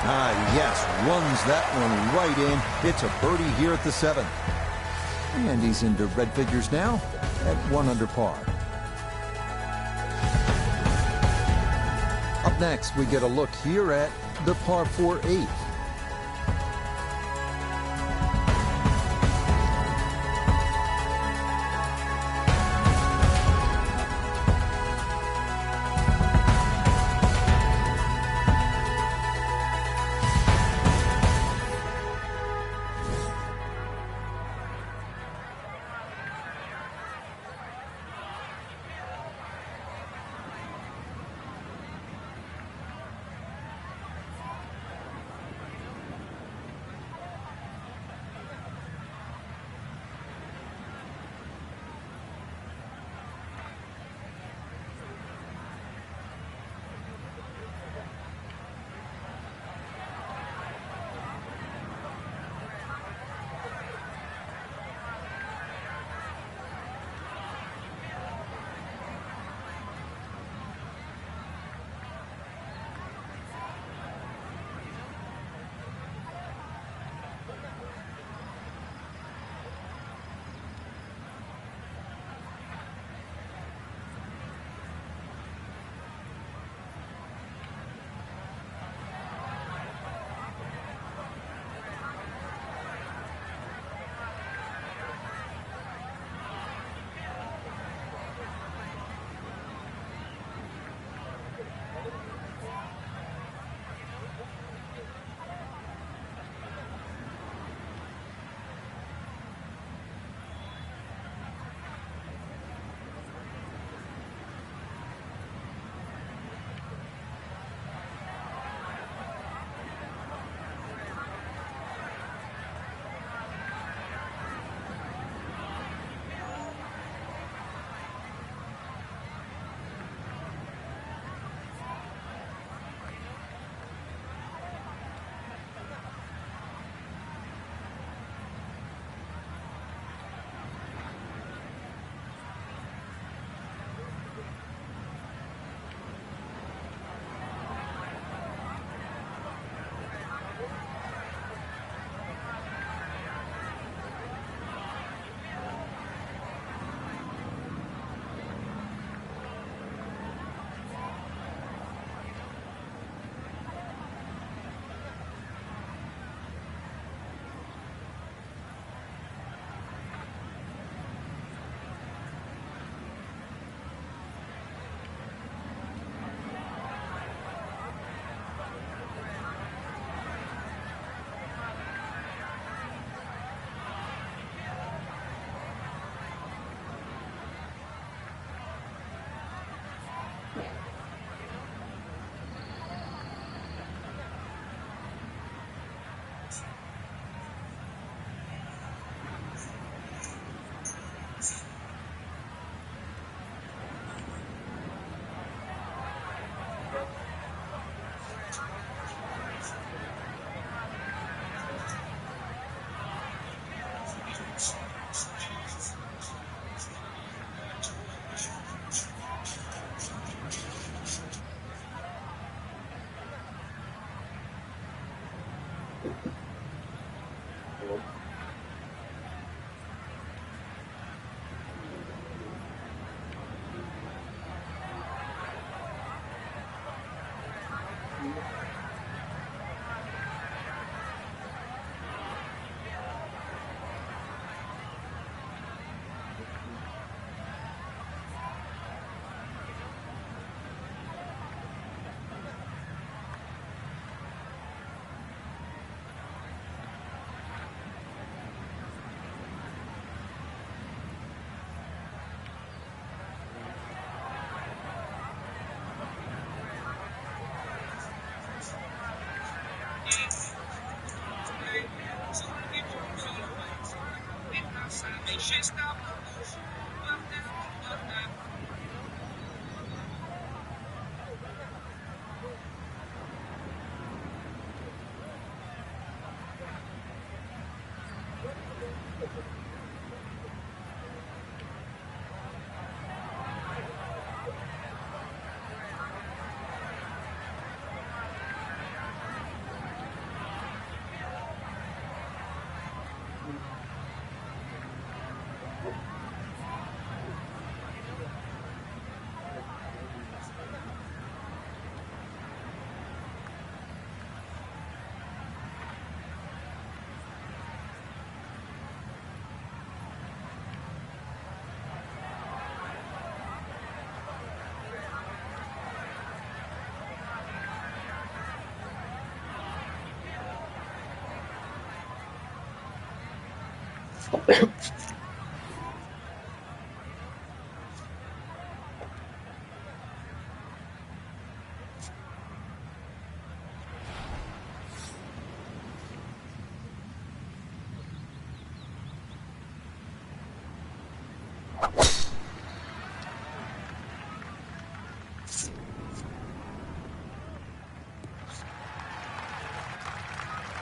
Yes, runs that one right in. It's a birdie here at the 7th. And he's into red figures now at 1 under par. Up next, we get a look here at the par 4 8th.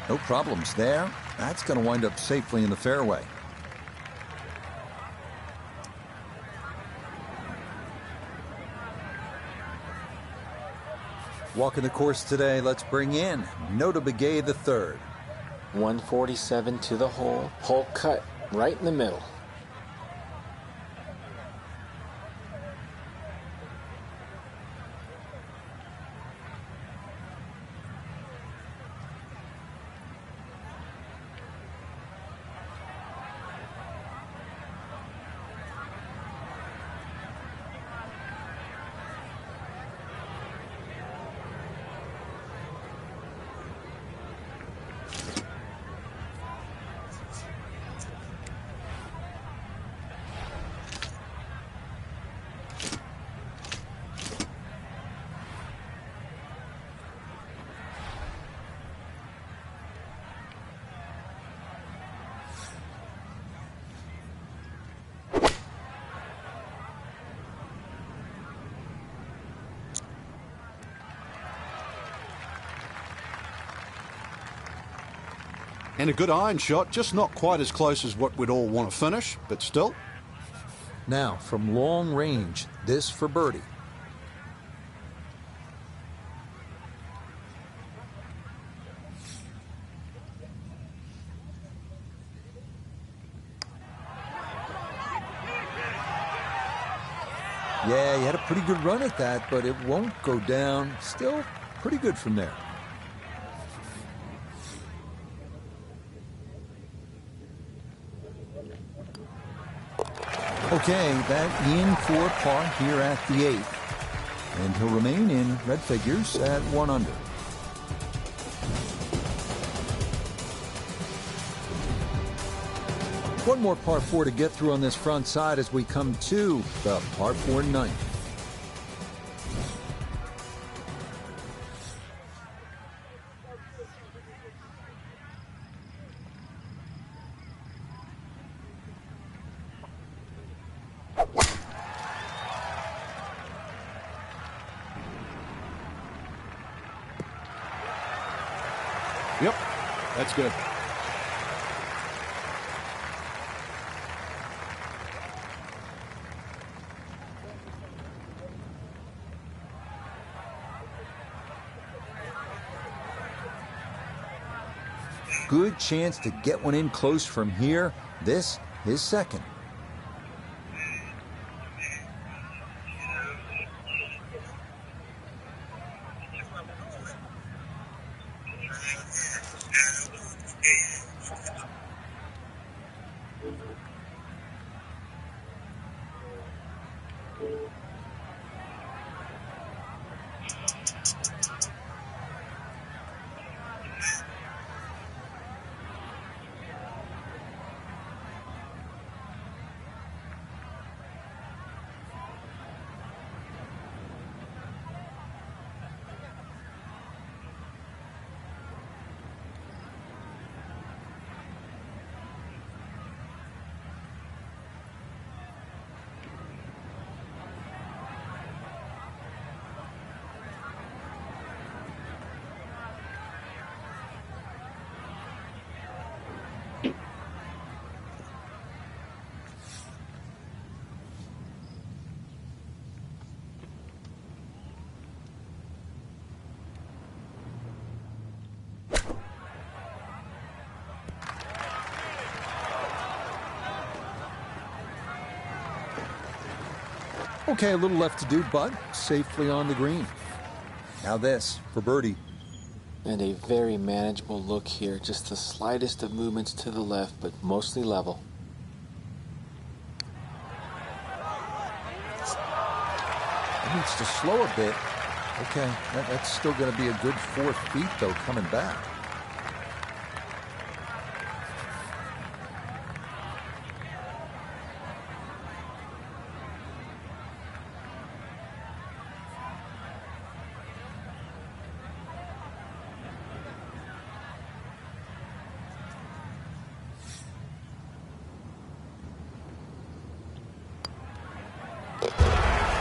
No problems there. That's going to wind up safely in the fairway. Walking the course today, let's bring in Nota Begay the third. 147 to the hole. Hole cut right in the middle. And a good iron shot, just not quite as close as what we'd all want to finish, but still. Now, from long range, this for birdie. Yeah, he had a pretty good run at that, but it won't go down. Still pretty good from there. Okay, that in for par here at the 8th. And he'll remain in red figures at 1 under. One more par 4 to get through on this front side as we come to the par 4 ninth. Yep, that's good. Good chance to get one in close from here. This, his second. Okay, a little left to do, but safely on the green. Now this for birdie. And a very manageable look here. Just the slightest of movements to the left, but mostly level. It needs to slow a bit. Okay, that's still going to be a good 4 feet, though, coming back.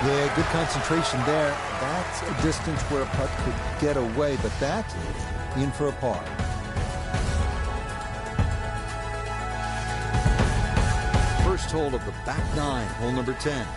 Yeah, good concentration there. That's a distance where a putt could get away, but that in for a par. First hole of the back nine, hole number 10.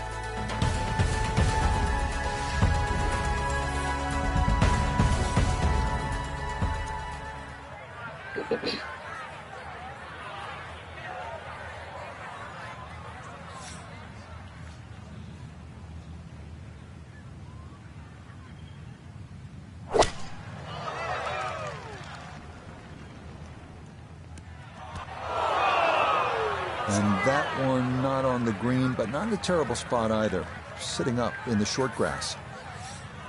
And that one not on the green, but not in a terrible spot either. Sitting up in the short grass.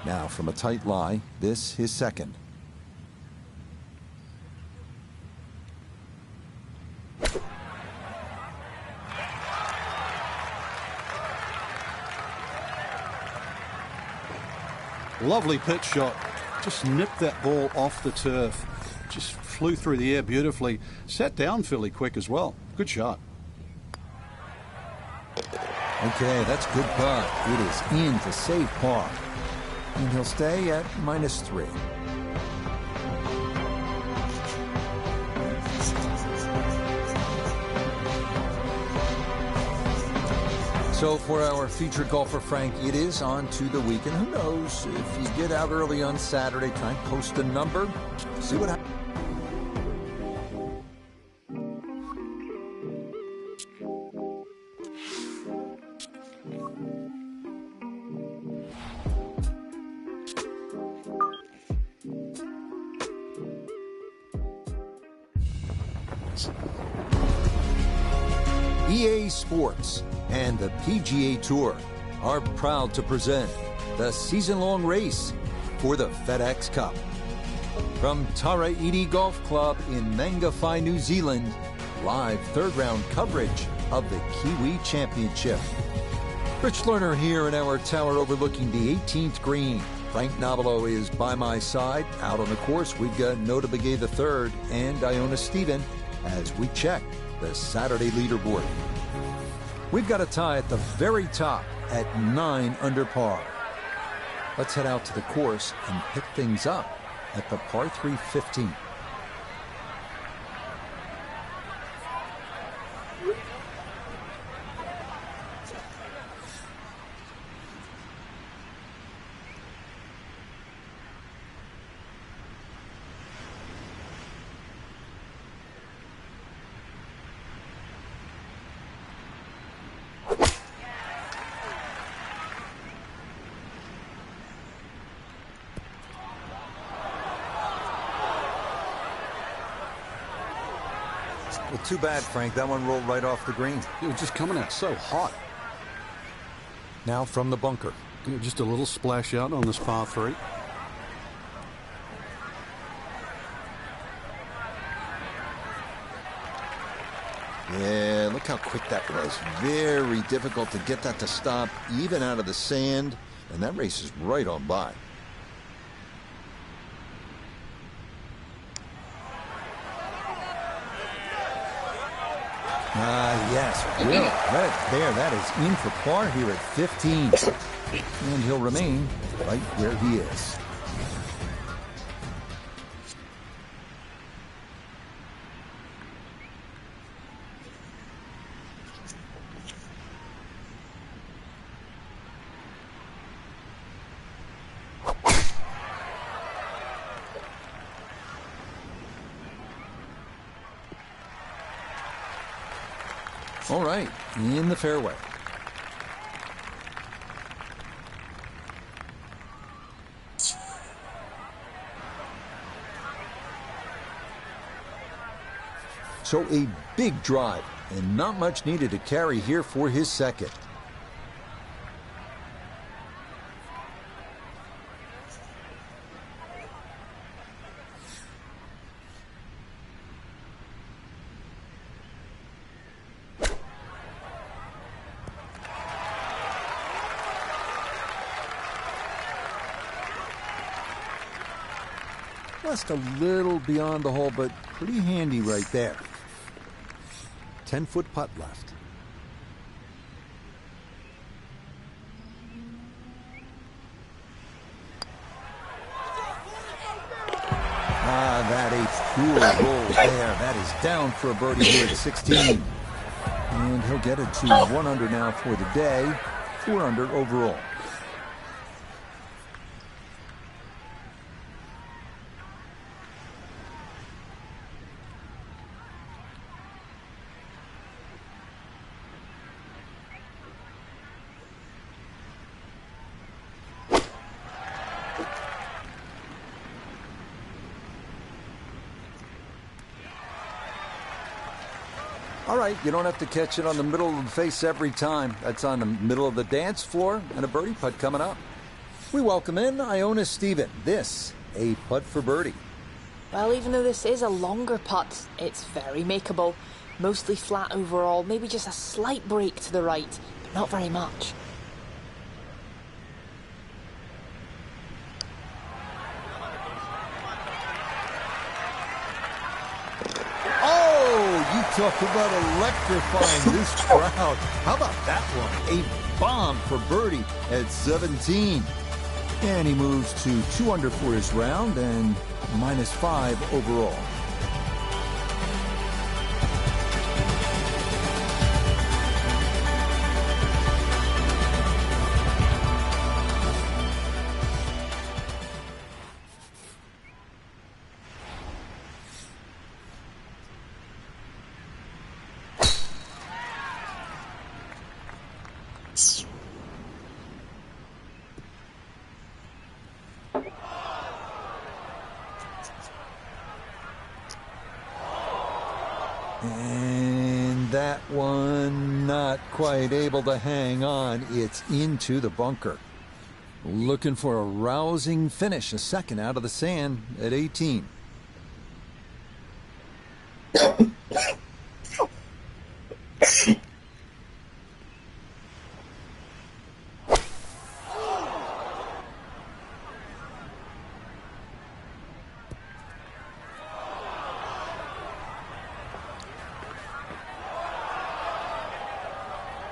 Now from a tight lie, this his second. Lovely pitch shot. Just nipped that ball off the turf. Just flew through the air beautifully. Sat down fairly quick as well. Good shot. Okay, that's good putt. It is in to save par. And he'll stay at -3. So for our featured golfer, Frank, it is on to the weekend. Who knows? If you get out early on Saturday, try and post a number. See what happens. EA Sports and the PGA Tour are proud to present the season-long race for the FedEx Cup. From Tara Iti Golf Club in Mangawhai, New Zealand, live third-round coverage of the Kiwi Championship. Rich Lerner here in our tower overlooking the 18th green. Frank Nobilo is by my side. Out on the course, we've got Nota Begay III and Iona Stephen as we check the Saturday leaderboard. We've got a tie at the very top at 9 under par. Let's head out to the course and pick things up at the par 3 15. Well, too bad, Frank. That one rolled right off the green. It was just coming out so hot. Now from the bunker. Just a little splash out on this par 3. Yeah, look how quick that was. Very difficult to get that to stop, even out of the sand. And that race is right on by. Yes, Will. Right there, that is in for par here at 15. And he'll remain right where he is. All right, in the fairway. So a big drive, and not much needed to carry here for his second. Just a little beyond the hole, but pretty handy right there. 10-foot putt left. That a pure roll there. That is down for a birdie here at 16. And he'll get it to 1 under now for the day. 4 under overall. All right, you don't have to catch it on the middle of the face every time. That's on the middle of the dance floor, and a birdie putt coming up. We welcome in Iona Steven. This, a putt for birdie. Well, even though this is a longer putt, it's very makeable. Mostly flat overall, maybe just a slight break to the right, but not very much. You talk about electrifying this crowd. How about that one? A bomb for birdie at 17. And he moves to 2 under for his round and -5 overall. And that one not quite able to hang on. It's into the bunker. Looking for a rousing finish, a second out of the sand at 18.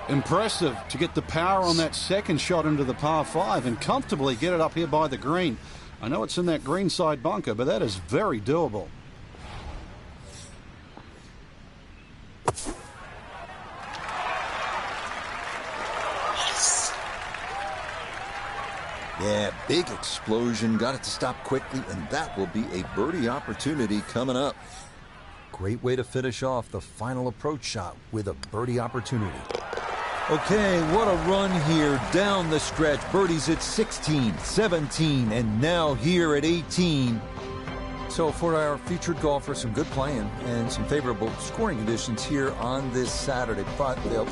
Impressive to get the power on that second shot into the par 5 and comfortably get it up here by the green. I know it's in that greenside bunker, but that is very doable. Yeah, big explosion. Got it to stop quickly, and that will be a birdie opportunity coming up. Great way to finish off the final approach shot with a birdie opportunity. Okay, what a run here down the stretch. Birdies at 16, 17, and now here at 18. So for our featured golfer, some good playing and some favorable scoring conditions here on this Saturday. But they'll...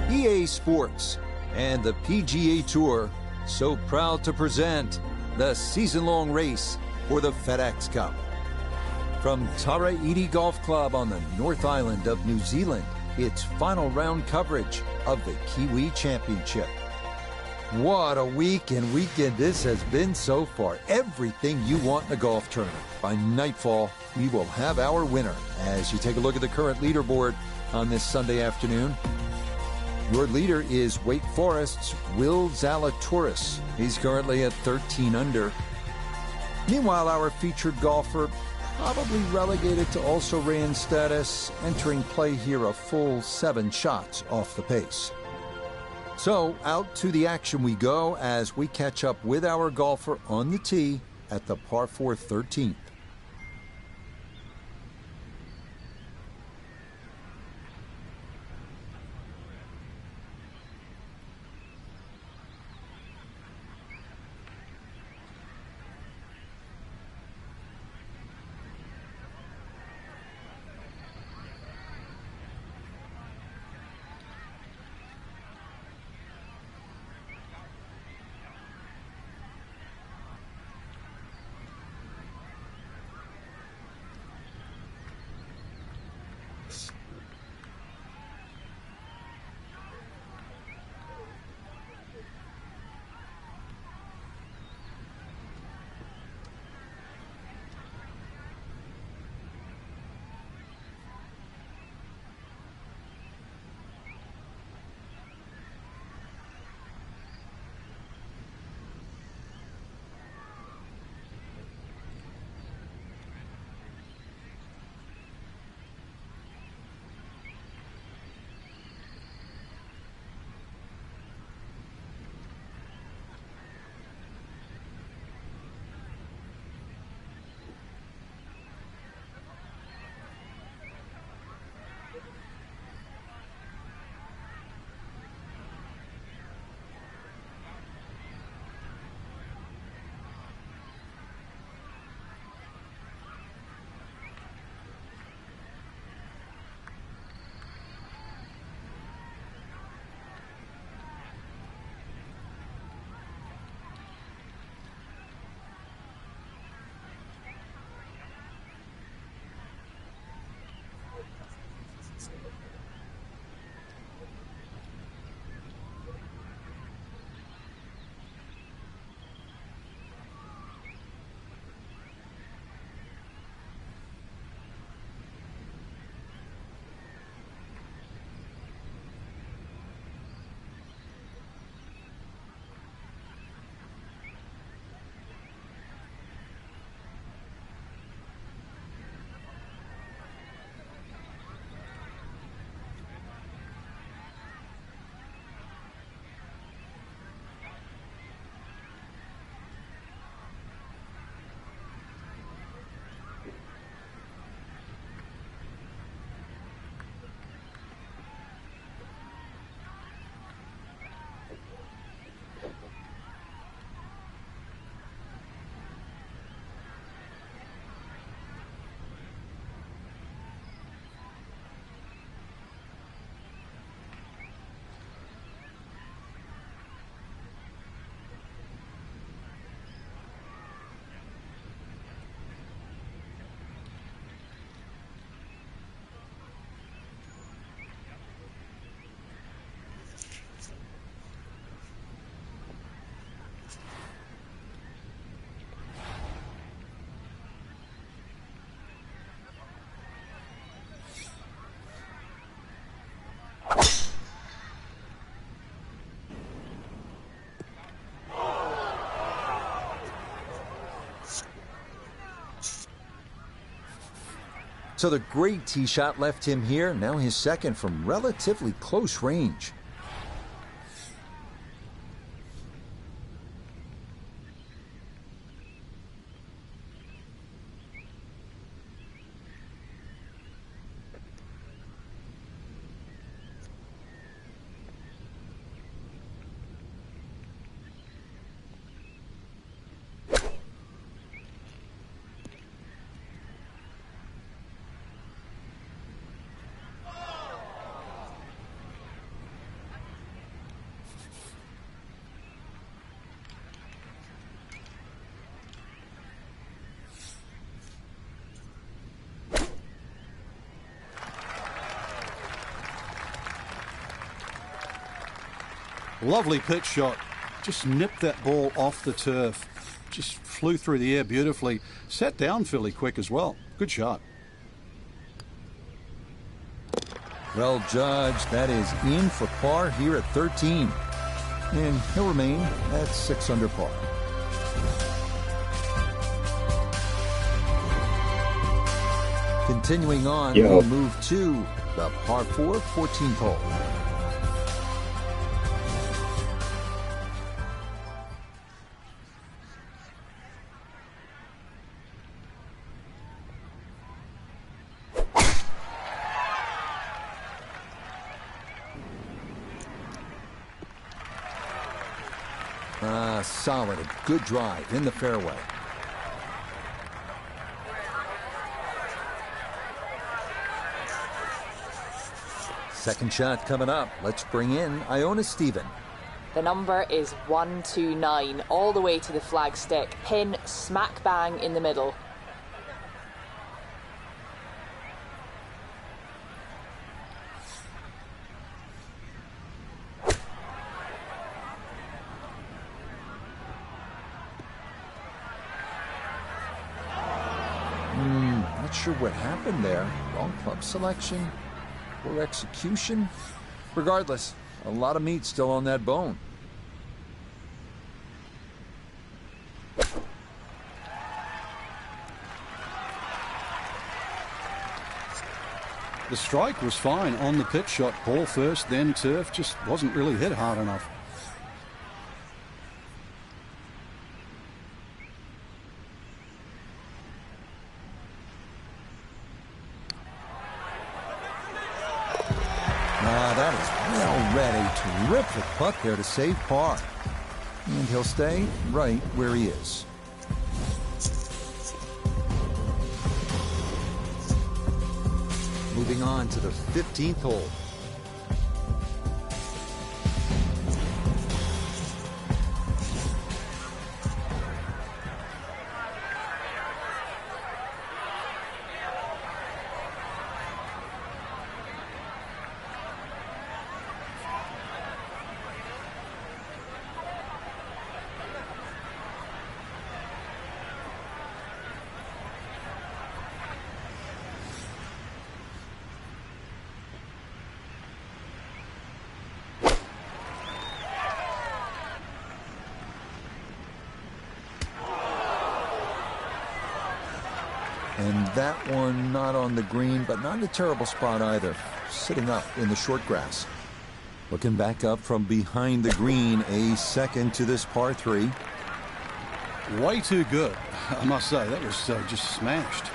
EA Sports and the PGA Tour so proud to present the season-long race for the FedEx Cup. From Tara Iti Golf Club on the North Island of New Zealand, it's final round coverage of the Kiwi Championship. What a week and weekend this has been so far. Everything you want in a golf tournament. By nightfall, we will have our winner. As you take a look at the current leaderboard on this Sunday afternoon, your leader is Wake Forest's Will Zalatoris. He's currently at 13 under. Meanwhile, our featured golfer, probably relegated to also-ran status, entering play here a full 7 shots off the pace. So, out to the action we go as we catch up with our golfer on the tee at the par 4 13th. So the great tee shot left him here, now his second from relatively close range. Lovely pitch shot. Just nipped that ball off the turf. Just flew through the air beautifully. Sat down fairly quick as well. Good shot. Well judged. That is in for par here at 13. And he'll remain at 6 under par. Continuing on, we move to the par 4 14th hole. Solid, a good drive in the fairway. Second shot coming up. Let's bring in Iona Stephen. The number is 129, all the way to the flagstick. Pin smack bang in the middle. Not sure what happened there. Wrong club selection, poor execution. Regardless, a lot of meat still on that bone. The strike was fine on the pitch shot. Ball first, then turf. Just wasn't really hit hard enough. That is well read. A terrific putt there to save par. And he'll stay right where he is. Moving on to the 15th hole. And that one not on the green, but not in a terrible spot either. Sitting up in the short grass. Looking back up from behind the green, a second to this par 3. Way too good, I must say. That was just smashed.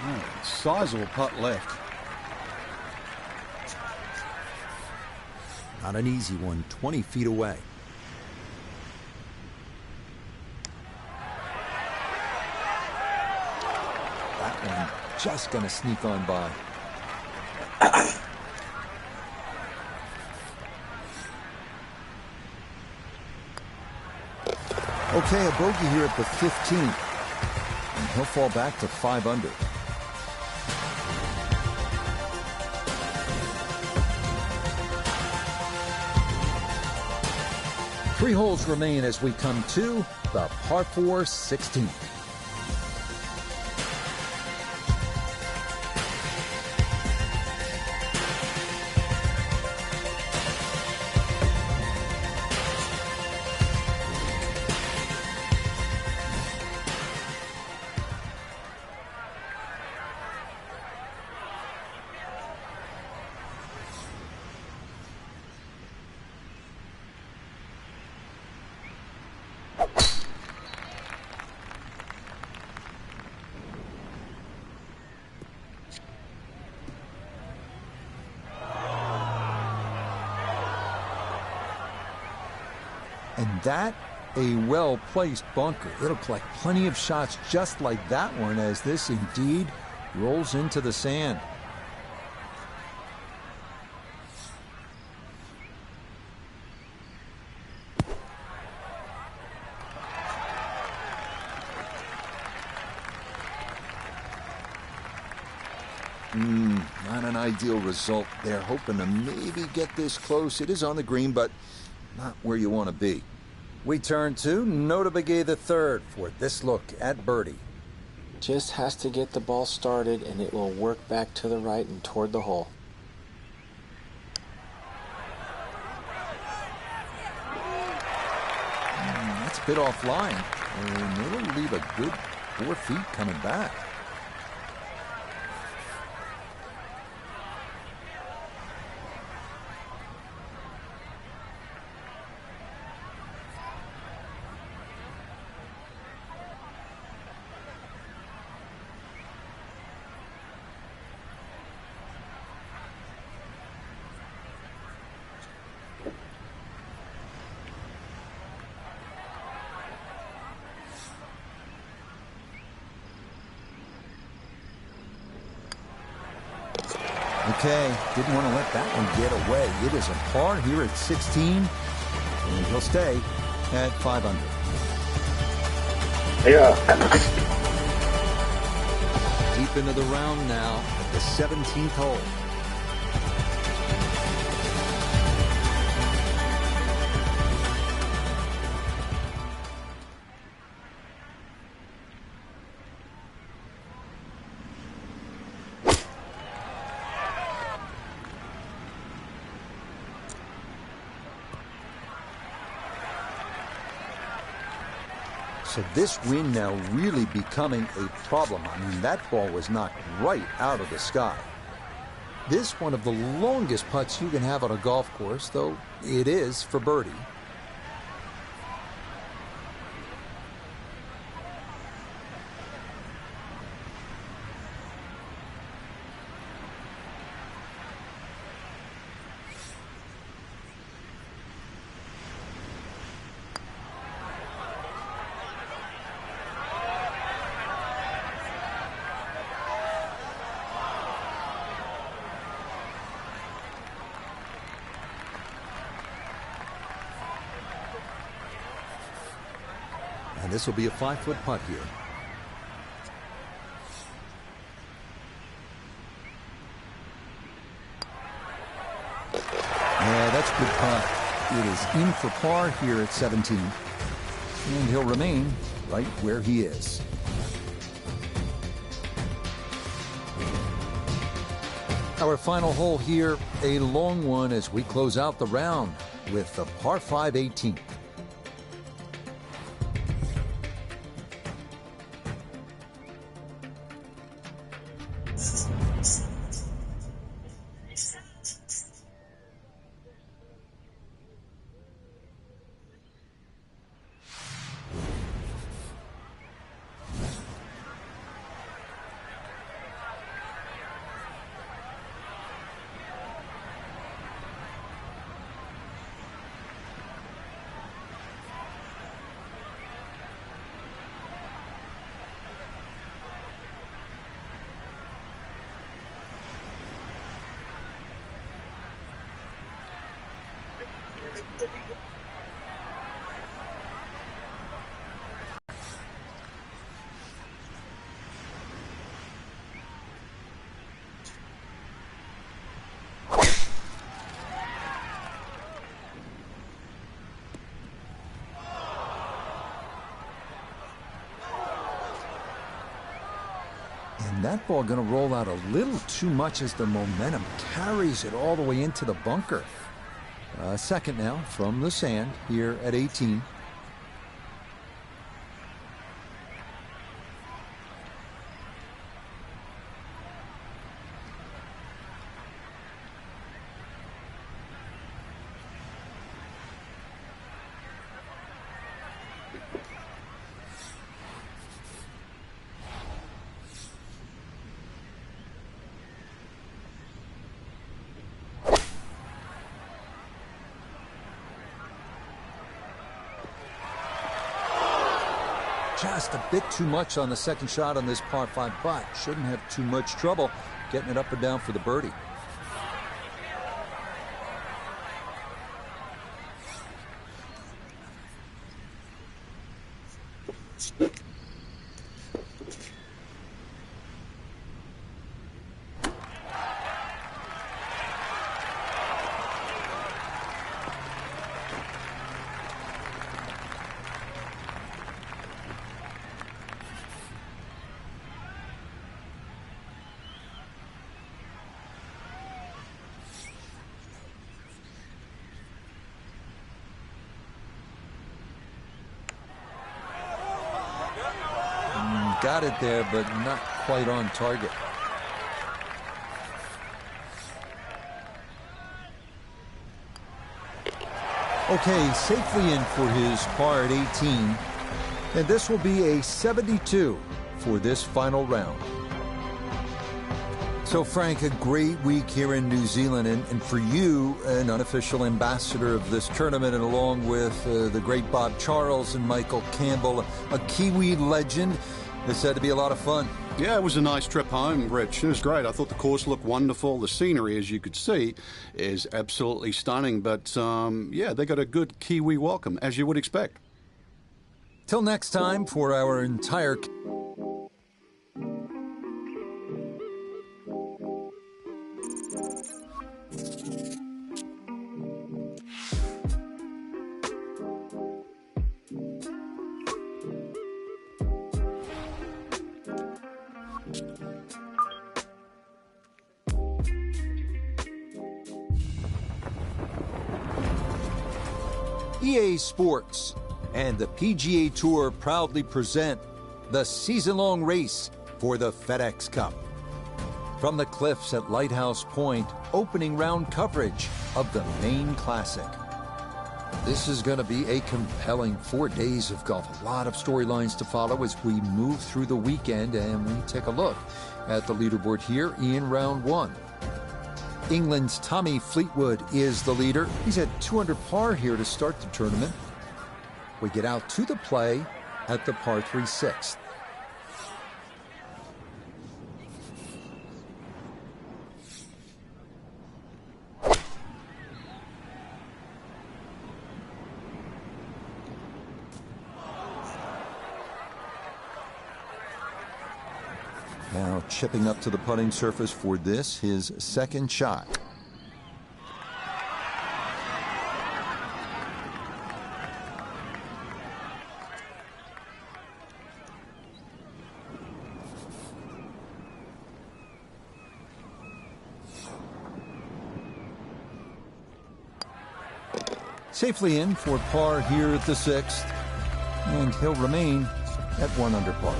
Oh, sizable putt left. Not an easy one, 20 feet away. Just gonna sneak on by. Okay, a bogey here at the 15th. And he'll fall back to 5 under. Three holes remain as we come to the par 4 16th. And that, a well-placed bunker. It'll collect plenty of shots just like that one as this indeed rolls into the sand. Not an ideal result. They're hoping to maybe get this close. It is on the green, but not where you want to be. We turn to Nota Begay III for this look at birdie. Just has to get the ball started and it will work back to the right and toward the hole. That's a bit offline. And it'll leave a good 4 feet coming back. Okay, didn't want to let that one get away. It is a par here at 16, and he'll stay at 5 under. Yeah. Deep into the round now at the 17th hole. So this wind now really becoming a problem. I mean, that ball was knocked right out of the sky. This one of the longest putts you can have on a golf course, though it is for birdie. And this will be a 5-foot putt here. Yeah, that's a good putt. It is in for par here at 17. And he'll remain right where he is. Our final hole here, a long one as we close out the round with the par 5 18th. And that ball going to roll out a little too much as the momentum carries it all the way into the bunker. Second now from the sand here at 18. Just a bit too much on the second shot on this par 5, but shouldn't have too much trouble getting it up and down for the birdie. Got it there, but not quite on target. Okay, safely in for his par at 18. And this will be a 72 for this final round. So, Frank, a great week here in New Zealand, and for you, an unofficial ambassador of this tournament, and along with the great Bob Charles and Michael Campbell, a Kiwi legend. This had to be a lot of fun. Yeah, it was a nice trip home, Rich. It was great. I thought the course looked wonderful. The scenery, as you could see, is absolutely stunning. But, yeah, they got a good Kiwi welcome, as you would expect. Till next time, for our entire... EA Sports and the PGA Tour proudly present the season-long race for the FedEx Cup. From the cliffs at Lighthouse Point, opening round coverage of the main classic. This is going to be a compelling 4 days of golf. A lot of storylines to follow as we move through the weekend, and we take a look at the leaderboard here in round 1. England's Tommy Fleetwood is the leader. He's at 2 under par here to start the tournament. We get out to the play at the par 3 6th. Now chipping up to the putting surface for this, his second shot. Safely in for par here at the 6th, and he'll remain at 1 under par.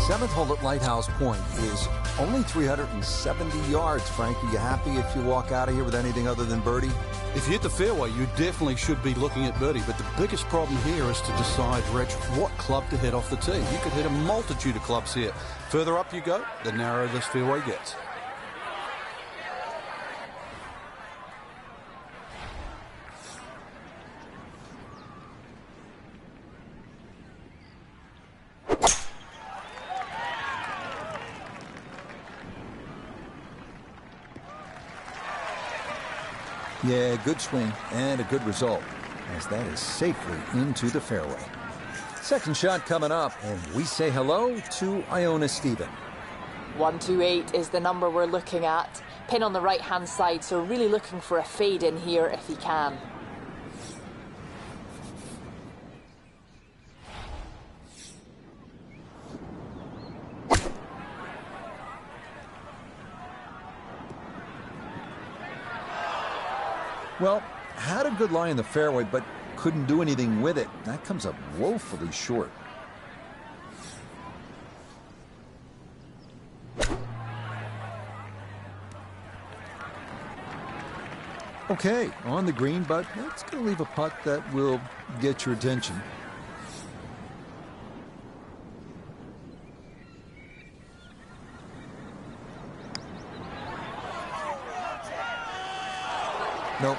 Seventh hole at Lighthouse Point is only 370 yards. Frank, are you happy if you walk out of here with anything other than birdie? If you hit the fairway, you definitely should be looking at birdie. But the biggest problem here is to decide, Rich, what club to hit off the tee. You could hit a multitude of clubs here. Further up you go, the narrower this fairway gets. Yeah, good swing and a good result, as that is safely into the fairway. Second shot coming up, and we say hello to Iona Stephen. 128 is the number we're looking at. Pin on the right-hand side, so really looking for a fade in here if he can. Well, had a good lie in the fairway, but couldn't do anything with it. That comes up woefully short. Okay, on the green, but that's going to leave a putt that will get your attention. Nope.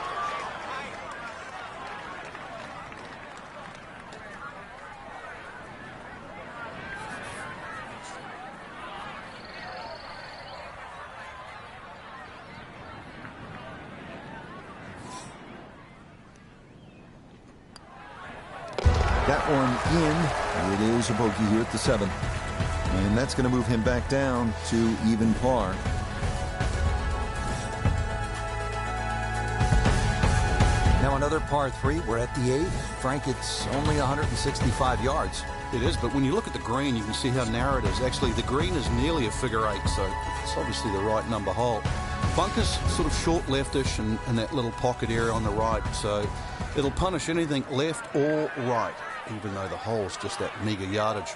that one in. It is a bogey here at the 7th. And that's going to move him back down to even par. Now another par 3. We're at the 8th. Frank, it's only 165 yards. It is, but when you look at the green, you can see how narrow it is. Actually, the green is nearly a figure 8, so it's obviously the right number hole. Bunker's sort of short leftish and that little pocket area on the right, so it'll punish anything left or right, even though the hole's just that meager yardage.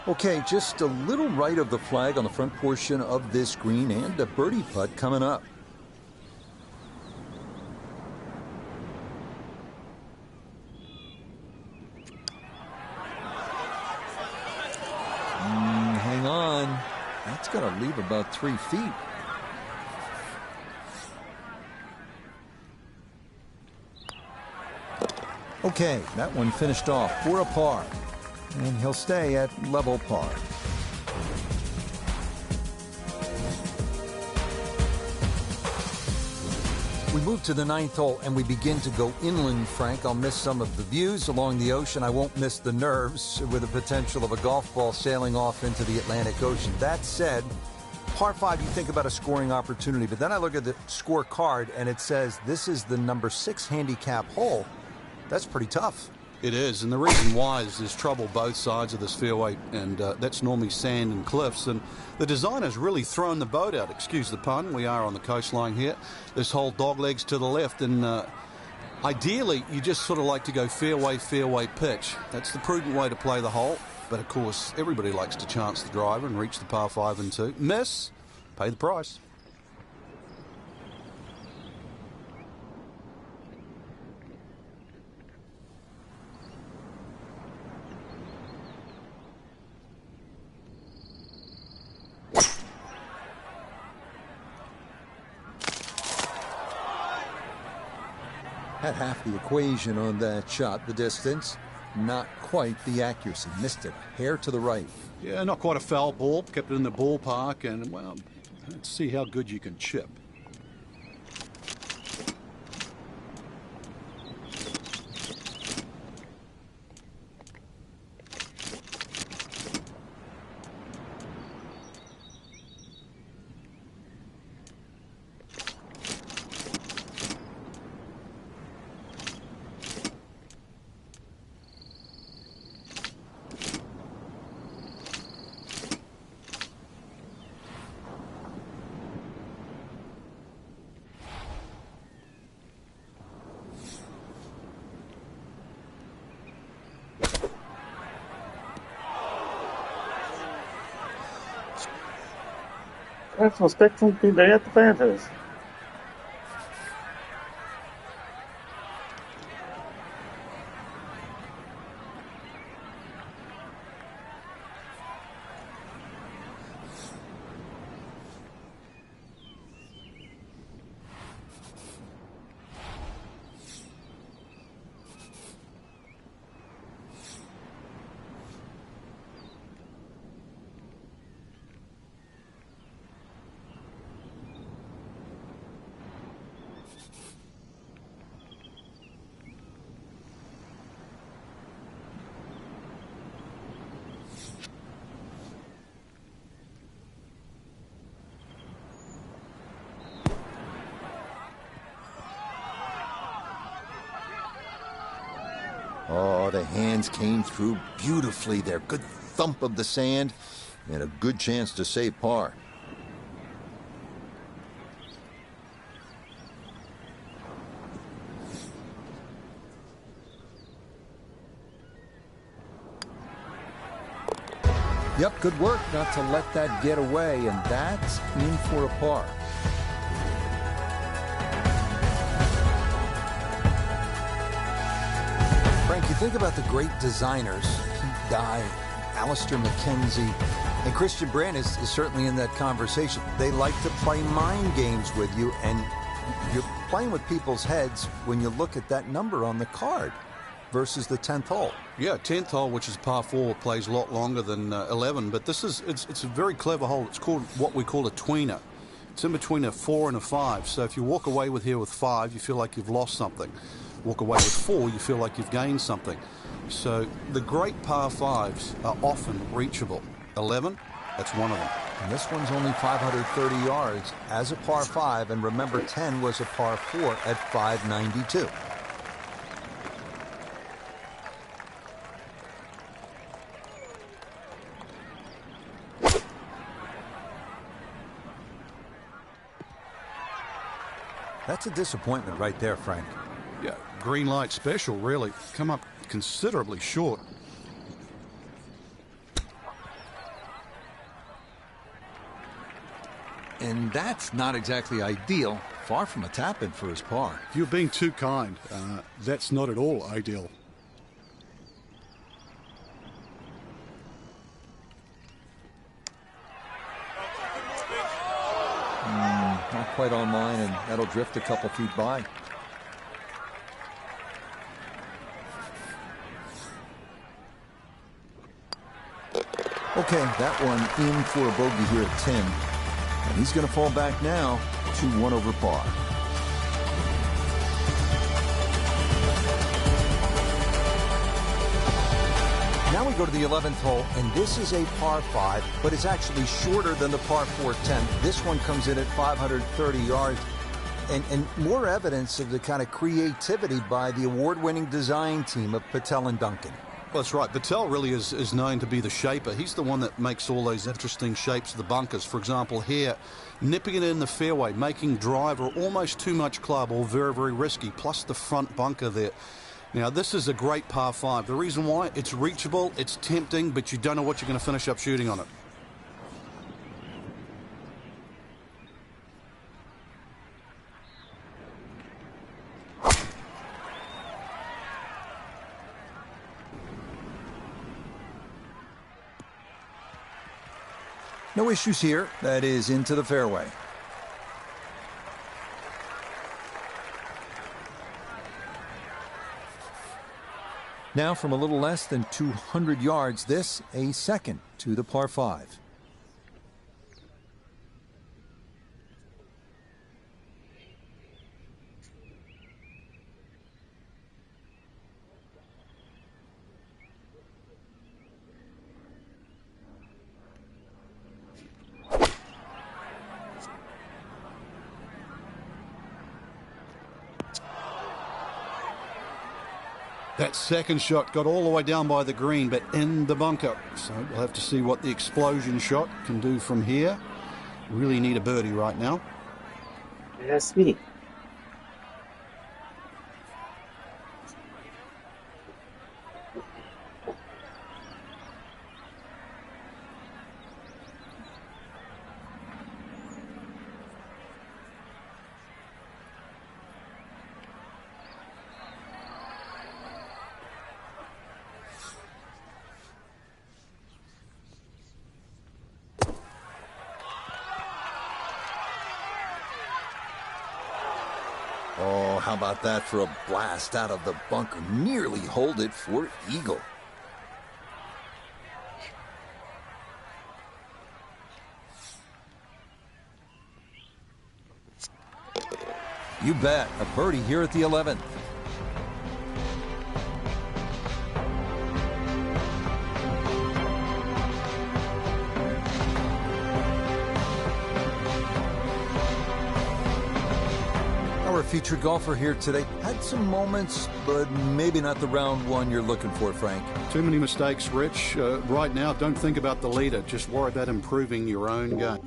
Okay, just a little right of the flag on the front portion of this green, and a birdie putt coming up. Hang on. That's going to leave about 3 feet. Okay, that one finished off for a par. And he'll stay at level par. We move to the 9th hole and we begin to go inland, Frank. I'll miss some of the views along the ocean. I won't miss the nerves with the potential of a golf ball sailing off into the Atlantic Ocean. That said, par 5, you think about a scoring opportunity, but then I look at the scorecard and it says this is the number 6 handicap hole. That's pretty tough. It is, and the reason why is there's trouble both sides of this fairway, and that's normally sand and cliffs, and the designer's really thrown the boat out, excuse the pun. We are on the coastline here. This whole doglegs to the left, and ideally you just sort of like to go fairway, fairway pitch. That's the prudent way to play the hole, but of course everybody likes to chance the driver and reach the par 5 and 2. Miss, pay the price. Had half the equation on that shot, the distance, not quite the accuracy. Missed it, hair to the right. Yeah, not quite a foul ball, kept it in the ballpark, and well, let's see how good you can chip. That's some spectrum they at the Panthers. Oh, the hands came through beautifully there. Good thump of the sand and a good chance to save par. Yep, good work not to let that get away, and that's in for a par. Frank, you think about the great designers, Pete Dye, Alistair McKenzie, and Christian Brand is certainly in that conversation. They like to play mind games with you, and you're playing with people's heads when you look at that number on the card. versus the 10th hole. Yeah, 10th hole, which is par 4, plays a lot longer than 11, but it's a very clever hole. It's called what we call a tweener. It's in between a 4 and a 5. So if you walk away with here with 5, you feel like you've lost something. Walk away with 4, you feel like you've gained something. So the great par 5s are often reachable. 11, that's one of them. And this one's only 530 yards as a par 5, and remember 10 was a par 4 at 592. That's a disappointment right there, Frank. Yeah, green light special, really. Come up considerably short. And that's not exactly ideal. Far from a tap-in for his par. You're being too kind. That's not at all ideal. Not quite on mine, and that'll drift a couple feet by. Okay, that one in for a bogey here at 10. And he's going to fall back now to 1 over par. Now we go to the 11th hole, and this is a par 5, but it's actually shorter than the par 4-10. This one comes in at 530 yards, and more evidence of the kind of creativity by the award-winning design team of Patel and Duncan. Well, that's right. Patel really is known to be the shaper. He's the one that makes all those interesting shapes of the bunkers. For example, here, nipping it in the fairway, making driver almost too much club, or very, very risky, plus the front bunker there. Now, this is a great par 5. The reason why, it's reachable, it's tempting, but you don't know what you're going to finish up shooting on it. No issues here. That is into the fairway. Now from a little less than 200 yards, this a second to the par 5. That second shot got all the way down by the green, but in the bunker. So we'll have to see what the explosion shot can do from here. Really need a birdie right now. That's me. Oh, how about that for a blast out of the bunker? Nearly hold it for eagle. You bet. A birdie here at the 11th. Our featured golfer here today had some moments, but maybe not the round one you're looking for, Frank. Too many mistakes, Rich. Right now, don't think about the leader. Just worry about improving your own game.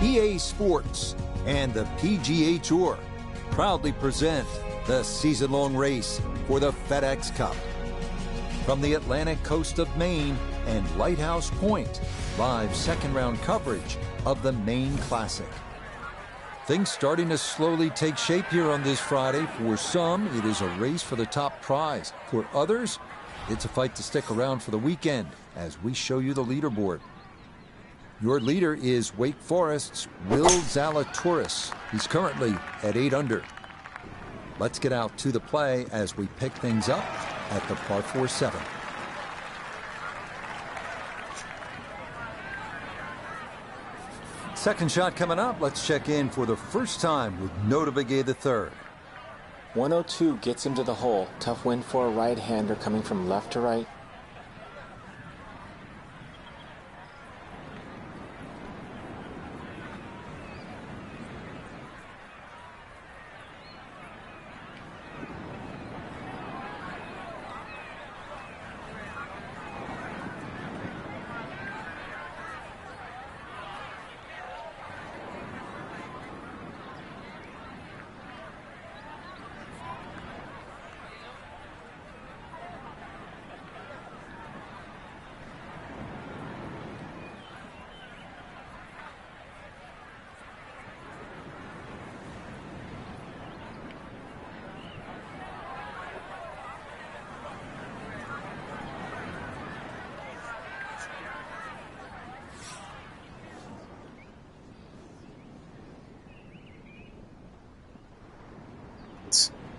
EA Sports and the PGA Tour proudly present the season-long race for the FedEx Cup. From the Atlantic coast of Maine and Lighthouse Point, live second-round coverage of the Maine Classic. Things starting to slowly take shape here on this Friday. For some, it is a race for the top prize. For others, it's a fight to stick around for the weekend as we show you the leaderboard. Your leader is Wake Forest's Will Zalatoris. He's currently at 8 under. Let's get out to the play as we pick things up at the par 4 7. Second shot coming up. Let's check in for the first time with Notavigay III. 102 gets him to the hole. Tough win for a right-hander coming from left to right.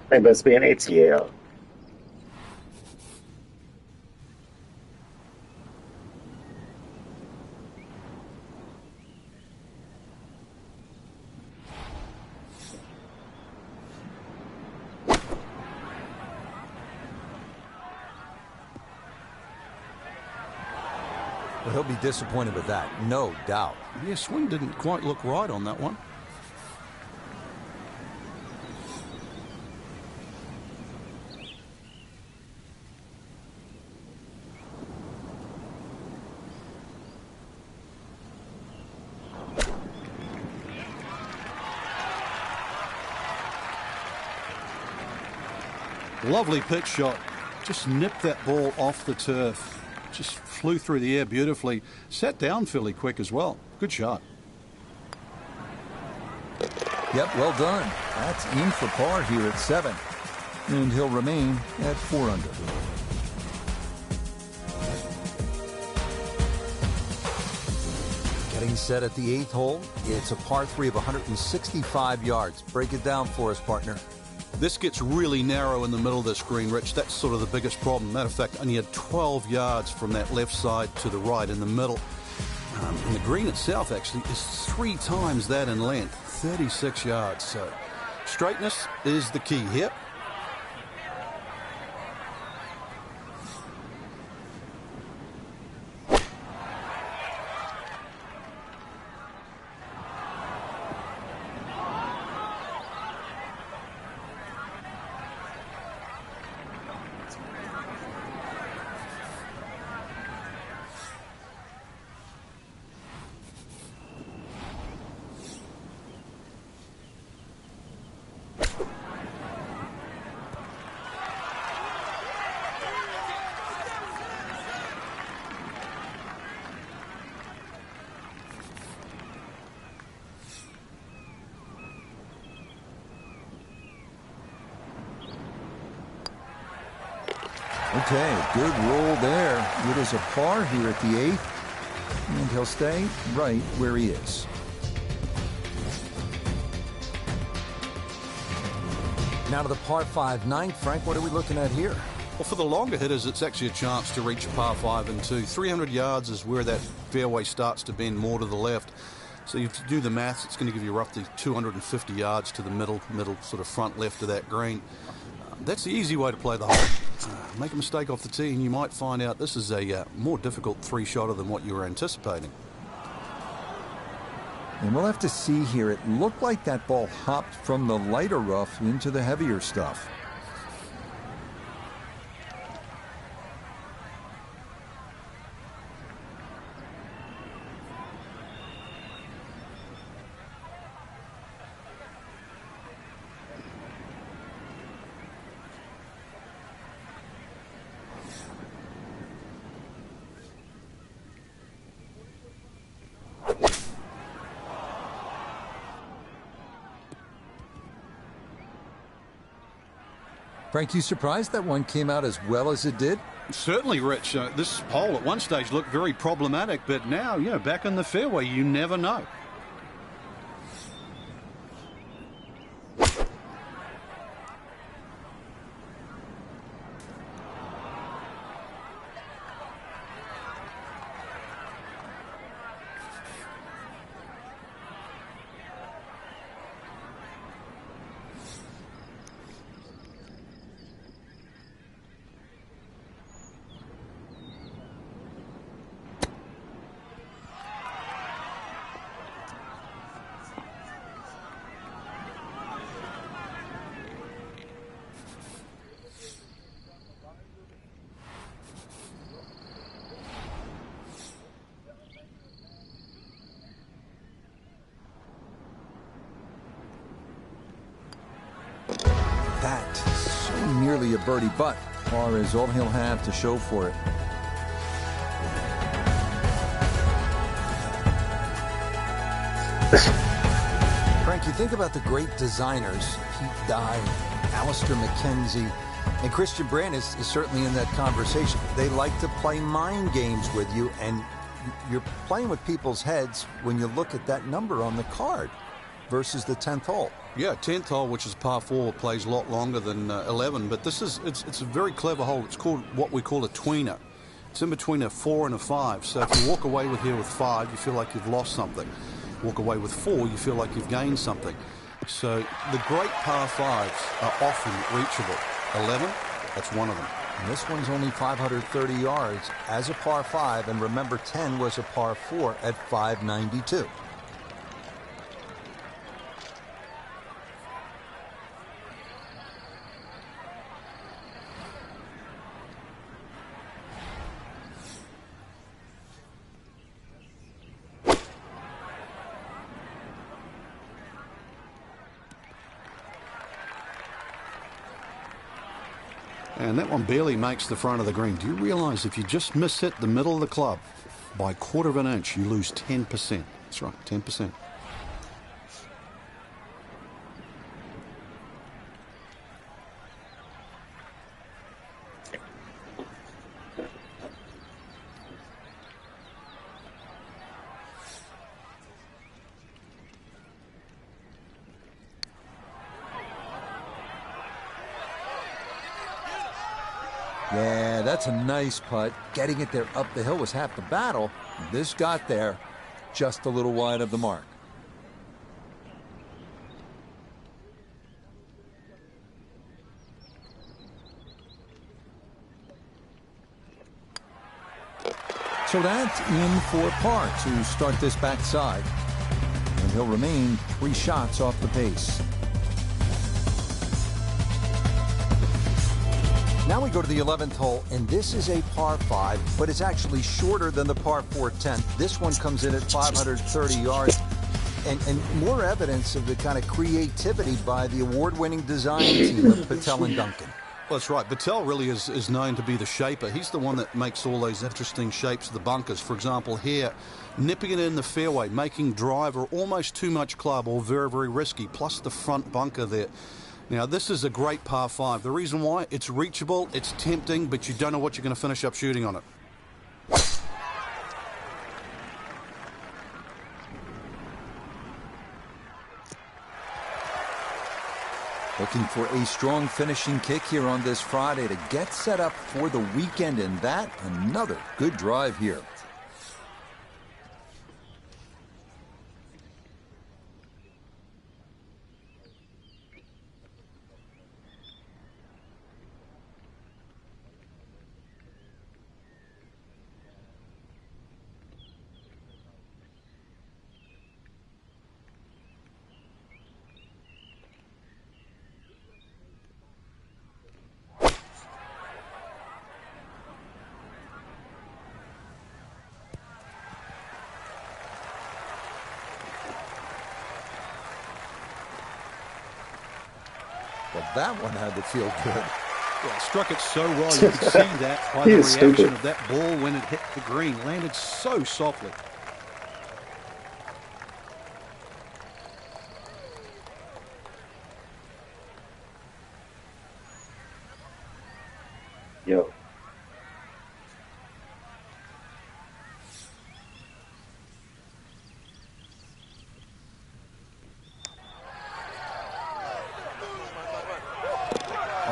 They must be an ATL. Well, he'll be disappointed with that, no doubt. Yeah, swing didn't quite look right on that one. Lovely pitch shot. Just nipped that ball off the turf. Just flew through the air beautifully. Sat down fairly quick as well. Good shot. Yep, well done. That's in for par here at 7. And he'll remain at 4 under. Getting set at the 8th hole. It's a par 3 of 165 yards. Break it down for us, partner. This gets really narrow in the middle of this green, Rich. That's sort of the biggest problem. Matter of fact, only had 12 yards from that left side to the right in the middle. And the green itself actually is 3 times that in length, 36 yards. So straightness is the key here. Okay, good roll there. It is a par here at the 8th, and he'll stay right where he is. Now to the par 5 9th. Frank, what are we looking at here? Well, for the longer hitters, it's actually a chance to reach par 5 and 2. 300 yards is where that fairway starts to bend more to the left. So you do the maths, it's going to give you roughly 250 yards to the middle sort of front left of that green. That's the easy way to play the hole. Make a mistake off the tee and you might find out this is a more difficult 3-shotter than what you were anticipating. And we'll have to see here. It looked like that ball hopped from the lighter rough into the heavier stuff. Frank, you surprised that one came out as well as it did? Certainly, Rich. This hole at one stage looked very problematic, but now, back in the fairway, you never know. That so nearly a birdie, but par is all he'll have to show for it. Frank, you think about the great designers, Pete Dye, Alistair McKenzie, and Christian Brand is certainly in that conversation. They like to play mind games with you, and you're playing with people's heads when you look at that number on the card versus the 10th hole. Yeah, 10th hole, which is par 4, plays a lot longer than 11, but it's a very clever hole. It's called what we call a tweener. It's in between a 4 and a 5, so if you walk away with here with 5, you feel like you've lost something. Walk away with 4, you feel like you've gained something. So the great par 5s are often reachable. 11, that's one of them. And this one's only 530 yards as a par 5, and remember 10 was a par 4 at 592. And that one barely makes the front of the green. Do you realize if you just miss hit the middle of the club by a quarter of an inch, you lose 10%? That's right, 10%. Yeah, that's a nice putt. Getting it there up the hill was half the battle. This got there just a little wide of the mark. So that's in for par to start this backside. And he'll remain 3 shots off the pace. Now we go to the 11th hole, and this is a par 5, but it's actually shorter than the par 4 10th. This one comes in at 530 yards, and more evidence of the kind of creativity by the award-winning design team of Patel and Duncan. Well, that's right. Patel really is known to be the shaper. He's the one that makes all those interesting shapes of the bunkers. For example, here, nipping it in the fairway, making driver almost too much club or very, very risky, plus the front bunker there. Now, this is a great par 5. The reason why, it's reachable, it's tempting, but you don't know what you're going to finish up shooting on it. Looking for a strong finishing kick here on this Friday to get set up for the weekend, and that, another good drive here. Well, that one had to feel good. Yeah, struck it so well. You could see that by the reaction of that ball when it hit the green. Landed so softly. Yo.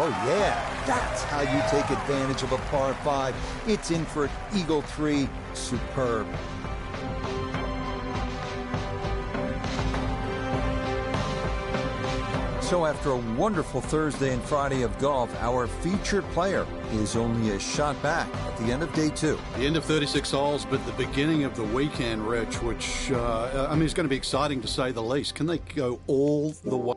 Oh, yeah, that's how you take advantage of a par 5. It's in for an Eagle 3. Superb. So after a wonderful Thursday and Friday of golf, our featured player is only a shot back at the end of day 2. The end of 36 holes, but the beginning of the weekend, Rich, which, I mean, it's going to be exciting to say the least. Can they go all the way?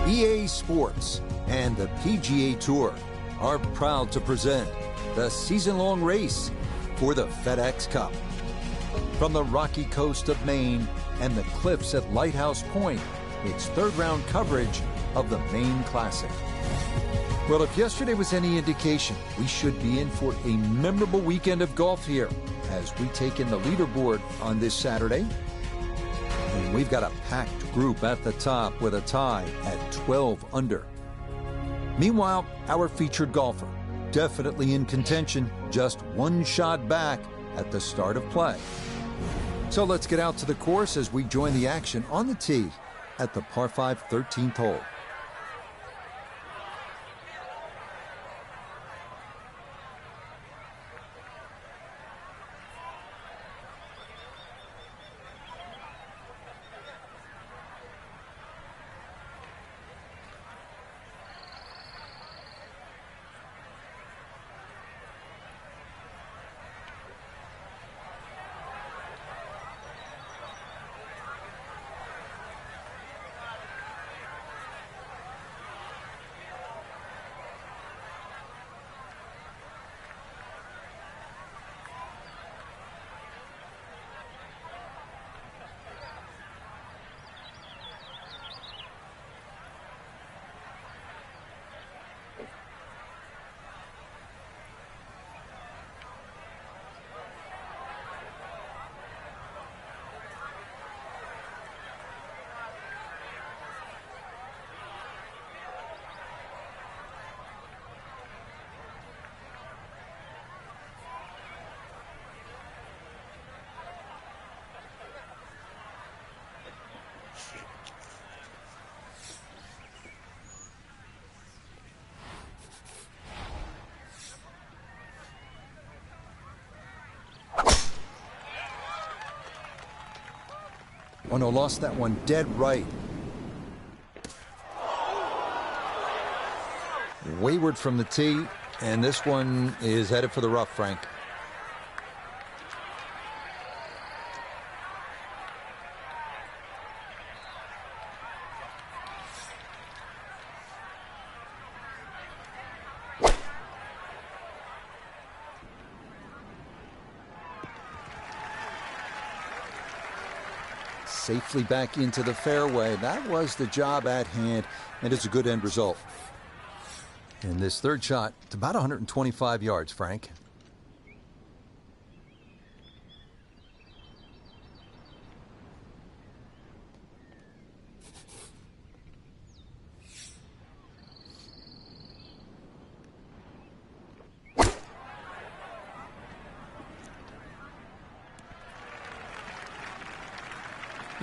EA Sports and the PGA Tour are proud to present the season-long race for the FedEx Cup. From the rocky coast of Maine and the cliffs at Lighthouse Point, it's third-round coverage of the Maine Classic. Well, if yesterday was any indication, we should be in for a memorable weekend of golf here as we take in the leaderboard on this Saturday. And we've got a packed group at the top with a tie at 12 under. Meanwhile, our featured golfer, definitely in contention, just one shot back at the start of play. So let's get out to the course as we join the action on the tee at the par 5 13th hole. Oh no, lost that one dead right. Wayward from the tee, and this one is headed for the rough, Frank. Safely back into the fairway. That was the job at hand, and it's a good end result. And this third shot, it's about 125 yards, Frank.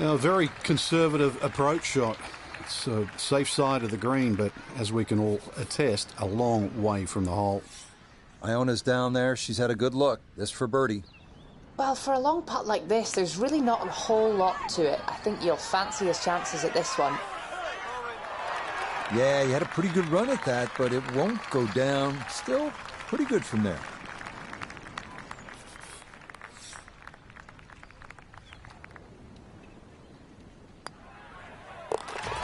A very conservative approach shot. It's a safe side of the green, but as we can all attest, a long way from the hole. Iona's down there. She's had a good look. This for birdie. Well, for a long putt like this, there's really not a whole lot to it. I think you'll fancy his chances at this one. Yeah, he had a pretty good run at that, but it won't go down. Still pretty good from there.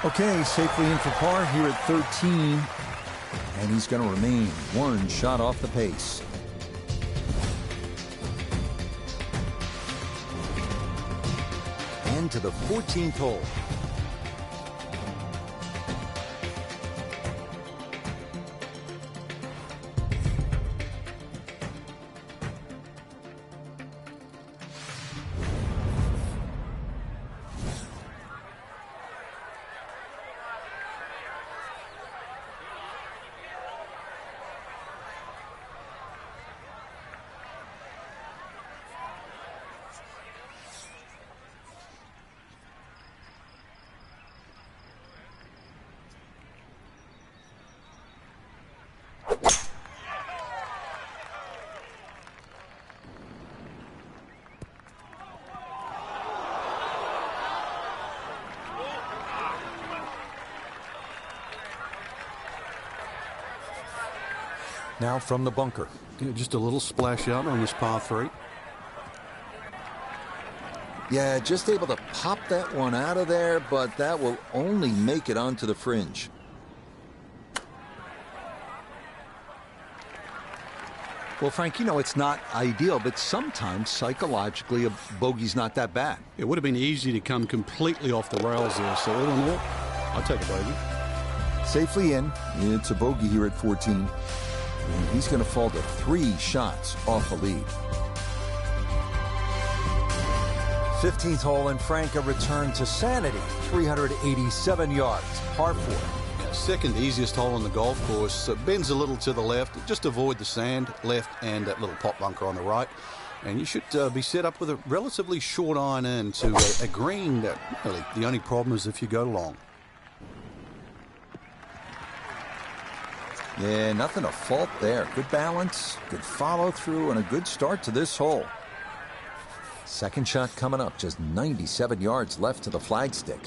Okay, safely in for par here at 13. And he's going to remain one shot off the pace. And to the 14th hole. Now from the bunker. Yeah, just a little splash out on this par 3. Yeah, just able to pop that one out of there, but that will only make it onto the fringe. Well, Frank, you know it's not ideal, but sometimes psychologically a bogey's not that bad. It would have been easy to come completely off the rails there, so all in all, I'll take a bogey. Safely in. It's a bogey here at 14. And he's going to fall to 3 shots off the lead. 15th hole, and Frank a return to sanity. 387 yards, par 4. Yeah, second easiest hole on the golf course. Bends a little to the left. Just avoid the sand left and that little pop bunker on the right. And you should be set up with a relatively short iron in to a green that really the only problem is if you go long. Yeah, nothing to fault there. Good balance, good follow through, and a good start to this hole. Second shot coming up, just 97 yards left to the flagstick.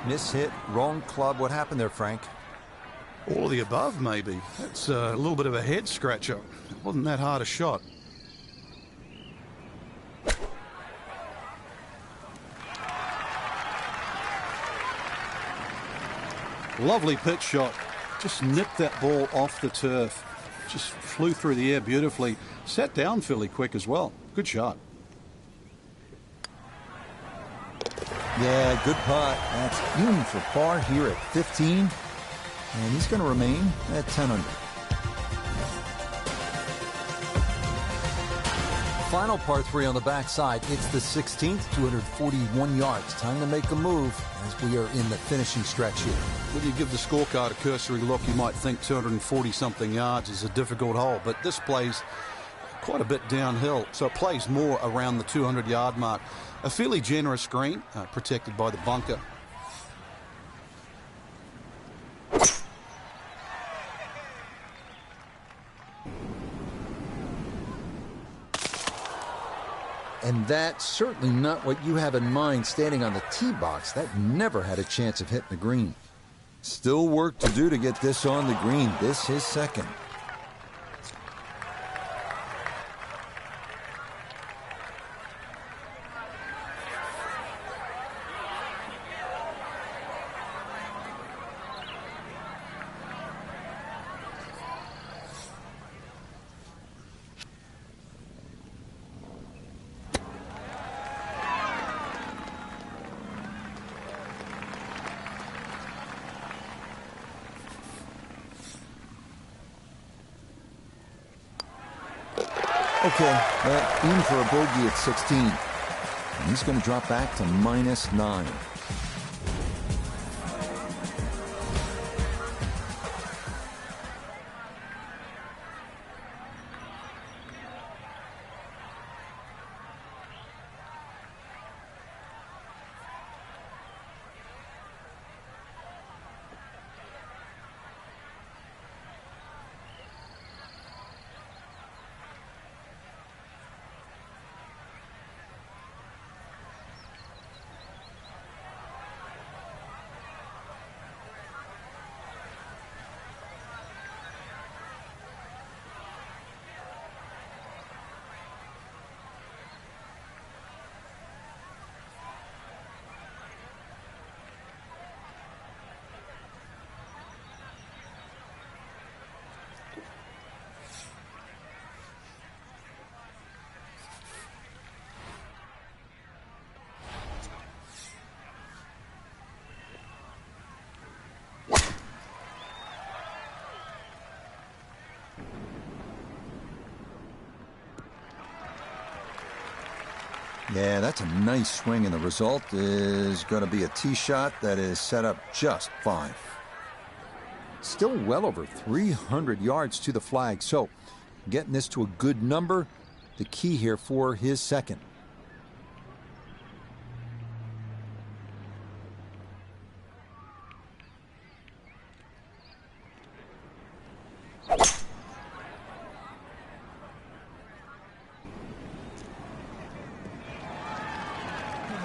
Miss hit, wrong club. What happened there, Frank? All of the above, maybe. That's a little bit of a head scratcher. It wasn't that hard a shot. Lovely pitch shot. Just nipped that ball off the turf. Just flew through the air beautifully. Sat down fairly quick as well. Good shot. Yeah, good putt. That's in for par here at 15. And he's going to remain at 10 under. Final par 3 on the backside. It's the 16th, 241 yards. Time to make a move as we are in the finishing stretch here. When you give the scorecard a cursory look, you might think 240-something yards is a difficult hole, but this plays quite a bit downhill, so it plays more around the 200-yard mark. A fairly generous green, protected by the bunker. And that's certainly not what you have in mind standing on the tee box. That never had a chance of hitting the green. Still work to do to get this on the green. This is second. Okay, in for a bogey at 16. And he's going to drop back to -9. Yeah, that's a nice swing, and the result is going to be a tee shot that is set up just fine. Still well over 300 yards to the flag, so getting this to a good number, the key here for his second.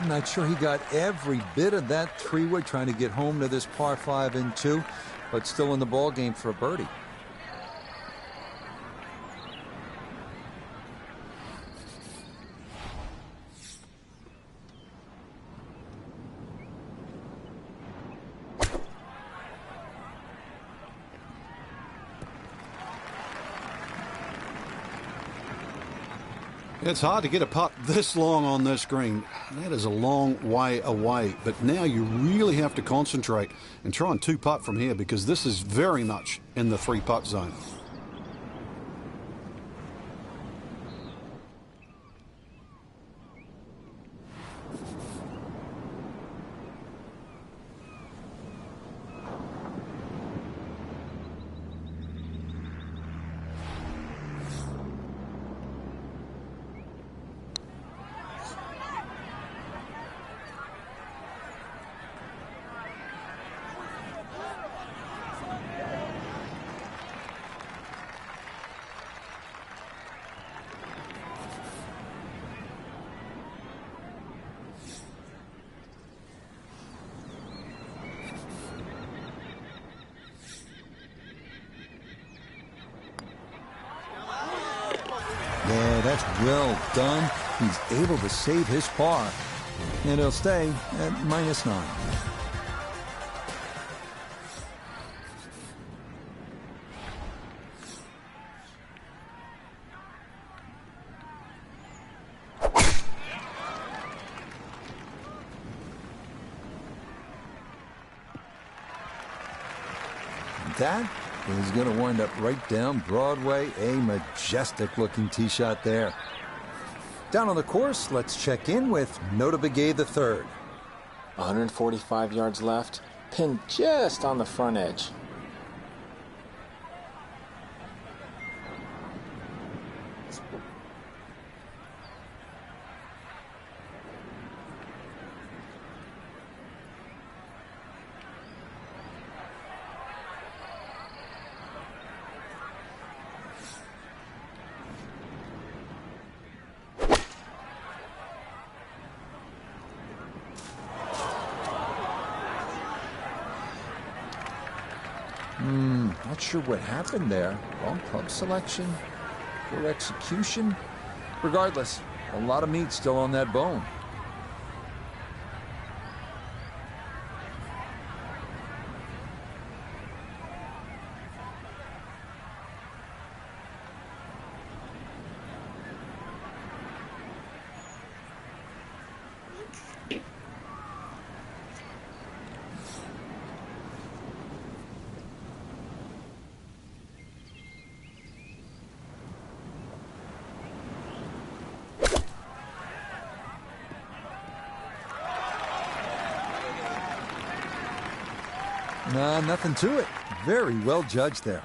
I'm not sure he got every bit of that three-wood trying to get home to this par 5 and 2, but still in the ball game for a birdie. It's hard to get a putt this long on this green. That is a long way away. But now you really have to concentrate and try and two-putt from here, because this is very much in the three-putt zone. Yeah, that's well done. He's able to save his par, and he'll stay at -9. That is going to wind up right down Broadway. A majestic-looking tee shot there. Down on the course, let's check in with Nota Begay III. 145 yards left, pinned just on the front edge. Not sure what happened there. Wrong club selection, poor execution. Regardless, a lot of meat still on that bone. Nah, nothing to it. Very well judged there.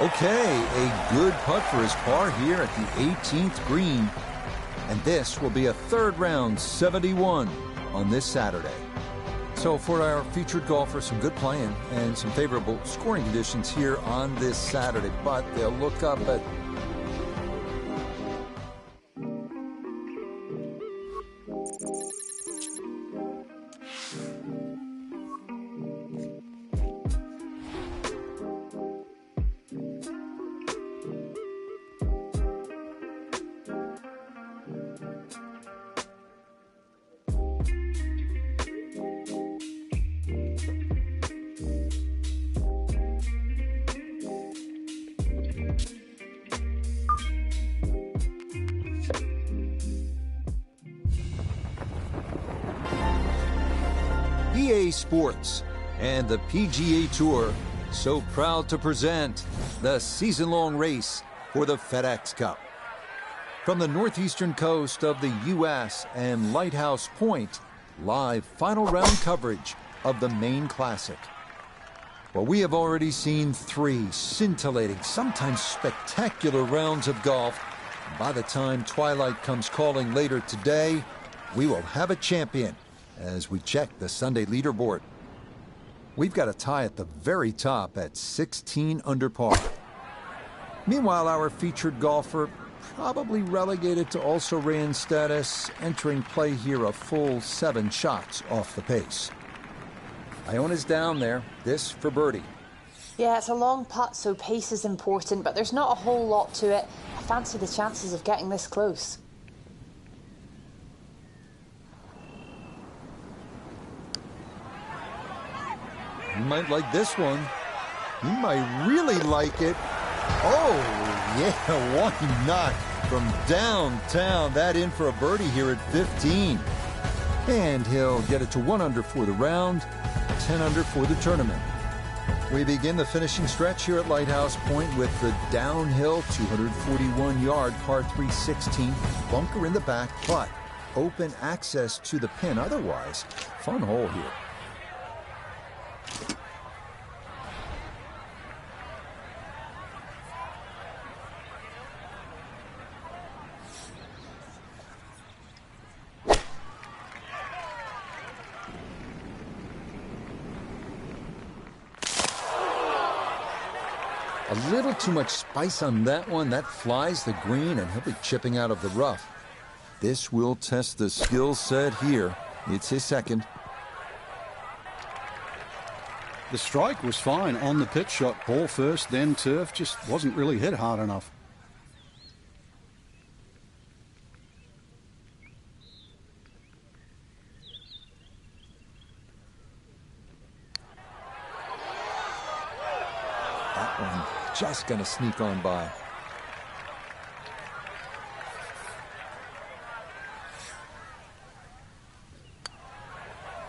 Okay, a good putt for his par here at the 18th green. And this will be a third round 71 on this Saturday. So for our featured golfer, some good playing and some favorable scoring conditions here on this Saturday. But they'll look up at EA Sports, And the PGA Tour, so proud to present the season-long race for the FedEx Cup. From the northeastern coast of the U.S. and Lighthouse Point, live final round coverage of the main classic. Well, we have already seen 3 scintillating, sometimes spectacular rounds of golf. By the time twilight comes calling later today, we will have a champion as we check the Sunday leaderboard. We've got a tie at the very top at 16 under par. Meanwhile, our featured golfer, probably relegated to also-ran status, entering play here a full 7 shots off the pace. Iona's down there, this for birdie. Yeah, it's a long putt, so pace is important, but there's not a whole lot to it. I fancy the chances of getting this close. You might like this one. You might really like it. Oh, yeah, why not? From downtown, that in for a birdie here at 15. And he'll get it to 1 under for the round, 10 under for the tournament. We begin the finishing stretch here at Lighthouse Point with the downhill 241-yard par 316 bunker in the back, but open access to the pin. Otherwise, fun hole here. A little too much spice on that one. That flies the green, and he'll be chipping out of the rough. This will test the skill set here. It's his second. The strike was fine on the pitch shot. Ball first, then turf. Just wasn't really hit hard enough. That one just gonna sneak on by.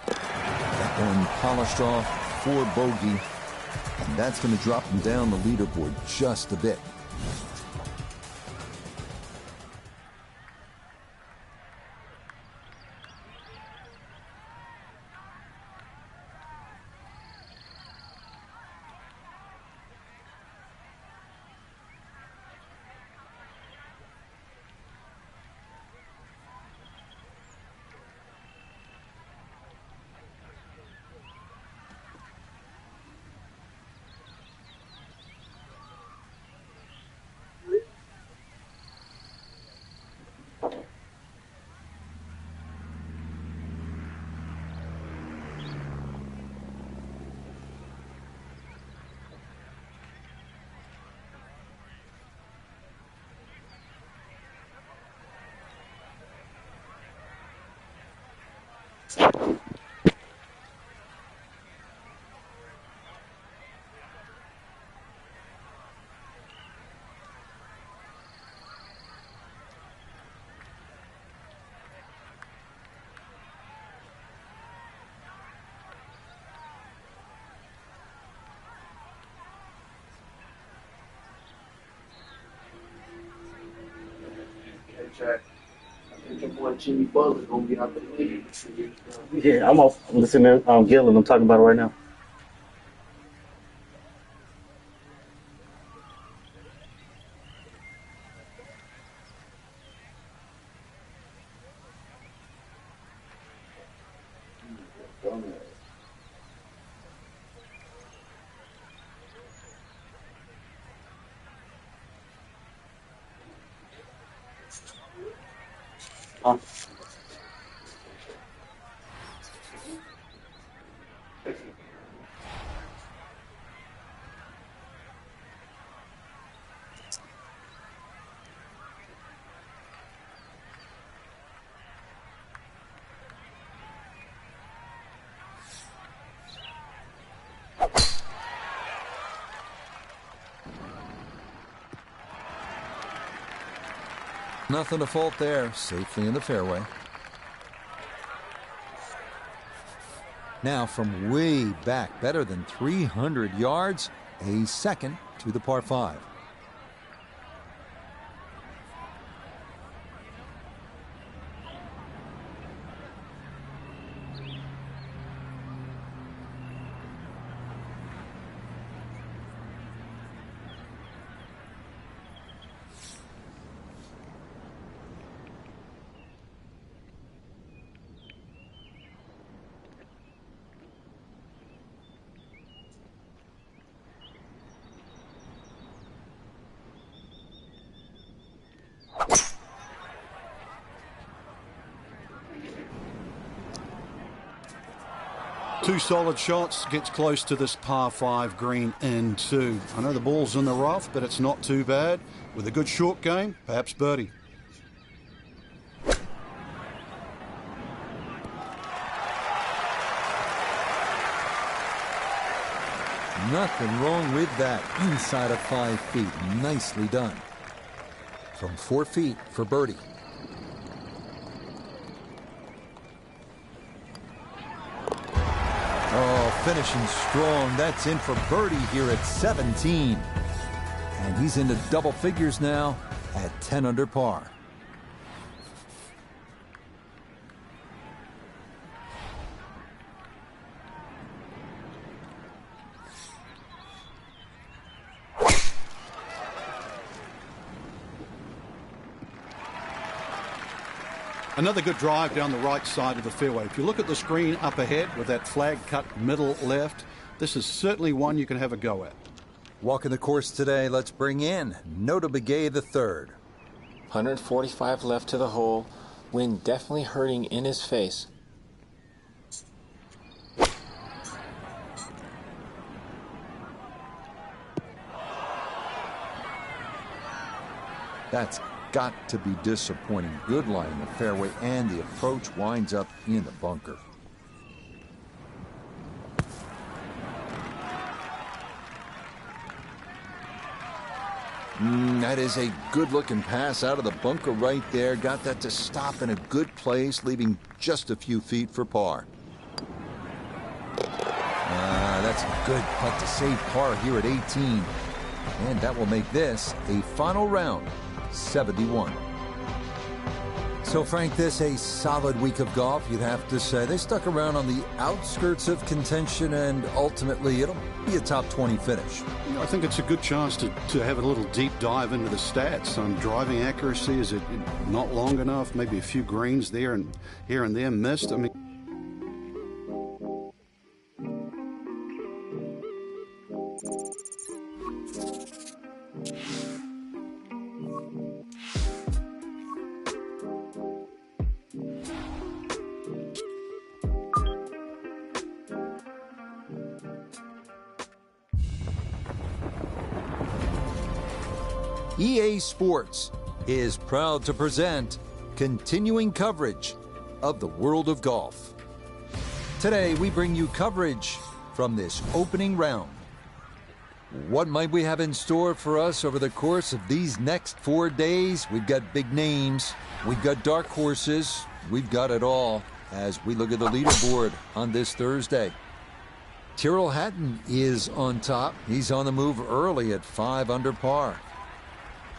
That one polished off for bogey. And that's gonna drop him down the leaderboard just a bit. Jack, I think your boy Jimmy Butler's gonna be out the league. Yeah, I'm off. I'm listening to Gillen. I'm talking about it right now. Nothing to fault there, safely in the fairway. Now from way back, better than 300 yards, a second to the par 5. Two solid shots, gets close to this par 5 green in 2. I know the ball's in the rough, but it's not too bad. With a good short game, perhaps birdie. Nothing wrong with that. Inside of 5 feet. Nicely done. From 4 feet for birdie. Oh, finishing strong. That's in for birdie here at 17. And he's into double figures now at 10 under par. Another good drive down the right side of the fairway. If you look at the screen up ahead with that flag cut middle left, this is certainly one you can have a go at. Walking the course today, let's bring in Nota Begay the third. 145 left to the hole. Wind definitely hurting in his face. That's got to be disappointing. Good line in the fairway, and the approach winds up in the bunker. That is a good-looking pass out of the bunker right there. Got that to stop in a good place, leaving just a few feet for par. That's a good putt to save par here at 18. And that will make this a final round, 71. So, Frank, this a solid week of golf, you'd have to say. They stuck around on the outskirts of contention, and ultimately it'll be a top 20 finish. I think it's a good chance to have a little deep dive into the stats on driving accuracy. Is it not long enough? Maybe a few greens there and here and there missed. I mean, EA Sports is proud to present continuing coverage of the world of golf. Today, we bring you coverage from this opening round. What might we have in store for us over the course of these next 4 days? We've got big names, we've got dark horses, we've got it all as we look at the leaderboard on this Thursday. Tyrrell Hatton is on top. He's on the move early at 5 under par.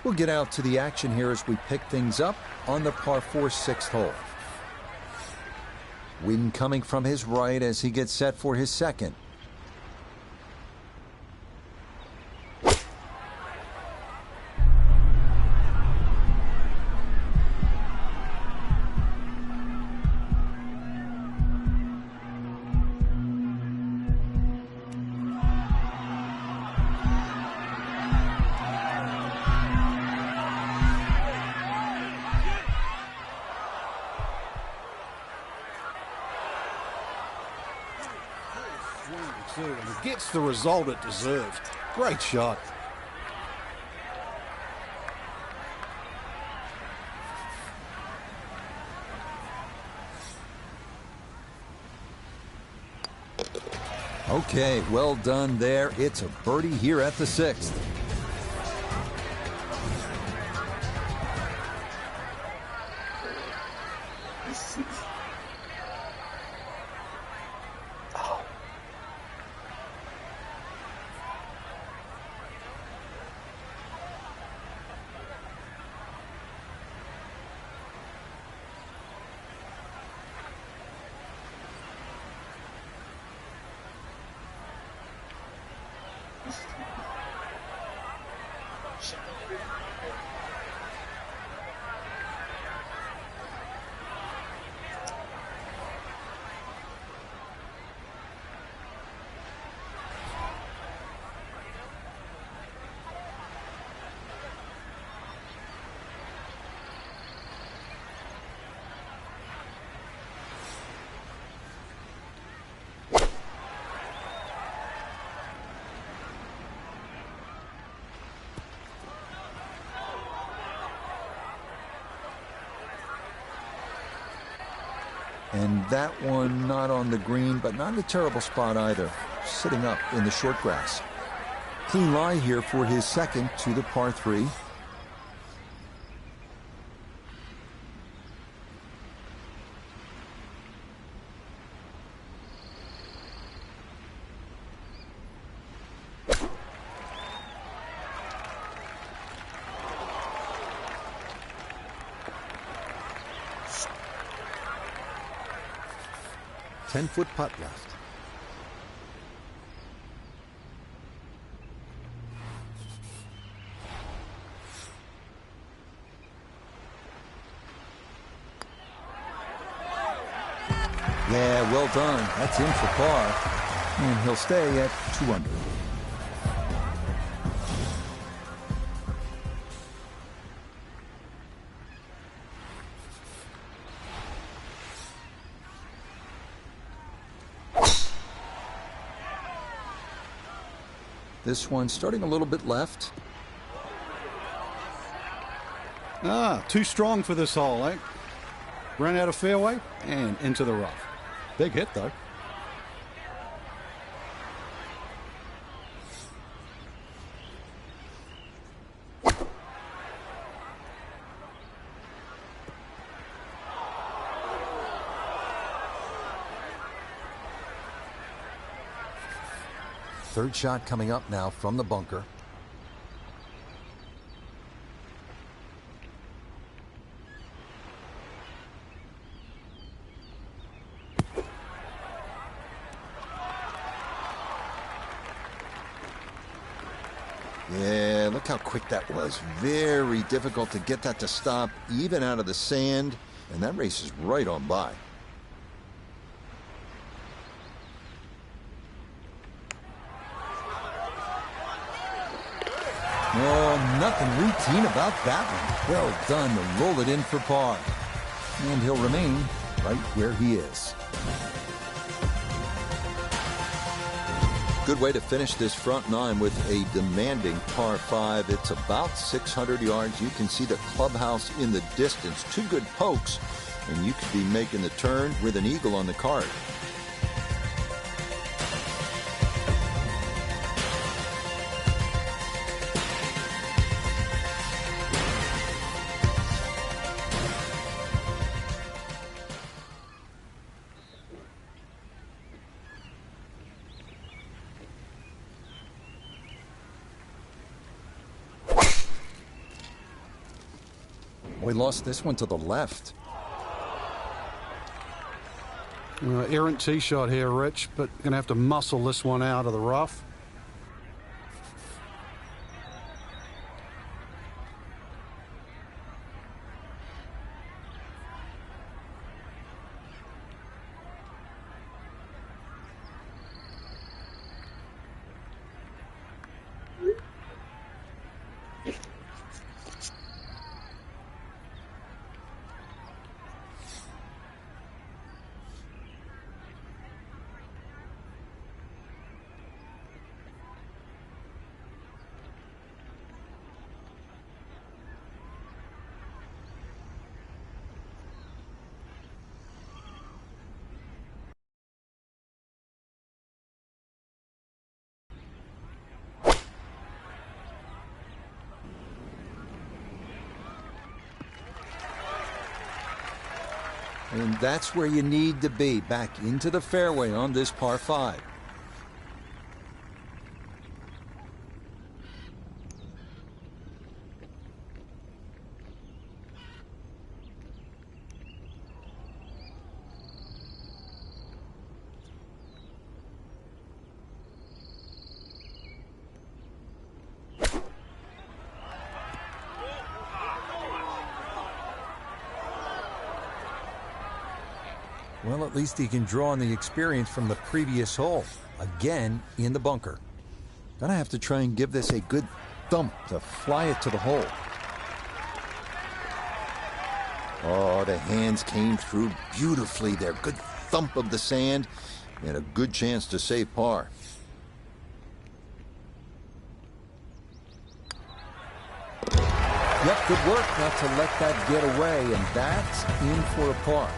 We'll get out to the action here as we pick things up on the par 4 sixth hole. Wind coming from his right as he gets set for his second. and gets the result it deserved. Great shot. Okay, well done there. It's a birdie here at the sixth. And that one not on the green, but not in a terrible spot either, sitting up in the short grass. Clean lie here for his second to the par 3. Ten-foot putt left. Yeah, well done. That's in for par. And he'll stay at 2 under. This one starting a little bit left. Too strong for this hole, eh? Ran out of fairway and into the rough. Big hit, though. Third shot coming up now from the bunker. Yeah, look how quick that was. Very difficult to get that to stop, even out of the sand. And that race is right on by. Oh, nothing routine about that one. Well done to roll it in for par. And he'll remain right where he is. Good way to finish this front 9 with a demanding par 5. It's about 600 yards. You can see the clubhouse in the distance. 2 good pokes, and you could be making the turn with an eagle on the card. We lost this one to the left. Errant tee shot here, Rich, but going to have to muscle this one out of the rough. And that's where you need to be, back into the fairway on this par 5. Well, at least he can draw on the experience from the previous hole. Again, in the bunker. Gonna have to try and give this a good thump to fly it to the hole. Oh, the hands came through beautifully there. Good thump of the sand and a good chance to save par. Yep, good work not to let that get away, and that's in for a par.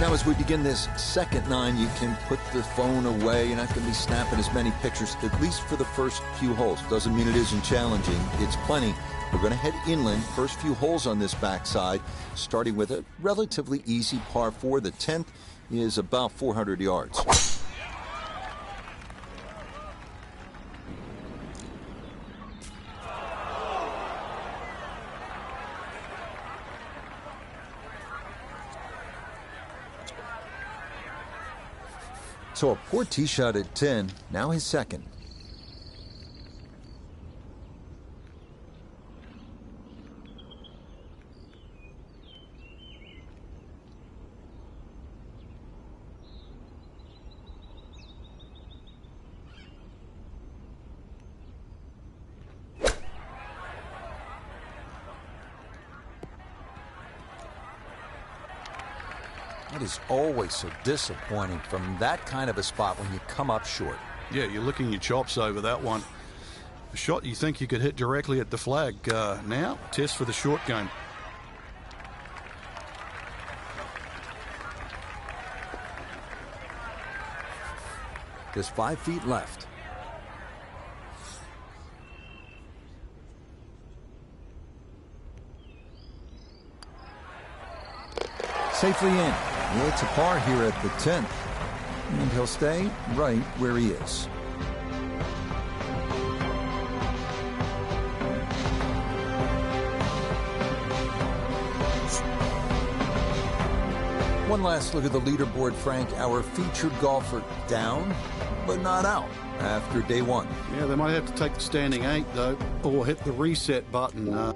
Now, as we begin this second 9, you can put the phone away. You're not going to be snapping as many pictures, at least for the first few holes. Doesn't mean it isn't challenging. It's plenty. We're going to head inland. First few holes on this backside, starting with a relatively easy par 4. The 10th is about 400 yards. So a poor tee shot at 10, now his second. It is always so disappointing from that kind of a spot when you come up short. Yeah, you're licking your chops over that one. A shot you think you could hit directly at the flag. Now, test for the short game. Just 5 feet left. Safely in. It's a par here at the 10th. And he'll stay right where he is. One last look at the leaderboard, Frank. Our featured golfer down, but not out after day 1. Yeah, they might have to take the standing 8, though, or hit the reset button.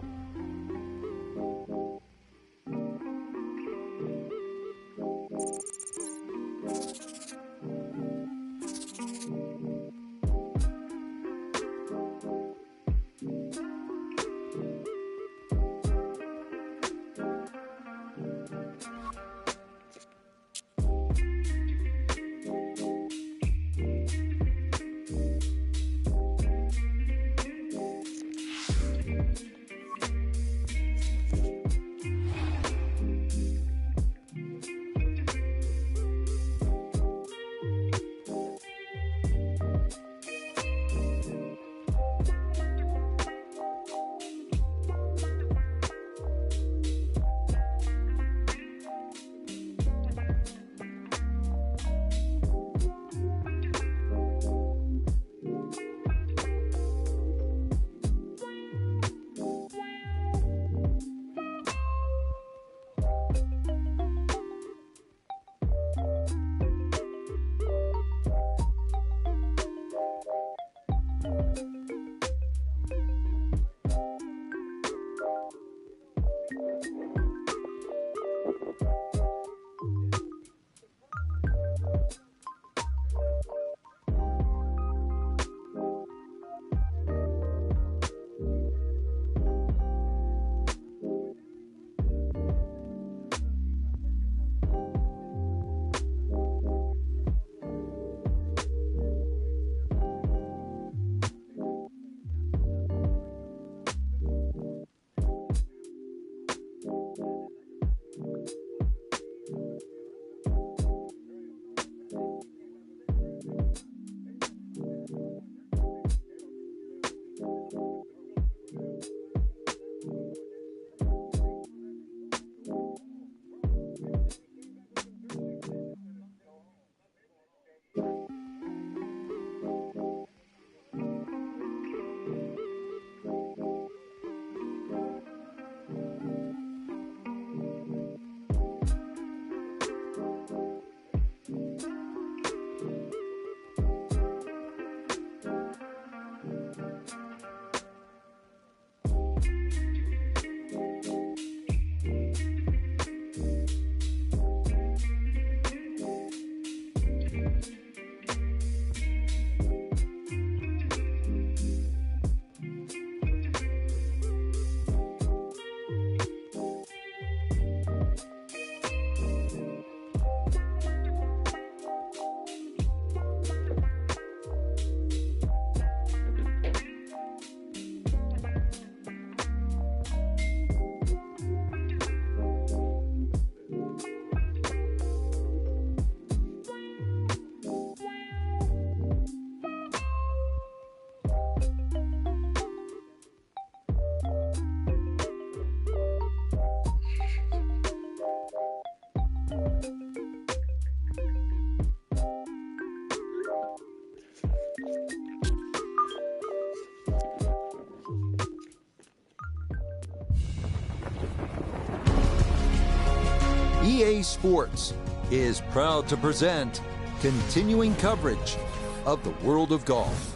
EA Sports is proud to present continuing coverage of the world of golf.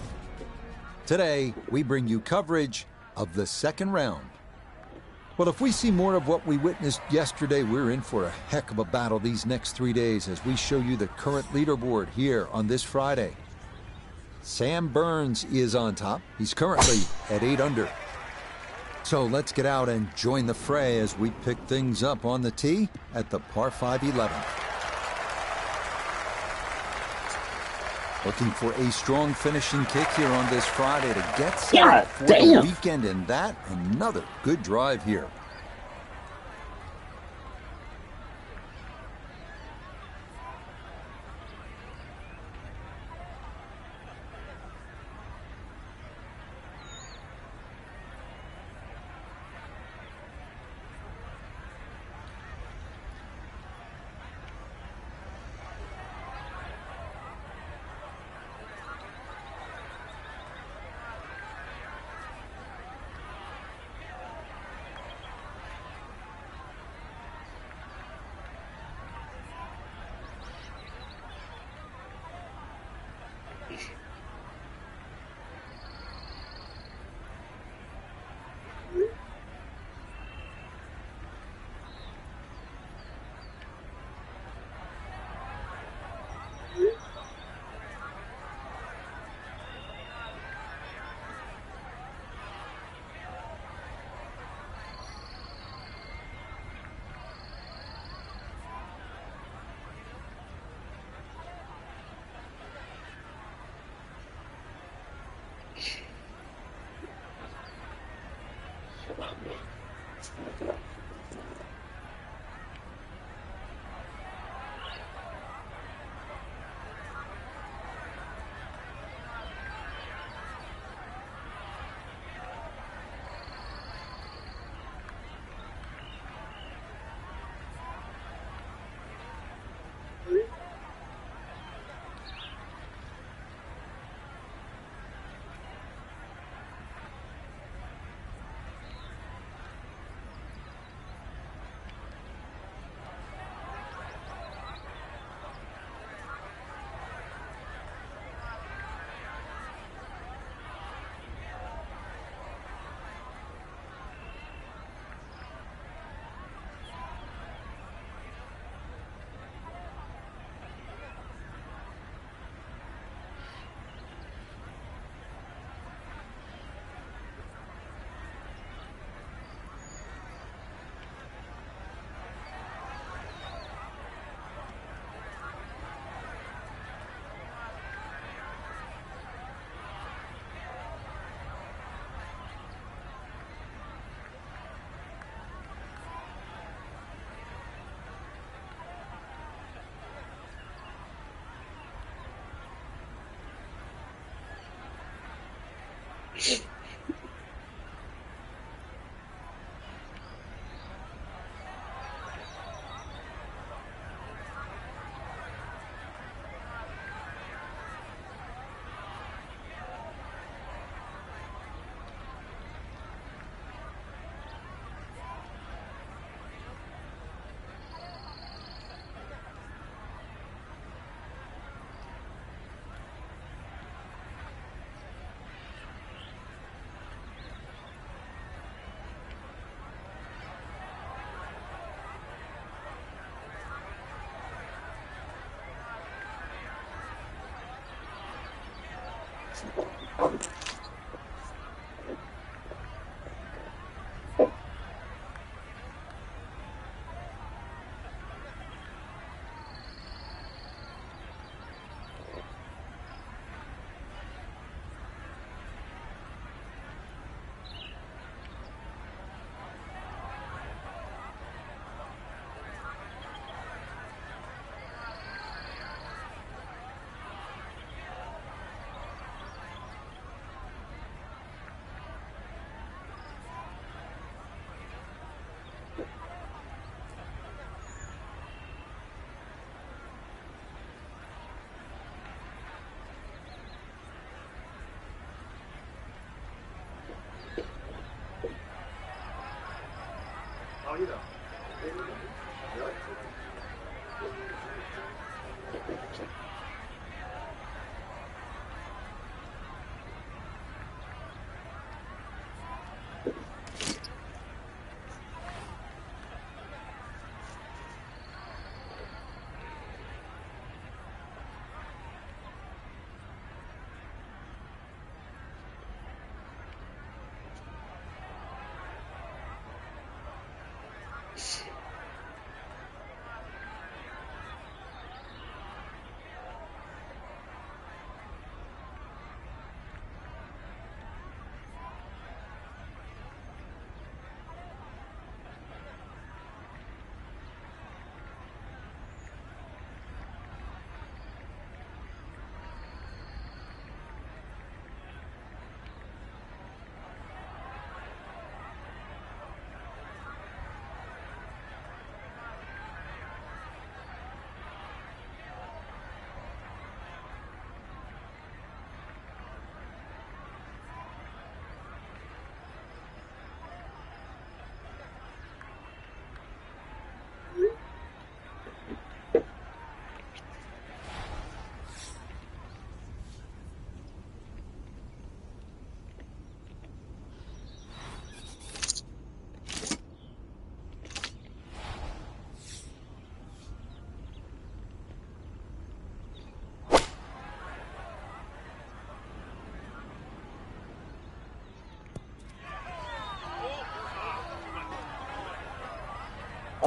Today, we bring you coverage of the second round. Well, if we see more of what we witnessed yesterday, we're in for a heck of a battle these next 3 days as we show you the current leaderboard here on this Friday. Sam Burns is on top. He's currently at 8 under. So let's get out and join the fray as we pick things up on the tee at the par 5 11. Looking for a strong finishing kick here on this Friday to get set for the weekend, and that another good drive here.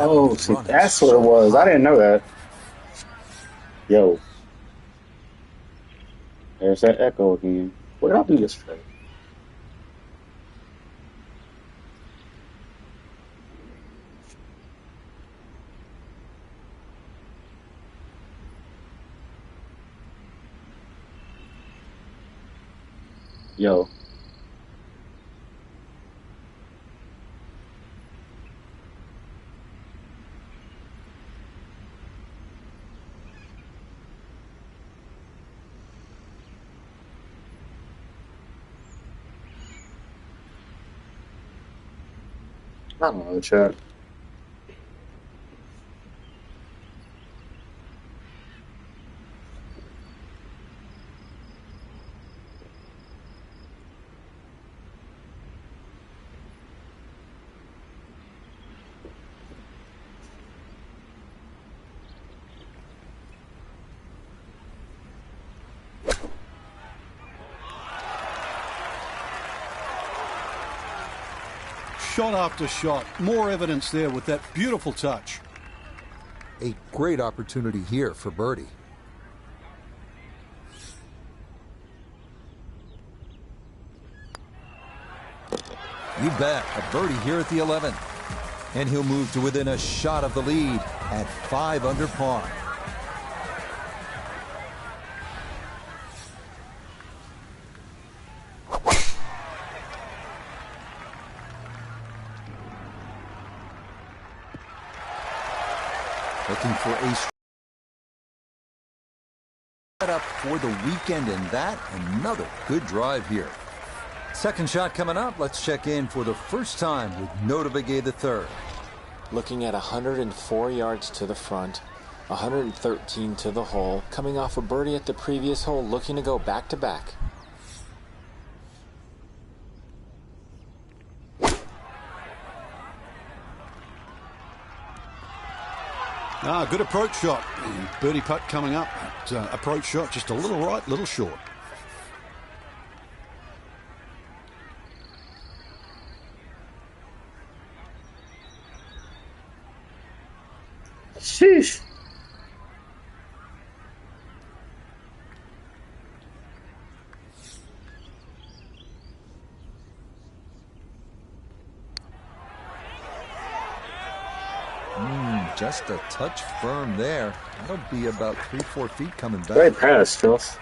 Oh, see, that's what it was. I didn't know that. Yo. There's that echo again. What did I do yesterday? Yo. I don't know, chat. Shot after shot. More evidence there with that beautiful touch. A great opportunity here for birdie. You bet, a birdie here at the 11th. And he'll move to within a shot of the lead at 5 under par. Looking for a setup for the weekend, and that another good drive here. Second shot coming up. Let's check in for the first time with Nota Begay III. Looking at 104 yards to the front, 113 to the hole, coming off a birdie at the previous hole, looking to go back to back. Good approach shot. Birdie putt coming up. Approach shot just a little right, little short. Sheesh. Just a touch firm there. That'll be about 3-4 feet coming back. Great pass, Phils.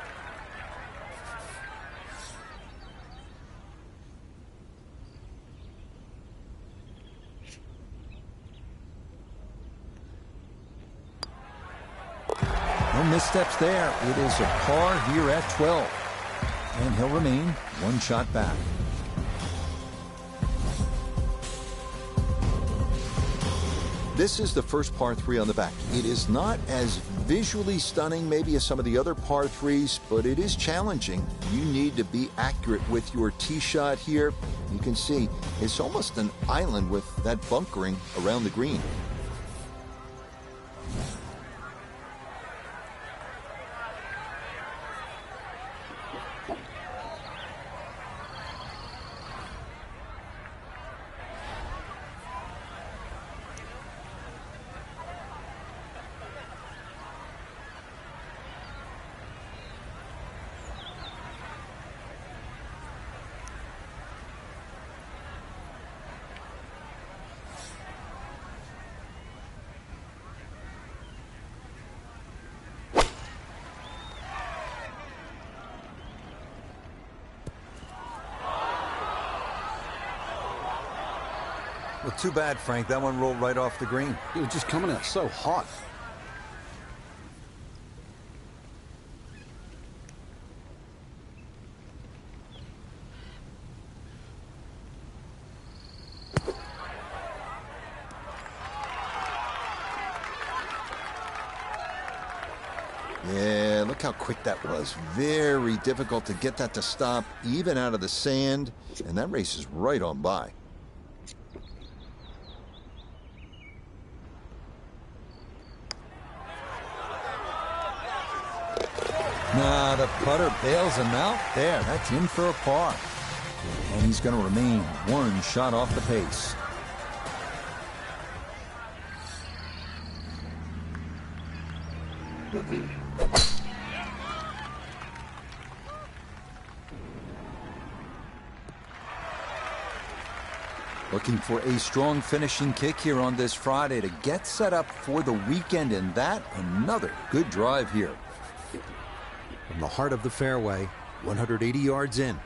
No missteps there. It is a par here at 12. And he'll remain one shot back. This is the first par 3 on the back. It is not as visually stunning maybe as some of the other par 3s, but it is challenging. You need to be accurate with your tee shot here. You can see it's almost an island with that bunkering around the green. Well, too bad, Frank. That one rolled right off the green. It was just coming out so hot. Yeah, look how quick that was. Very difficult to get that to stop, even out of the sand. And that race is right on by. Nah, the putter bails him out. There, that's in for a par. And he's going to remain one shot off the pace. Looking for a strong finishing kick here on this Friday to get set up for the weekend, and that another good drive here. From the heart of the fairway, 180 yards in.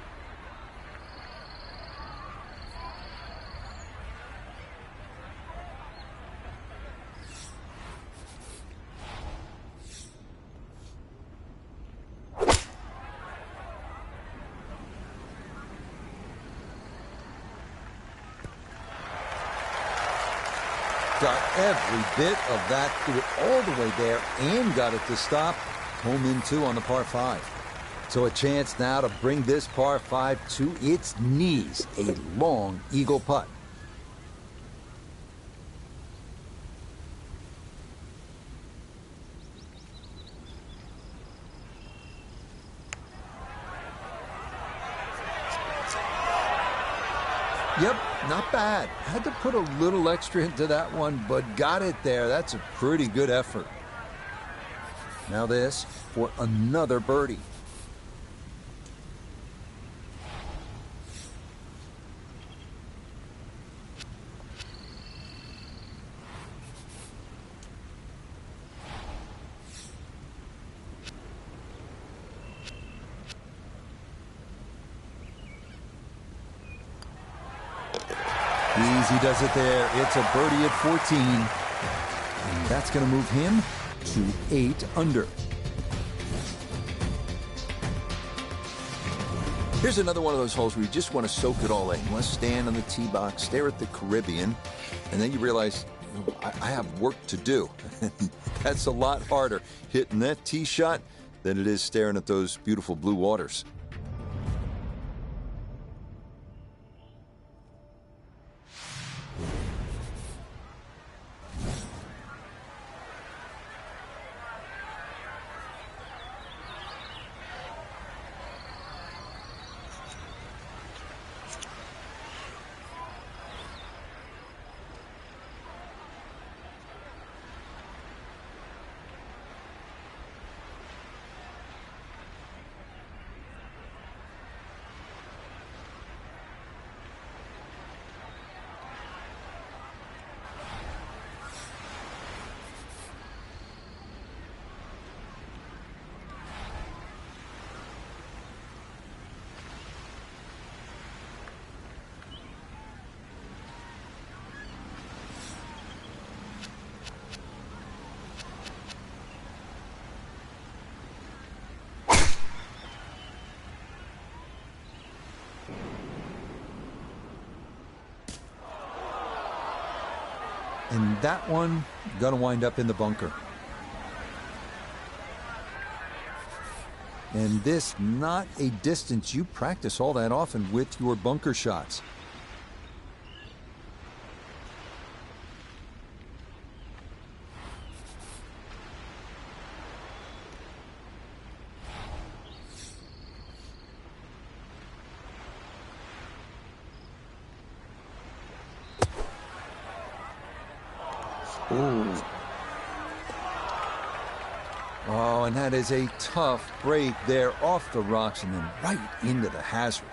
Got every bit of that, threw it all the way there and got it to stop. Home in 2 on the par 5. So a chance now to bring this par 5 to its knees. A long eagle putt. Yep, not bad. Had to put a little extra into that one, but got it there. That's a pretty good effort. Now this for another birdie. Easy does it there. It's a birdie at 14. And that's going to move him to 8 under. Here's another one of those holes where you just want to soak it all in. You want to stand on the tee box, stare at the Caribbean, and then you realize, I have work to do. That's a lot harder hitting that tee shot than it is staring at those beautiful blue waters. And that one gonna wind up in the bunker. And this not a distance you practice all that often with your bunker shots. Ooh. Oh, and that is a tough break there off the rocks and then right into the hazard.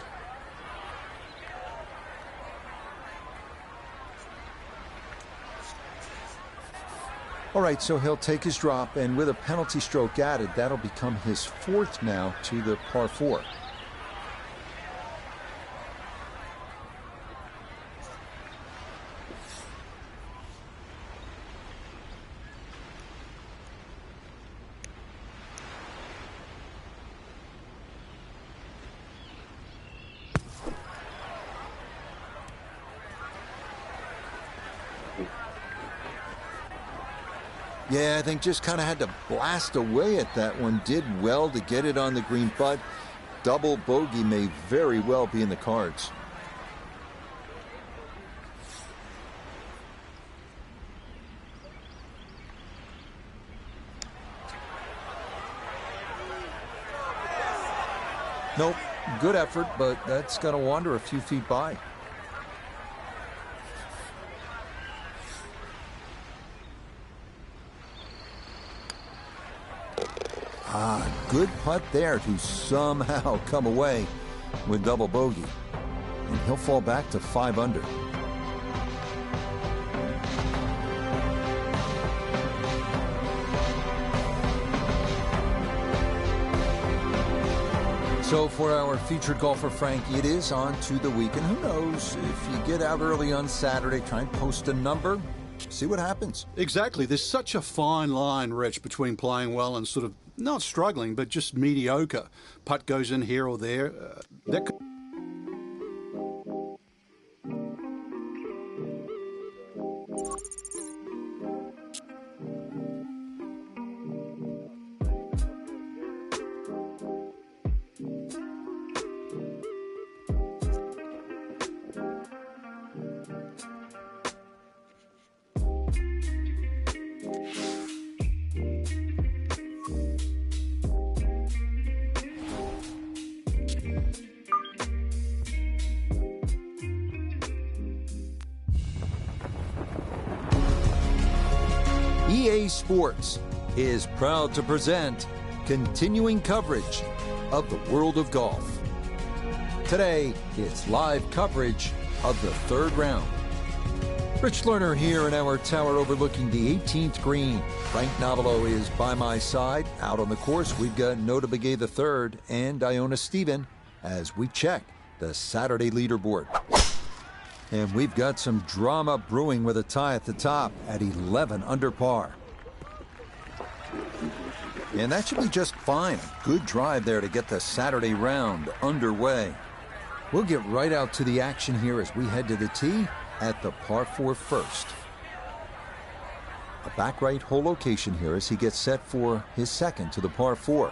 All right, so he'll take his drop, and with a penalty stroke added, that'll become his 4th now to the par 4. Yeah, I think just kind of had to blast away at that one. Did well to get it on the green, but double bogey may very well be in the cards. Nope, good effort, but that's going to wander a few feet by. Good putt there to somehow come away with double bogey. And he'll fall back to 5 under. So for our featured golfer, Frankie, it is on to the weekend. Who knows? If you get out early on Saturday, try and post a number, see what happens. Exactly. There's such a fine line, Rich, between playing well and sort of not struggling, but just mediocre. Putt goes in here or there. That could... EA Sports is proud to present continuing coverage of the world of golf. Today, it's live coverage of the third round. Rich Lerner here in our tower overlooking the 18th green. Frank Novelo is by my side. Out on the course, we've got Nota Begay III and Iona Stephen as we check the Saturday leaderboard. And we've got some drama brewing with a tie at the top at 11 under par. And that should be just fine. Good drive there to get the Saturday round underway. We'll get right out to the action here as we head to the tee at the par 4 first. A back right hole location here as he gets set for his second to the par 4.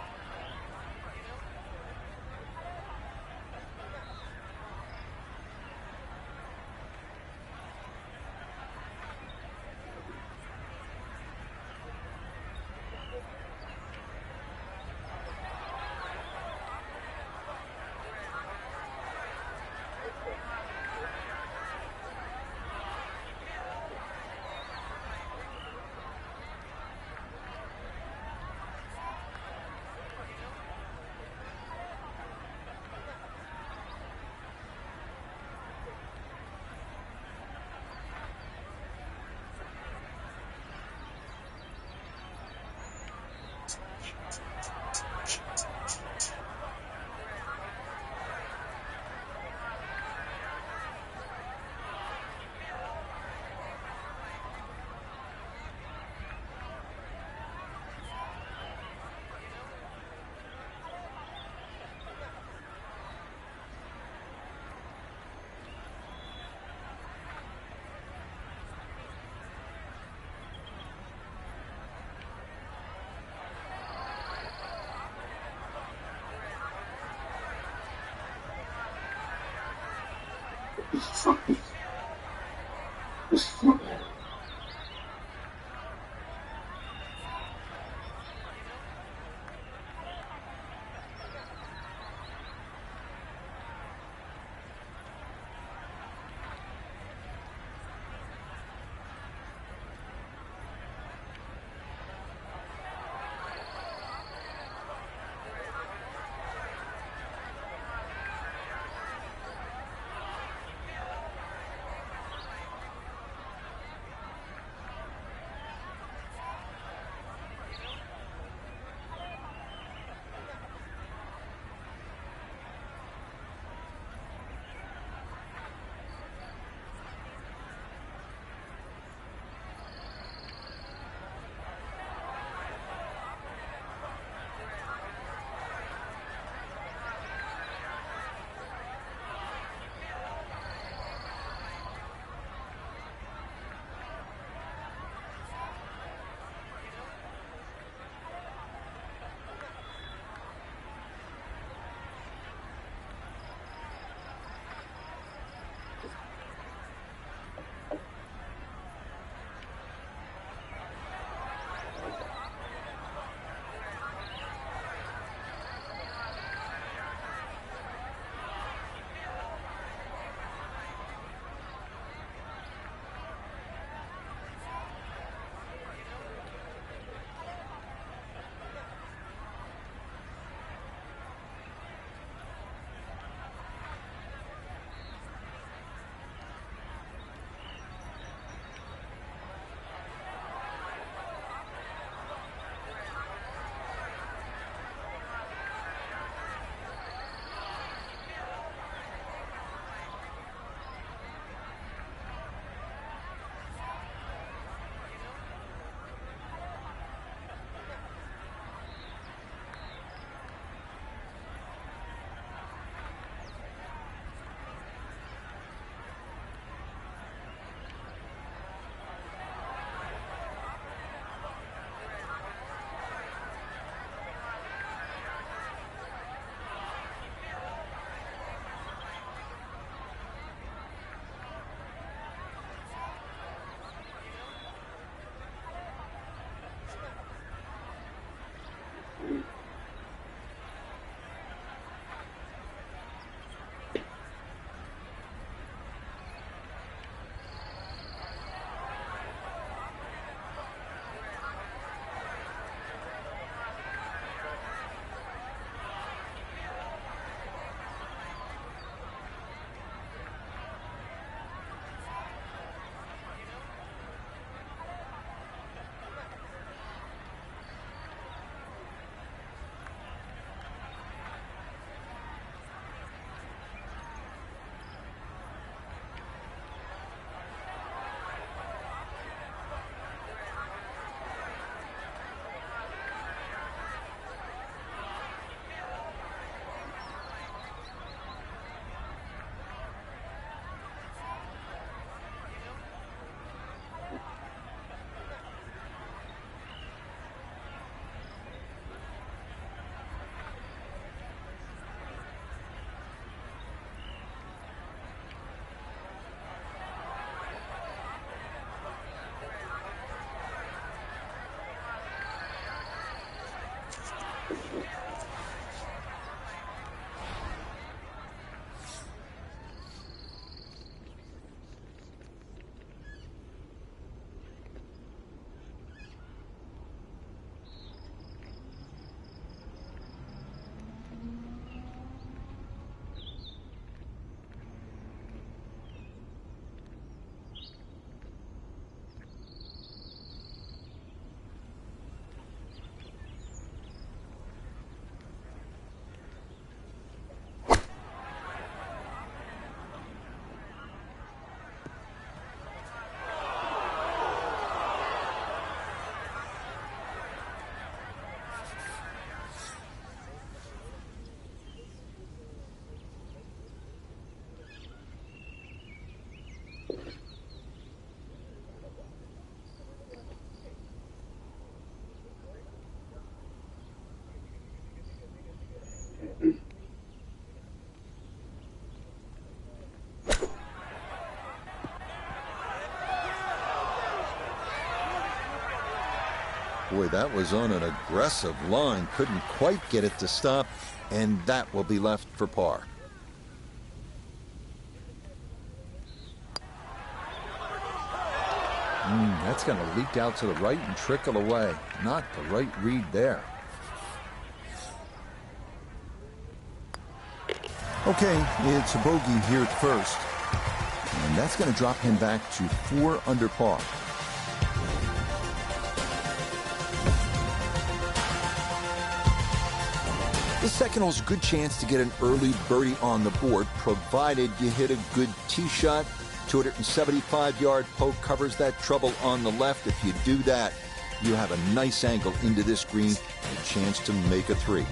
Boy, that was on an aggressive line. Couldn't quite get it to stop, and that will be left for par. That's going to leak out to the right and trickle away. Not the right read there. Okay, it's a bogey here at first. And that's going to drop him back to 4 under par. This second hole's a good chance to get an early birdie on the board, provided you hit a good tee shot. 275-yard poke covers that trouble on the left. If you do that, you have a nice angle into this green and a chance to make a 3.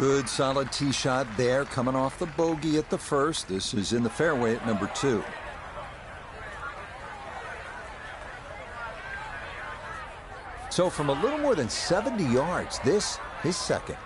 Good solid tee shot there, coming off the bogey at the first. This is in the fairway at number 2. So from a little more than 70 yards, this is second.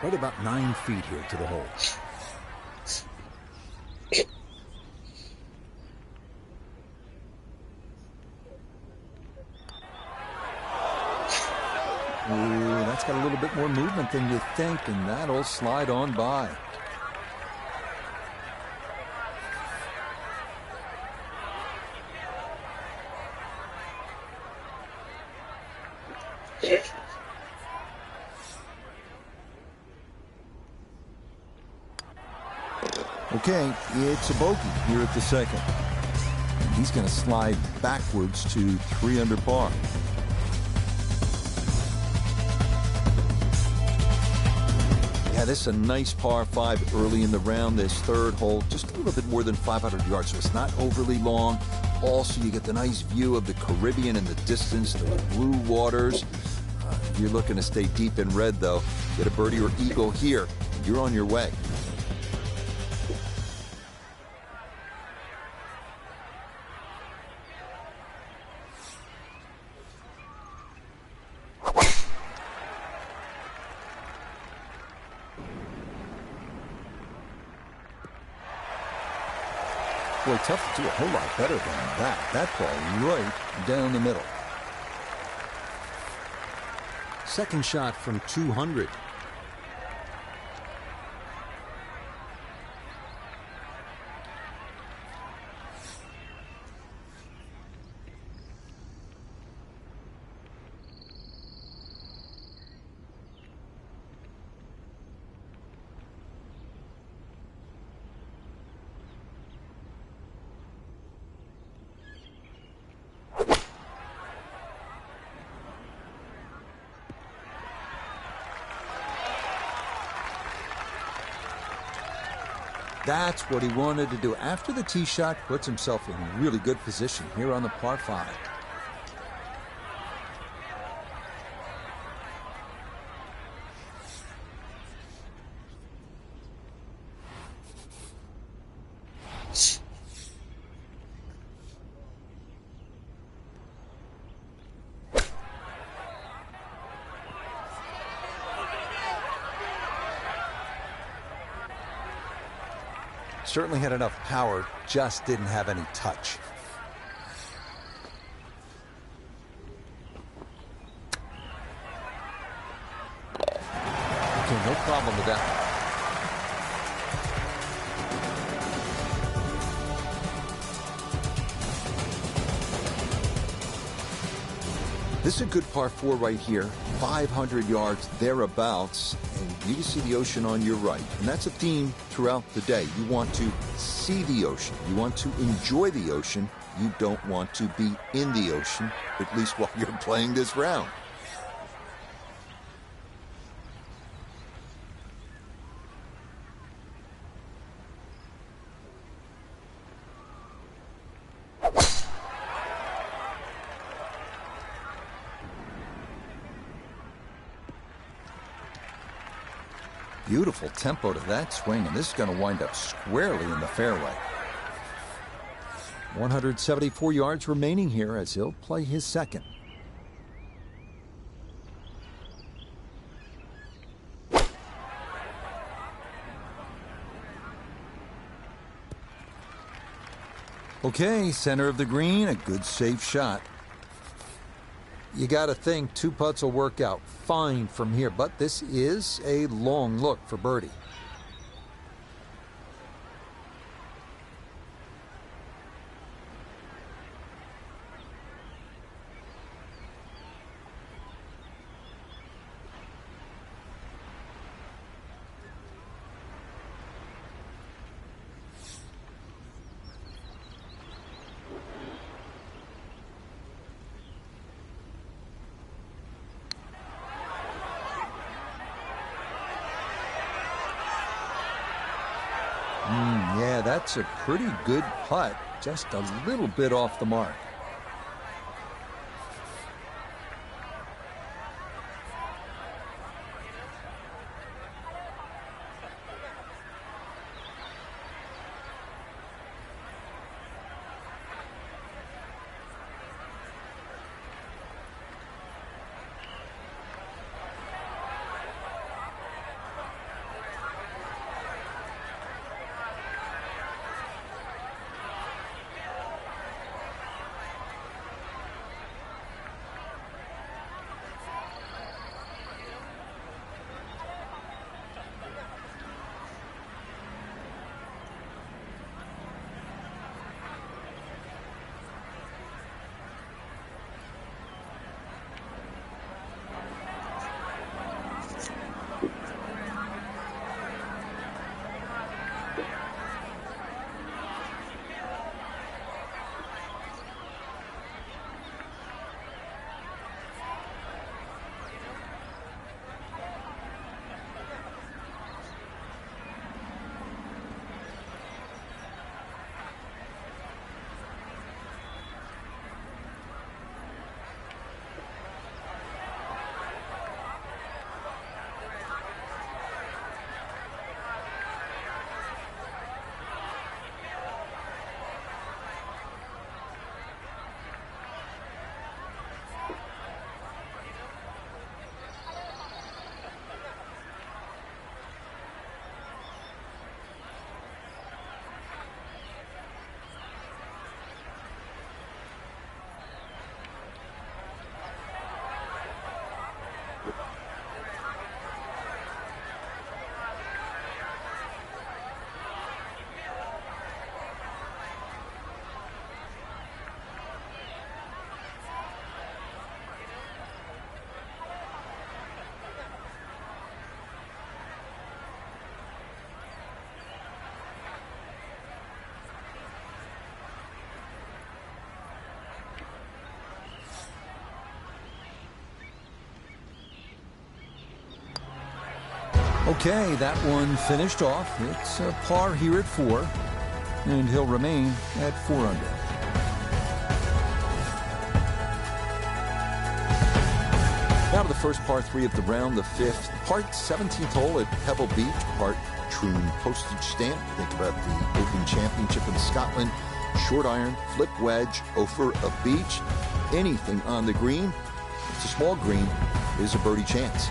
Right about 9 feet here to the hole. Ooh, that's got a little bit more movement than you think, and that'll slide on by. Okay, it's a bogey here at the second. And he's going to slide backwards to 3 under par. Yeah, this is a nice par 5 early in the round. This third hole, just a little bit more than 500 yards, so it's not overly long. Also, you get the nice view of the Caribbean in the distance, the blue waters. If you're looking to stay deep in red, though, get a birdie or eagle here, you're on your way. Boy, tough to do a whole lot better than that. That ball right down the middle. Second shot from 200. That's what he wanted to do. After the tee shot, puts himself in really good position here on the par 5. Certainly had enough power, just didn't have any touch. Okay, no problem with that. This is a good par 4 right here, 500 yards thereabouts, and you can see the ocean on your right. And that's a theme throughout the day. You want to see the ocean. You want to enjoy the ocean. You don't want to be in the ocean, at least while you're playing this round. Beautiful tempo to that swing, and this is going to wind up squarely in the fairway. 174 yards remaining here as he'll play his second. Okay, center of the green, a good safe shot. You got to think 2 putts will work out fine from here, but this is a long look for birdie. Yeah, that's a pretty good putt, just a little bit off the mark. Okay, that one finished off. It's a par here at 4, and he'll remain at 4 under. Now to the first par 3 of the round, the 5th. Part 17th hole at Pebble Beach, part Troon postage stamp. Think about the Open Championship in Scotland. Short iron, flip wedge, over a beach. Anything on the green, it's a small green, is a birdie chance.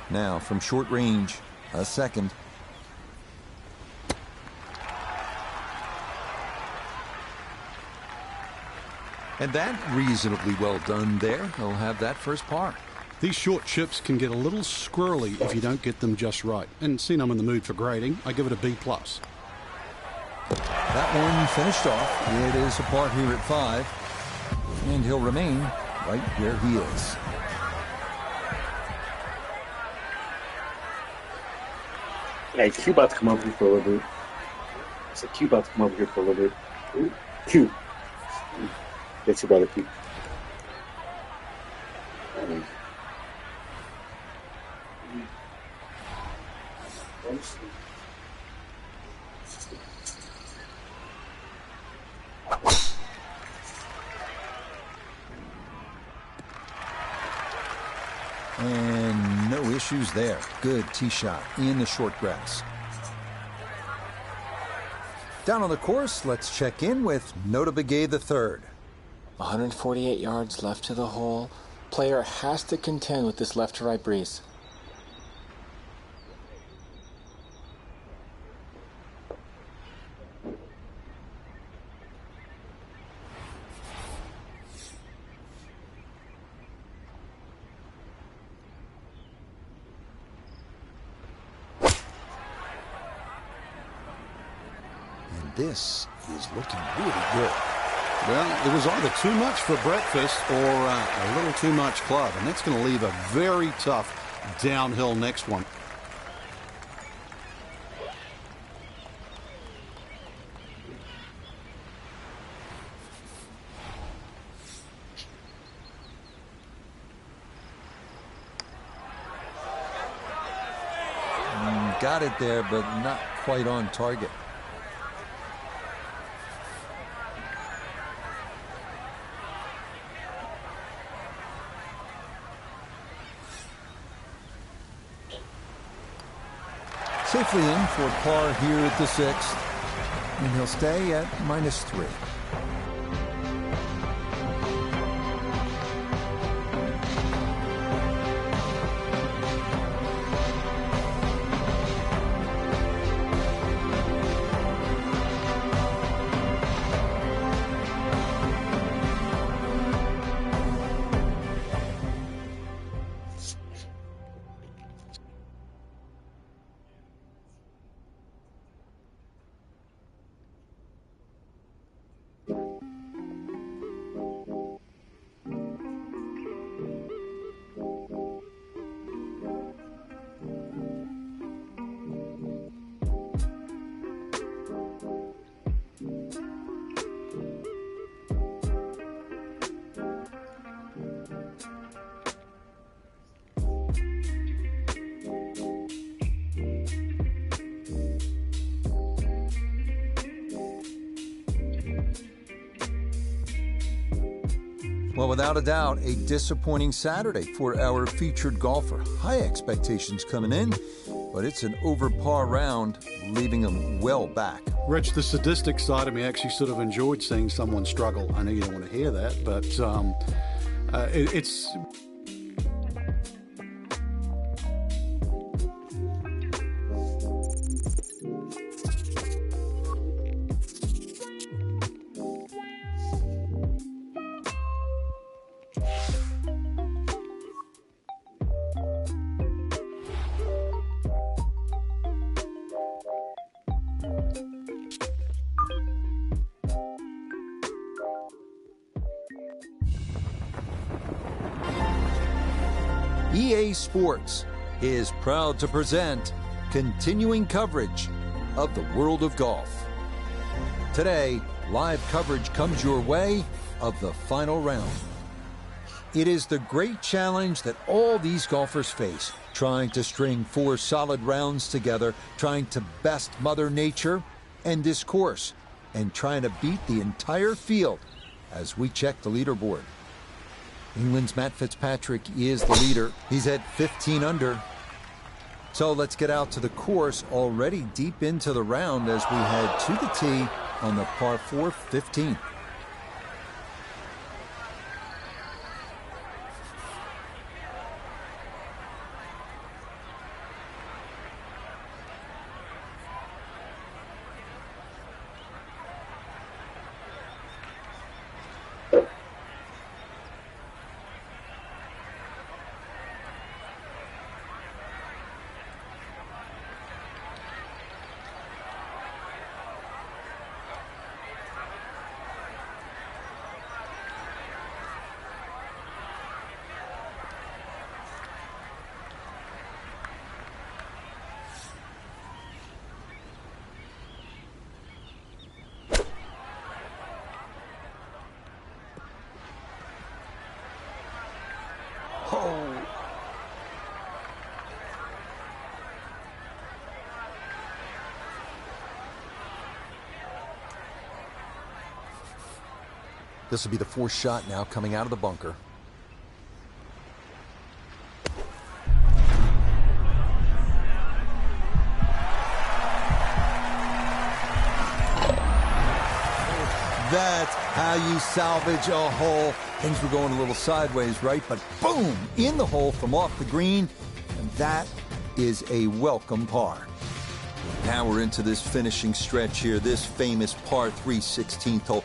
Now, from short range, a second. And that reasonably well done there. He'll have that first par. These short chips can get a little squirrely if you don't get them just right. And seeing I'm in the mood for grading, I give it a B+. That one finished off. It is a par here at 5. And he'll remain right where he is. Hey, Q about to come over here for a little bit. I said Q about to come over here for a little bit. Q. Get your brother, Q. And no issues there. Good tee shot in the short grass. Down on the course, let's check in with Nota Begay III. 148 yards left to the hole. Player has to contend with this left to right breeze. This is looking really good. Well, it was either too much for breakfast or a little too much club, and that's going to leave a very tough downhill next one. Got it there, but not quite on target. Safely in for par here at the 6th, and he'll stay at -3. Well, without a doubt, a disappointing Saturday for our featured golfer. High expectations coming in, but it's an over par round, leaving him well back. Rich, the sadistic side of me actually sort of enjoyed seeing someone struggle. I know you don't want to hear that, but it's... EA Sports is proud to present continuing coverage of the world of golf. Today, live coverage comes your way of the final round. It is the great challenge that all these golfers face, trying to string 4 solid rounds together, trying to best Mother Nature and this course, and trying to beat the entire field as we check the leaderboard. England's Matt Fitzpatrick is the leader. He's at 15 under. So let's get out to the course, already deep into the round as we head to the tee on the par 4 15th. This will be the 4th shot now coming out of the bunker. That's how you salvage a hole. Things were going a little sideways, right? But boom, in the hole from off the green. And that is a welcome par. Now we're into this finishing stretch here, this famous par 3 16th hole.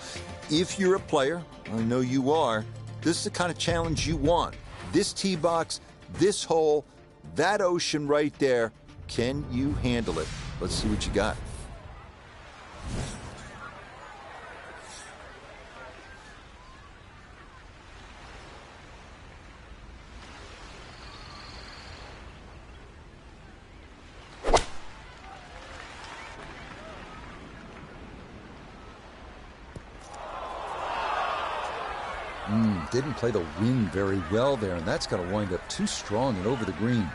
If you're a player, I know you are, this is the kind of challenge you want. This tee box, this hole, that ocean right there. Can you handle it? Let's see what you got. Didn't play the wind very well there, and that's got to wind up too strong and over the green.